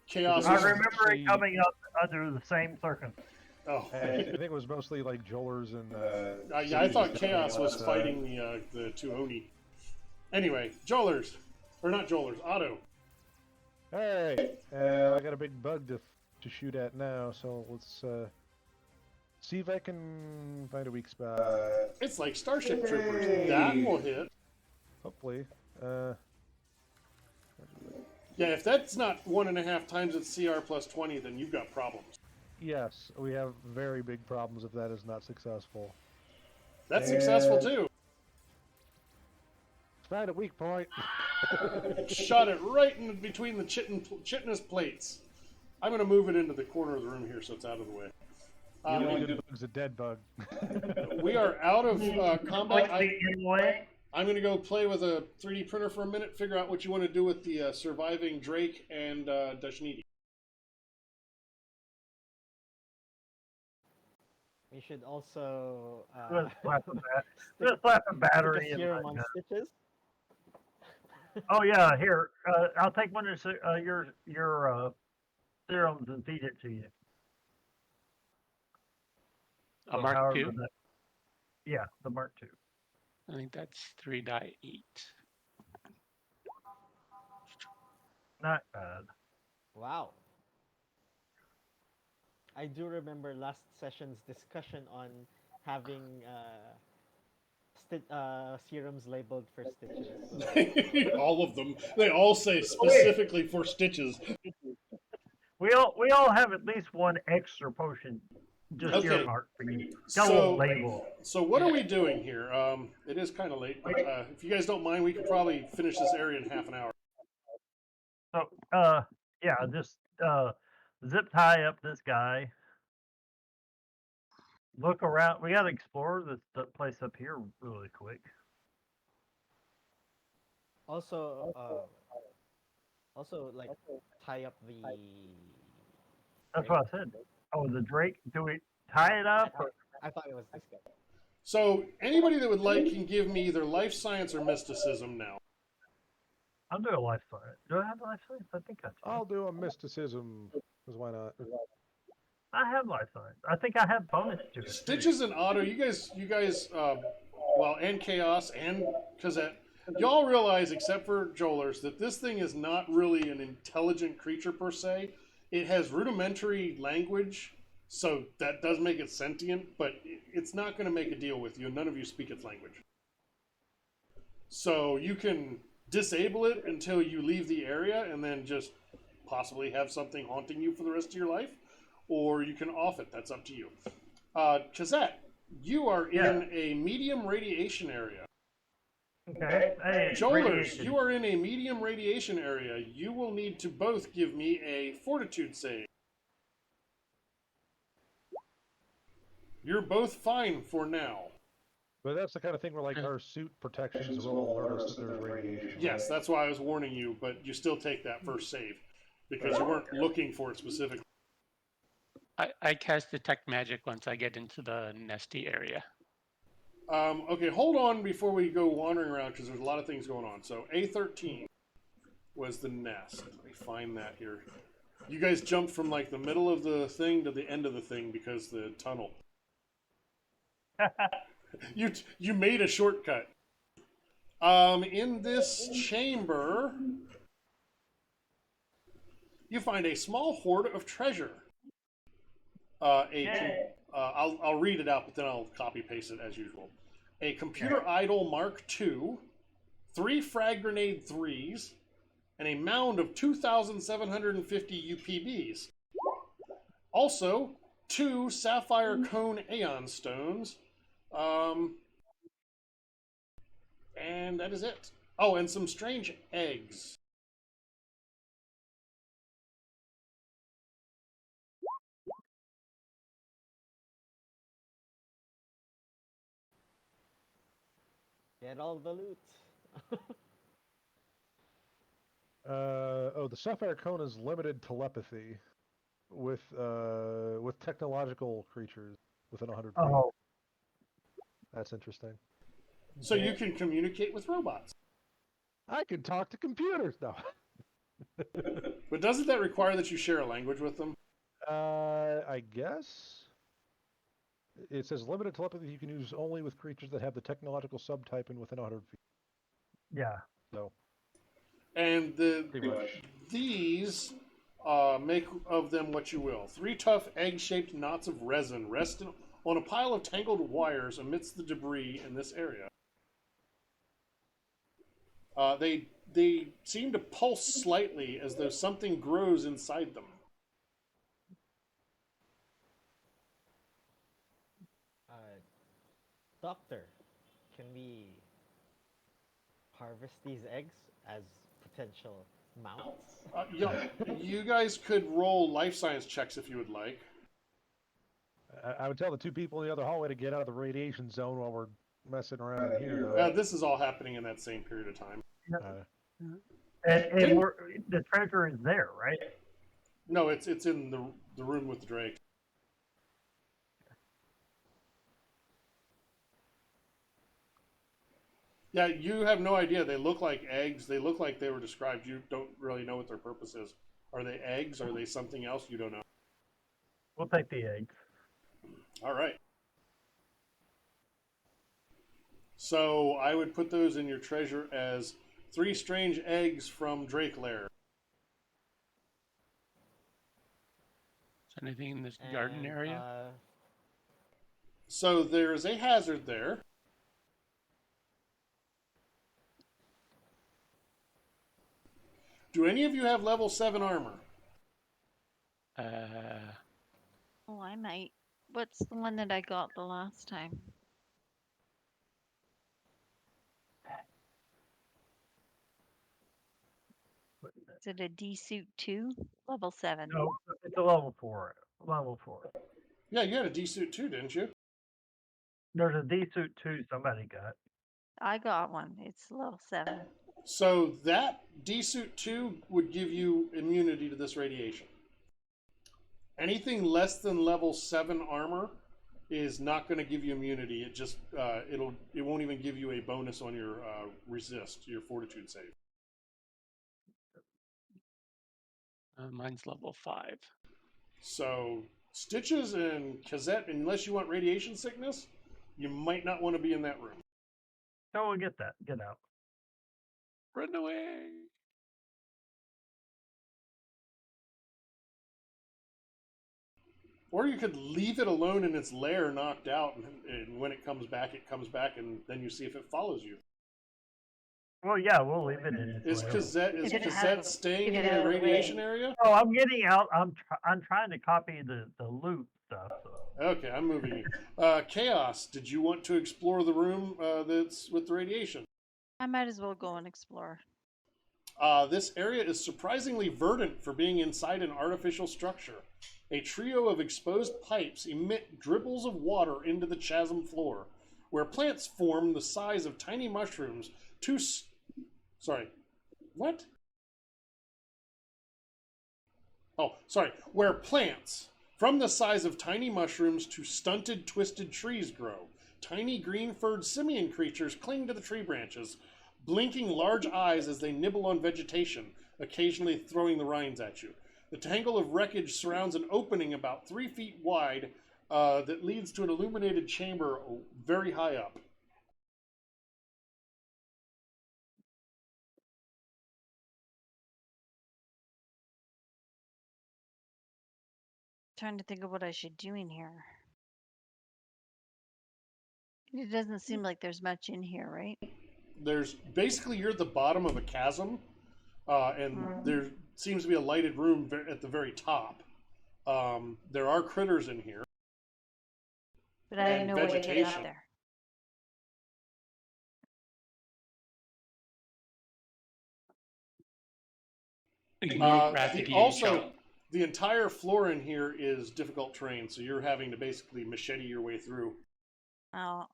Chaos I was... remember it coming up under the same circumstances. Oh. I think it was mostly like Jolers and. Yeah, I thought Cities Chaos was but, fighting the two Oni. Anyway, Jolers. Or not Jolers, Otto. Hey, I got a big bug to shoot at now, so let's see if I can find a weak spot. It's like Starship Troopers. That will hit. Hopefully. Yeah, if that's not 1.5 times its CR plus 20, then you've got problems. Yes, we have very big problems if that is not successful. That's successful too. Find a weak point. Shot it right in between the chitinous plates. I'm going to move it into the corner of the room here so it's out of the way. The only good bug's a dead bug. We are out of combat. Like the in way. I'm going to go play with a 3D printer for a minute, figure out what you want to do with the surviving Drake and Dashnidi. We should also Just slap a, stick, just slap a stick battery a in serum my on gun. Stitches. Oh yeah, here. I'll take one of your serums and feed it to you. A So Mark however II. that. Yeah, the Mark II. I think that's 3.8. Not bad. Wow. I do remember last session's discussion on having serums labeled for Stitches. So. All of them. They all say specifically for Stitches. We all have at least one extra potion just Okay. earmarked for you. Got a little So, label. so what are we doing here? It is kind of late, but if you guys don't mind, we could probably finish this area in half an hour. So yeah, just zip tie up this guy. Look around. We gotta explore the place up here really quick. Also, like tie up the. That's what I said. Oh, the Drake. Do we tie it up? I thought it was this guy. So, anybody that would like can give me either life science or mysticism now. I'll do a life science. Do I have life science? I think I do. I'll do a mysticism, because why not? I have life science. I think I have bonus to it. Stitches and Otto, you guys, well, and Chaos and Kazette, y'all realize, except for Jolers, that this thing is not really an intelligent creature per se. It has rudimentary language, so that does make it sentient, but it's not going to make a deal with you, and none of you speak its language. So you can disable it until you leave the area, and then just possibly have something haunting you for the rest of your life, or you can off it. That's up to you. Chazette, you are in a medium radiation area. Okay. Hey, Jolers, radiation. you are in a medium radiation area. You will need to both give me a fortitude save. You're both fine for now. But that's the kind of thing where, like, our suit protections will alert us that there's radiation. Yes, that's why I was warning you, but you still take that first save because you weren't looking for it specifically. I cast detect magic once I get into the nesty area. Okay, hold on before we go wandering around because there's a lot of things going on. So A13 was the nest. Let me find that here. You guys jumped from like the middle of the thing to the end of the thing because the tunnel. You made a shortcut. In this chamber, you find a small hoard of treasure. I'll read it out, but then I'll copy paste it as usual. A computer idol Mark II, 3 frag grenade 3s, and a mound of 2,750 UPBs. Also, 2 sapphire cone Aeon stones. And that is it. Oh, and some strange eggs. Get all the loot. The sapphire cone is limited telepathy with technological creatures within 100 feet. Oh, That's interesting. So you can communicate with robots. I can talk to computers now. But doesn't that require that you share a language with them? I guess. It says limited telepathy you can use only with creatures that have the technological subtype and within 100 feet. yeah. So. And Pretty much. these make of them what you will. 3 tough egg-shaped knots of resin rest on a pile of tangled wires amidst the debris in this area. They seem to pulse slightly as though something grows inside them. Doctor, can we harvest these eggs as potential mounts? Yeah, you guys could roll life science checks if you would like. I would tell the 2 people in the other hallway to get out of the radiation zone while we're messing around in here though. This is all happening in that same period of time. And the treasure is there, right? No, it's in the room with the Drake. Yeah, you have no idea. They look like eggs. They look like they were described. You don't really know what their purpose is. Are they eggs? Are they something else? You don't know. We'll take the eggs. All right. So I would put those in your treasure as 3 strange eggs from Drake Lair. Is there anything in this garden area? So there's a hazard there. Do any of you have level 7 armor? Oh, I might. What's the one that I got the last time? Is it a D suit 2? Level 7. No, it's a level 4. Level 4. Yeah, you had a D suit too, didn't you? There's a D suit 2 somebody got. I got one. It's level 7. So that D suit 2 would give you immunity to this radiation. Anything less than level 7 armor is not going to give you immunity. It just it won't even give you a bonus on your resist, your fortitude save. Mine's level 5. So Stitches and Kazette, unless you want radiation sickness, you might not want to be in that room. No, we'll get that. Get out. Run away. Or you could leave it alone in its lair, knocked out, and when it comes back, and then you see if it follows you. Well, yeah, we'll leave it in its lair. Is Kazette staying in the radiation area? Oh, I'm getting out. I'm trying to copy the loot stuff. So. Okay, I'm moving you. Chaos, did you want to explore the room that's with the radiation? I might as well go and explore. This area is surprisingly verdant for being inside an artificial structure. A trio of exposed pipes emit dribbles of water into the chasm floor, where plants form the size of tiny mushrooms. Where plants from the size of tiny mushrooms to stunted, twisted trees grow. Tiny green-furred simian creatures cling to the tree branches, blinking large eyes as they nibble on vegetation, occasionally throwing the rinds at you. The tangle of wreckage surrounds an opening about 3 feet wide that leads to an illuminated chamber very high up. Trying to think of what I should do in here. It doesn't seem like there's much in here, right? There's basically, you're at the bottom of a chasm, and there seems to be a lighted room at the very top. There are critters in here. But I don't know what to get up there. The entire floor in here is difficult terrain, so you're having to basically machete your way through. Oh,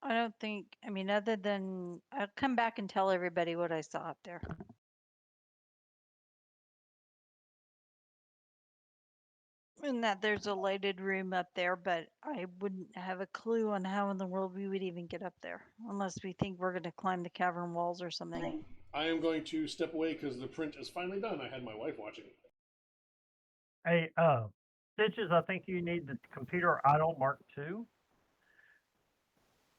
I don't think, I mean, other than, I'll come back and tell everybody what I saw up there. And that there's a lighted room up there, but I wouldn't have a clue on how in the world we would even get up there, unless we think we're going to climb the cavern walls or something. I am going to step away because the print is finally done. I had my wife watching. Hey, Stitches, I think you need the computer idle Mark II.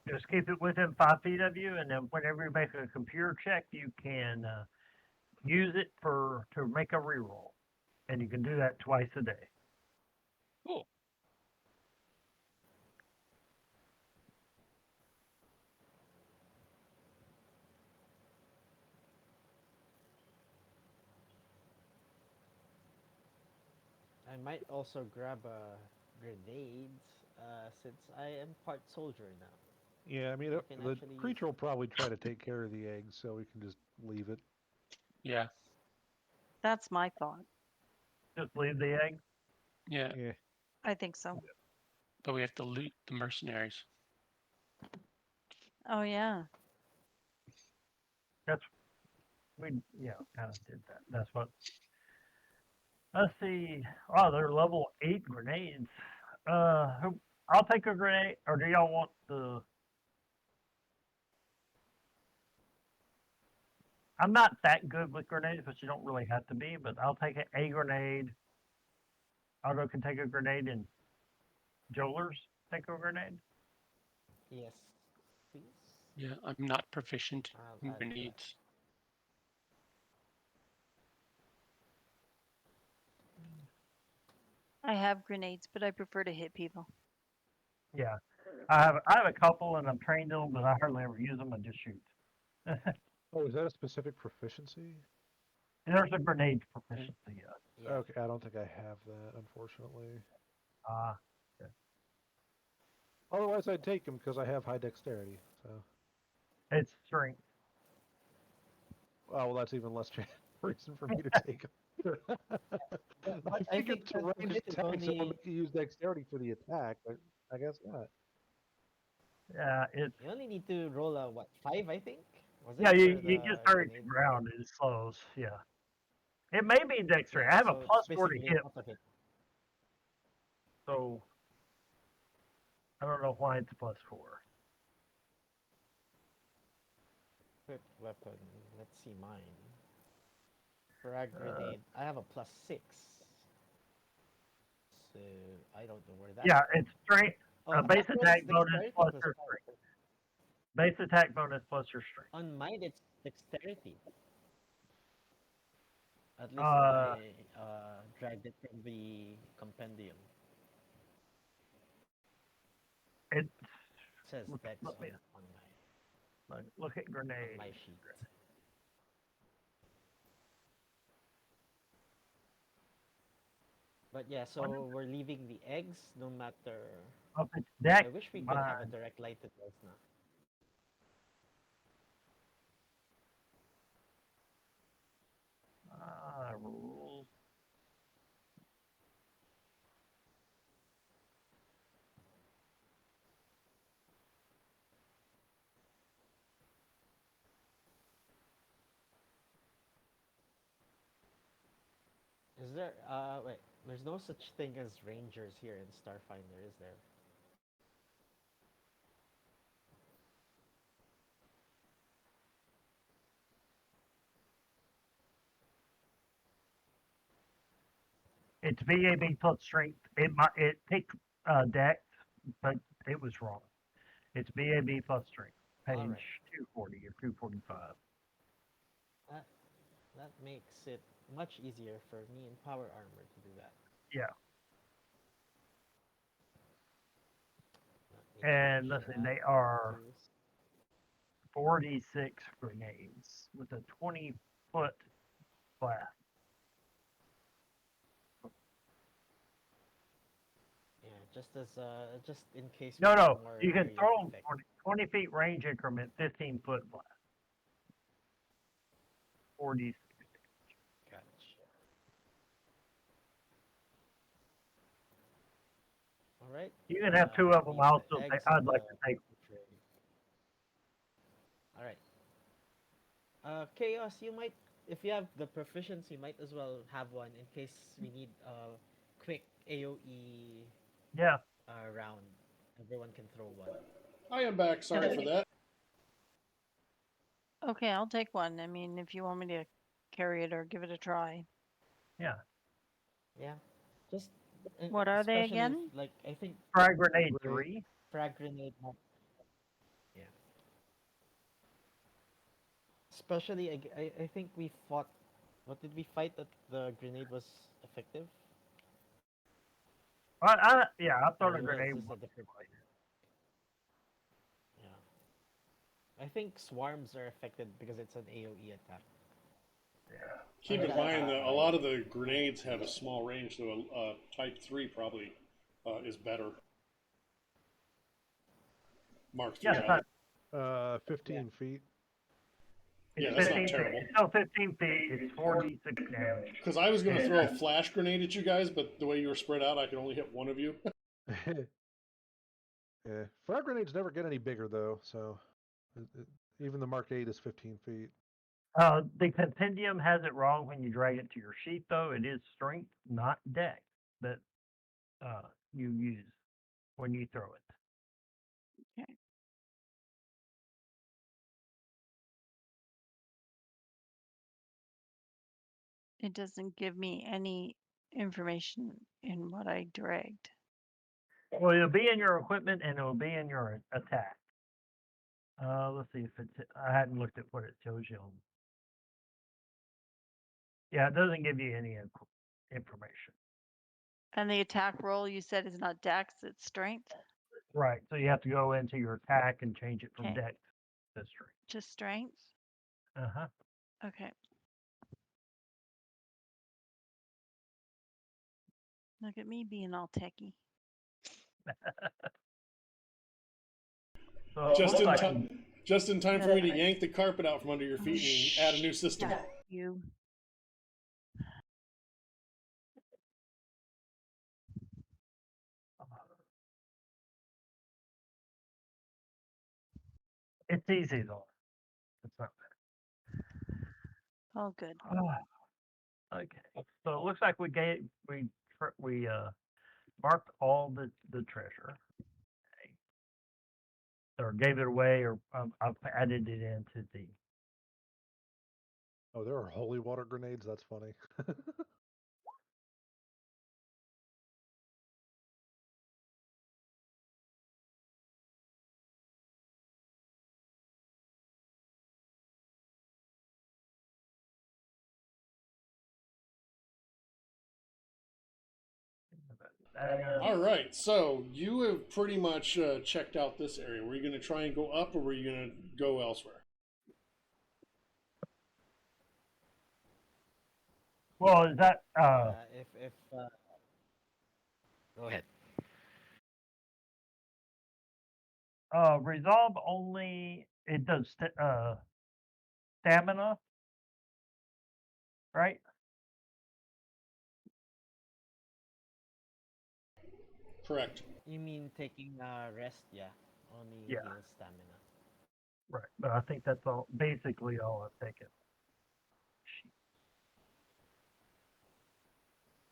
Just keep it within 5 feet of you, and then whenever you make a computer check, you can use it to make a reroll. And you can do that twice a day. Cool. I might also grab grenades since I am part soldier now. Yeah, I mean, the creature will probably try to take care of the eggs, so we can just leave it. Yeah. That's my thought. Just leave the egg? Yeah. Yeah. I think so. But we have to loot the mercenaries. Oh yeah. That's we kind of did that. That's what. Let's see. Oh, they're level 8 grenades. I'll take a grenade, or do y'all want the? I'm not that good with grenades, but you don't really have to be. But I'll take a grenade. Otto can take a grenade, and Jolers take a grenade. Yes, please. Yeah, I'm not proficient I'll in add that. grenades. I have grenades, but I prefer to hit people. Yeah, I have a couple, and I'm trained in them, but I hardly ever use them. I just shoot. Oh, is that a specific proficiency? There's a grenade proficiency. Yeah. Okay, I don't think I have that, unfortunately. Uh, Otherwise, I'd take them because I have high dexterity. So, it's strength. well, that's even less reason for me to take them. I I figured think to that range this is attacks, it will only make you use dexterity for the attack, but I guess not. Yeah, it's you only need to roll a what 5, I think. Was yeah. it You for you the get started to grenade? ground. It slows. Yeah, it may be dexterity. Yeah, I have a so it's +4 to basically hit, an auto hit. so I don't know why it's +4. Equipped weapon. Let's see mine. Frag grenade. I have a +6. So I don't know where that. Yeah, it's strength. Oh, Base that one's attack bonus dexterity plus plus your 5. strength. Base attack bonus plus your strength. On mine, it's dexterity. At least when Uh, I dragged it from the compendium. it It says dex let me on look at my grenade. sheet. But yeah, so we're leaving the eggs no matter. If it's I dex, wish we could have a mine. direct light to those now. Rules. Is there wait, there's no such thing as rangers here in Starfinder, is there? It's VAB plus strength. It takes dex, but it was wrong. It's VAB plus strength. Page Alright. 240 or 245. That that makes it much easier for me in power armor to do that. Yeah. Let me And change listen, that they are to 46 grenades with a 20-foot blast. yeah, just in case we No, need no. more You can area throw of them effect. 20 feet range increment, 15-foot blast. 40. Gotcha. Alright. You can have two of them. Leave I'll the still take. eggs I'd in like the to take. tray. Alright. Chaos, you might, if you have the proficiency, you might as well have one in case we need a quick AoE Yeah. round. Everyone can throw one. I am back. Sorry for that. Okay, I'll take one. I mean, if you want me to carry it or give it a try. Yeah. Yeah. Just What are they especially if, again? like I think Frag grenade Grenade. 3. frag grenade. Yeah. Especially I think we fought. What did we fight that the grenade was effective? Yeah. I've Or thrown a was grenade this a once. different fight? Yeah. I think swarms are affected because it's an AoE attack. Keep Or in that mind that a right? lot of the grenades have a small range, so a Type 3 probably is better. Mark 3 Yeah. rather. 15 feet. Yeah, It's that's not 15 feet. terrible. It's still 15 feet. It's 46 damage. Because I was going to throw a flash grenade at you guys, but the way you were spread out, I could only hit one of you. Yeah. Frag grenades never get any bigger, though, so. Even the Mark 8 is 15 feet. The compendium has it wrong when you drag it to your sheet, though. It is strength, not dex, that you use when you throw it. Okay. It doesn't give me any information in what I dragged. Well, it'll be in your equipment and it'll be in your attack. Let's see if it's. I hadn't looked at what it tells you. Yeah, it doesn't give you any information. And the attack roll you said is not dex, it's strength. Right. So you have to go into your attack and change it from Okay. dex to strength. Just strength? Uh-huh. Okay. Look at me being all techie. So it Just looks in like time. Just in time for me to yank the carpet out from under your feet and add a new system. Yeah, you. it's easy though. It's not All good. bad. Okay. So it looks like we marked all the treasure. Okay. Or gave it away, or I've added it into the. Oh, there are holy water grenades. That's funny. All right, so you have pretty much checked out this area. Were you going to try and go up, or were you going to go elsewhere? Well, is that If go ahead. resolve only? It does stamina, right? Correct. You mean taking rest? Yeah, only Yeah. heals stamina. Right. But I think that's all. Basically, all I've taken.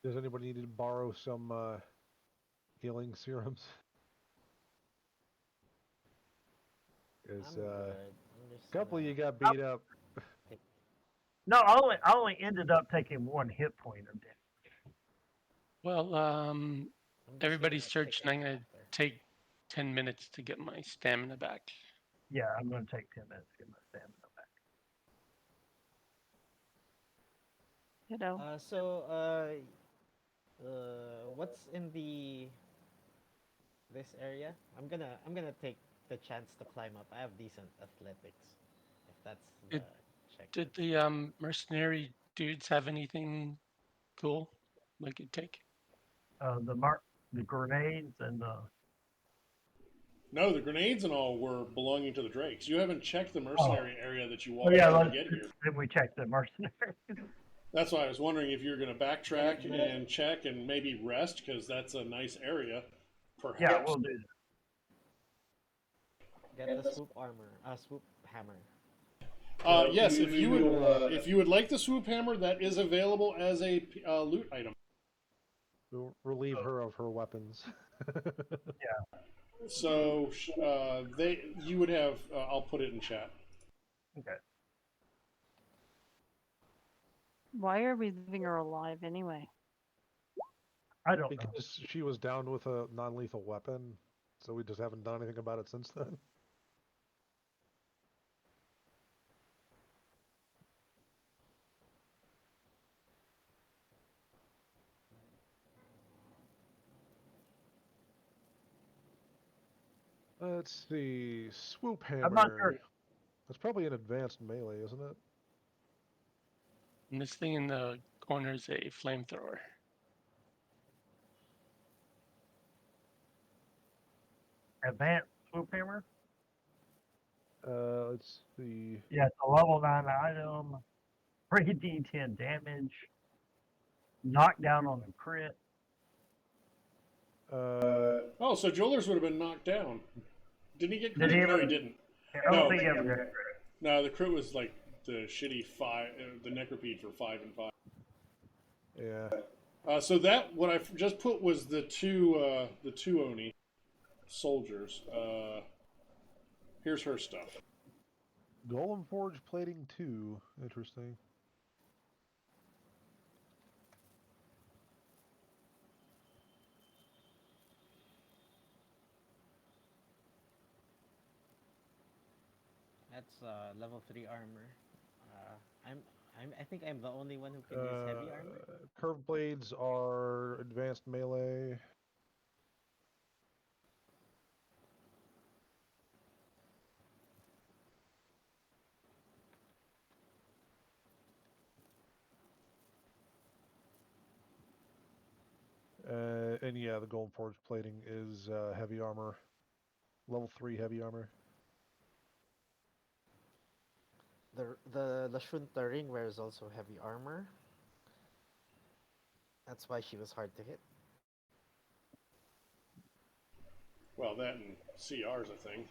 Does anybody need to borrow some healing serums? Because I'm good. I'm just a couple of you gonna got beat up. No, I only ended up taking 1 hit point of damage. Well, I'm just everybody gonna search, pick and I'm it going to after. take 10 minutes to get my stamina back. Yeah, I'm going to take 10 minutes to get my stamina back. Ditto. What's in this area? I'm gonna take the chance to climb up. I have decent athletics, if that's the check. Did the mercenary dudes have anything cool we could take? The grenades and the. No, the grenades and all were belonging to the Drakes. You haven't checked the mercenary area that you Oh walked yeah, through to get here. then we checked the mercenaries. That's why I was wondering if you're going to backtrack and check and maybe rest, because that's a nice area. Perhaps. Yeah, we'll do that. Get the swoop armor, swoop hammer. Yes, if you would like the swoop hammer, that is available as a loot item. We'll relieve her of her weapons. So you would have. I'll put it in chat. Okay. Why are we leaving her alive anyway? I don't know. Because she was down with a non-lethal weapon, so we just haven't done anything about it since then. Let's see. Swoop hammer. I'm not sure. That's probably an advanced melee, isn't it? And this thing in the corner is a flamethrower. Advanced swoop hammer. Let's see. Yeah, it's a level 9 item. 3d10 damage. Knockdown on a crit. Oh, so Jewelers would have been knocked down. Didn't he get Did crit? he No, ever- he didn't. I No. don't think you ever got crit. No, the crit was like the shitty 5, the necropede for 5 and 5. Yeah. So that what I just put was the two Oni soldiers. Here's her stuff. Golem Forge plating 2. Interesting. That's level 3 armor. I think I'm the only one who can use heavy armor. Curved blades are advanced melee. And yeah, the Golden Forge plating is heavy armor. Level 3 heavy armor. The Lashunta ring wears also heavy armor. That's why she was hard to hit. Well, that and CR's a thing.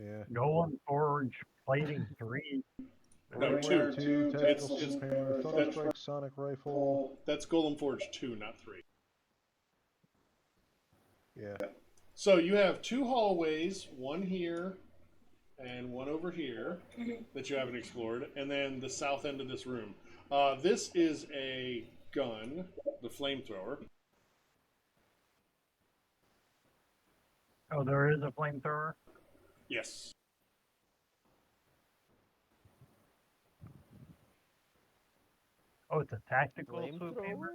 Yeah. Golem Forge plating 3. No, Hardware 2. 2, tactical It's hammer, thunder strike, sonic rifle. That's Golem Forge 2, not 3. Yeah. So you have 2 hallways, one here and one over here that you haven't explored, and then the south end of this room. This is a gun, the flamethrower. Oh, there is a flamethrower? Yes. Oh, it's a tactical swoop Flamethrower? hammer?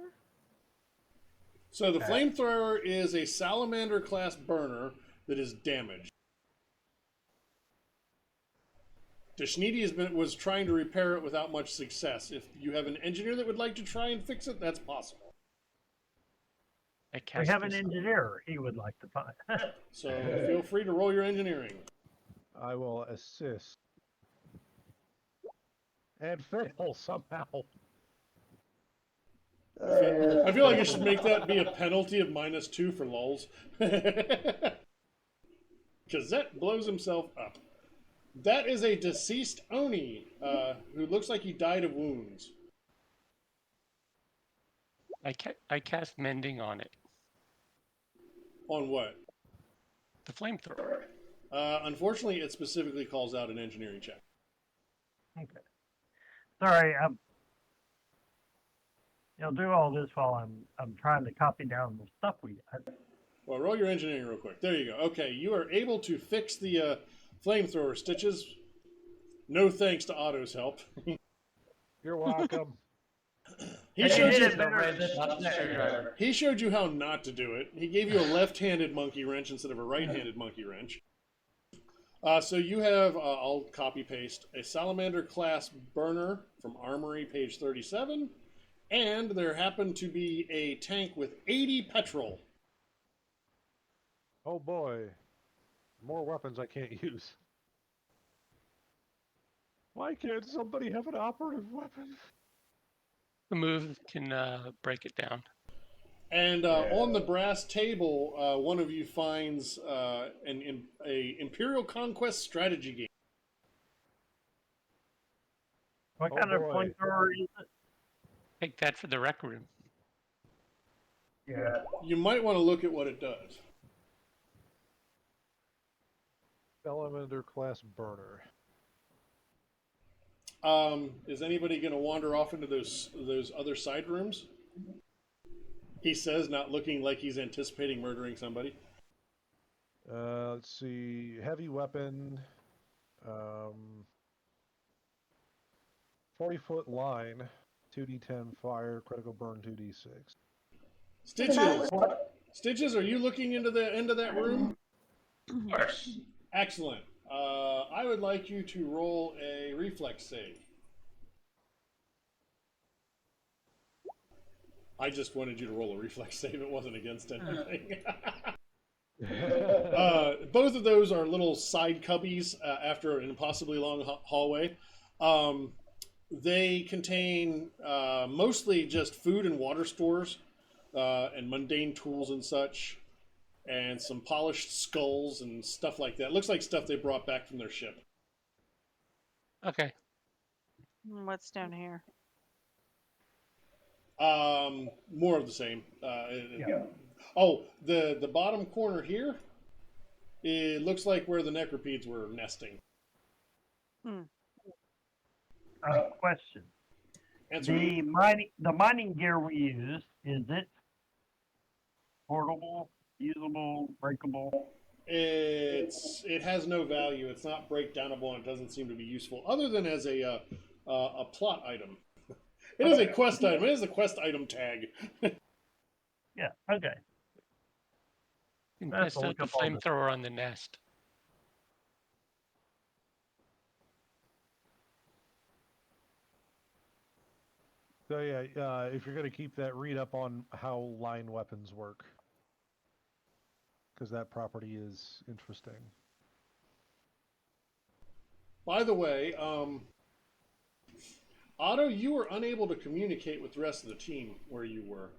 So the flamethrower is a salamander class burner that is damaged. Deshnidi was trying to repair it without much success. If you have an engineer that would like to try and fix it, that's possible. We have an engineer he would like to find. So feel free to roll your engineering. I will assist. And fail somehow. I feel like I should make that be a penalty of -2 for lulz. Because that blows himself up. That is a deceased Oni who looks like he died of wounds. I cast mending on it. On what? The flamethrower. Unfortunately, it specifically calls out an engineering check. Okay. Sorry, you'll do all this while I'm trying to copy down the stuff we got. Well, roll your engineering real quick. There you go. Okay, you are able to fix the flamethrower stitches. No thanks to Otto's help. You're welcome. He showed you. He showed you how not to do it. He gave you a left-handed monkey wrench instead of a right-handed monkey wrench. So you have, I'll copy paste, a salamander class burner from Armory, page 37, and there happened to be a tank with 80 petrol. Oh boy. More weapons I can't use. Why can't somebody have an operative weapon? The move can break it down. And on the brass table, one of you finds an Imperial Conquest strategy game. What Oh, kind of boy. flamethrower is it? Take that for the rec room. Yeah. You might want to look at what it does. Salamander class burner. Is anybody going to wander off into those other side rooms? He says, not looking like he's anticipating murdering somebody. Let's see. Heavy weapon. 40-foot line. 2d10 fire. Critical burn 2d6. Stitches. Stitches, are you looking into the end of that room? Of course. Excellent. I would like you to roll a reflex save. I just wanted you to roll a reflex save. It wasn't against anything. Both of those are little side cubbies after an impossibly long hallway. They contain mostly just food and water stores and mundane tools and such. and some polished skulls and stuff like that. Looks like stuff they brought back from their ship. Okay. What's down here? More of the same. Yeah. Oh, the bottom corner here. It looks like where the necropedes were nesting. Question. Answer. The mining gear we use, is it portable, usable, breakable? It has no value. It's not breakdownable, and it doesn't seem to be useful other than as a plot item. It is a quest item. It is a quest item tag. Yeah. Okay. You can That's test out the flamethrower on the nest. So yeah, if you're going to keep that, read up on how line weapons work, because that property is interesting. By the way, Otto, you were unable to communicate with the rest of the team where you were.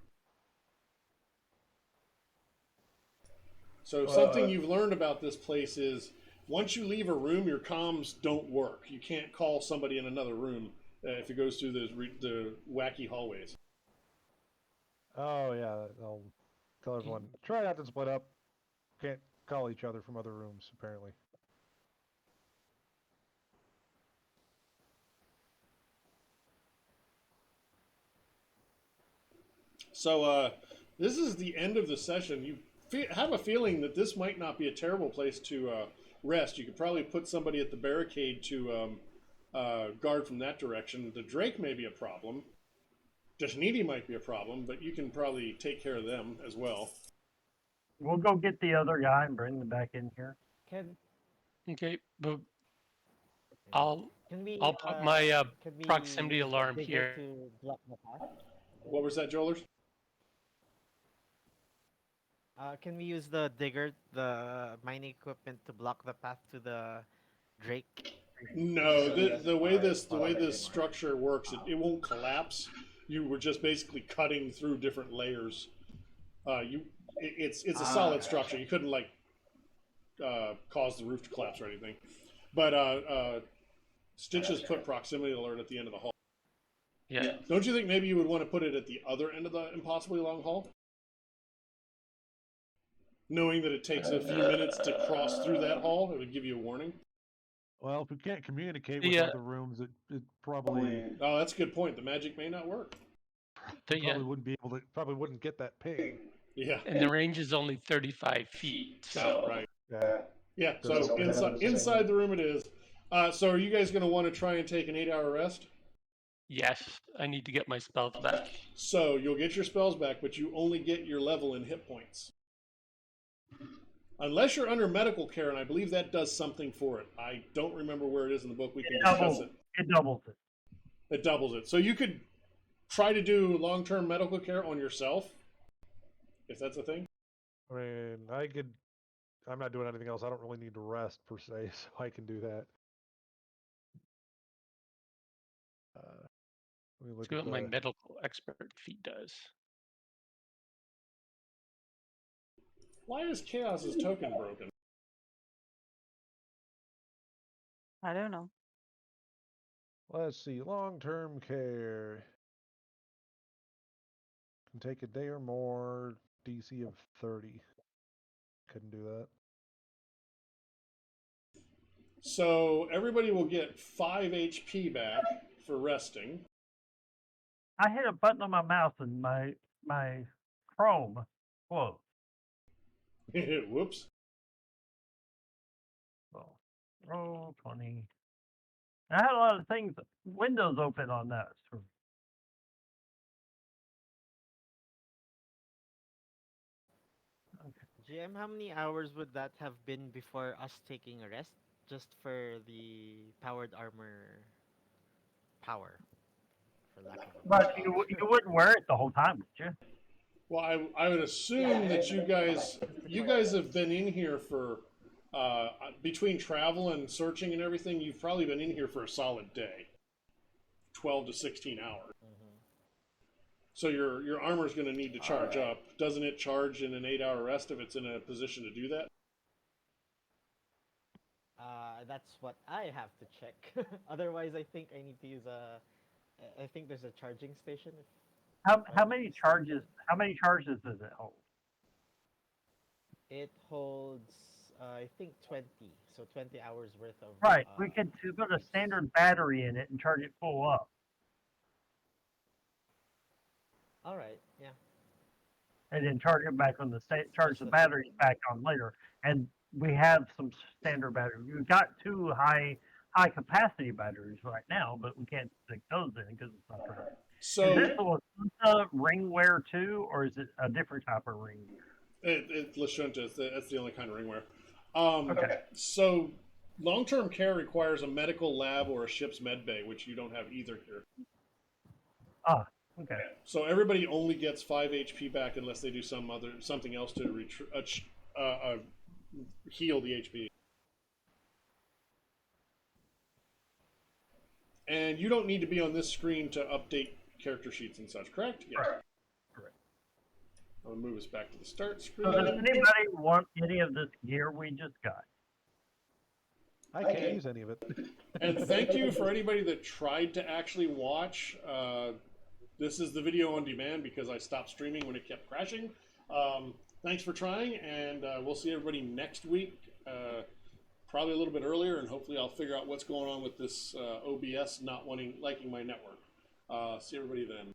So something you've learned about this place is once you leave a room, your comms don't work. You can't call somebody in another room if it goes through the wacky hallways. Oh yeah, I'll tell everyone. Try not to split up. Can't call each other from other rooms, apparently. So this is the end of the session. You have a feeling that this might not be a terrible place to rest. You could probably put somebody at the barricade to guard from that direction. The Drake may be a problem. Jashnidi might be a problem, but you can probably take care of them as well. We'll go get the other guy and bring him back in here. Okay, but Can I'll put my can we proximity use the alarm digger here. to block the path? What was that, Joelers? Can we use the digger, the mining equipment, to block the path to the Drake? No, the way this structure works, it won't collapse. You were just basically cutting through different layers. It's a solid structure. You couldn't like cause the roof to collapse or anything. But Stitches put proximity alert at the end of the hall. Yeah. Don't you think maybe you would want to put it at the other end of the impossibly long hall? Knowing that it takes a few minutes to cross through that hall, it would give you a warning. Well, if we can't communicate with Yeah. other rooms, it probably Oh, that's a good point. The magic may not work. probably wouldn't be able to. Probably wouldn't get that ping. Yeah. And the range is only 35 feet. So Right. Yeah. Yeah. So inside the room it is. So are you guys going to want to try and take an 8-hour rest? yes, I need to get my spells back. So you'll get your spells back, but you only get your level in hit points. Unless you're under medical care, and I believe that does something for it. I don't remember where it is in the book. We can discuss it. It doubles it. It doubles it. So you could try to do long-term medical care on yourself, if that's a thing. I mean, I'm not doing anything else. I don't really need to rest per se, so I can do that. Let me Let's look see at what my the. medical expert feat does. Why is Chaos's token broken? I don't know. Let's see, long-term care. Can take a day or more. DC of 30. Couldn't do that. So everybody will get 5 HP back for resting. I hit a button on my mouse and my Chrome closed. Whoops. So, roll 20. I had a lot of things, windows open on that. So GM, how many hours would that have been before us taking a rest? Just for the powered armor power, for lack of a but better you wouldn't wear it the whole time, would you? Well, I would assume that you guys have been in here for between travel and searching and everything. You've probably been in here for a solid day, 12 to 16 hours. So your armor is going to need to charge Alright. up. Doesn't it charge in an 8-hour rest if it's in a position to do that? That's what I have to check. Otherwise, I think I need to use a. I think there's a charging station. How If how I'm many mistaken. charges? How many charges does it hold? It holds, I think 20. So 20 hours worth of Right. We could put a use. standard battery in it and charge it full up, All right. Yeah. and then charge it back on the charge Just the a batteries back on later. And we have some standard batteries. We've got two high capacity batteries right now, but we can't stick those in because it's not right. Is this So a ringware too, or is it a different type of ring? Lashunta, that's the only kind of ringware. Okay. So long-term care requires a medical lab or a ship's med bay, which you don't have either here. Ah, okay. So everybody only gets 5 HP back unless they do something else to heal the HP. And you don't need to be on this screen to update character sheets and such, correct? Yes. Correct. I'll move us back to the start So does screen. anybody want any of this gear we just got? I can't use any of it. And thank you for anybody that tried to actually watch. This is the video on demand because I stopped streaming when it kept crashing. Thanks for trying, and we'll see everybody next week, probably a little bit earlier, and hopefully I'll figure out what's going on with this OBS not liking my network. See everybody then.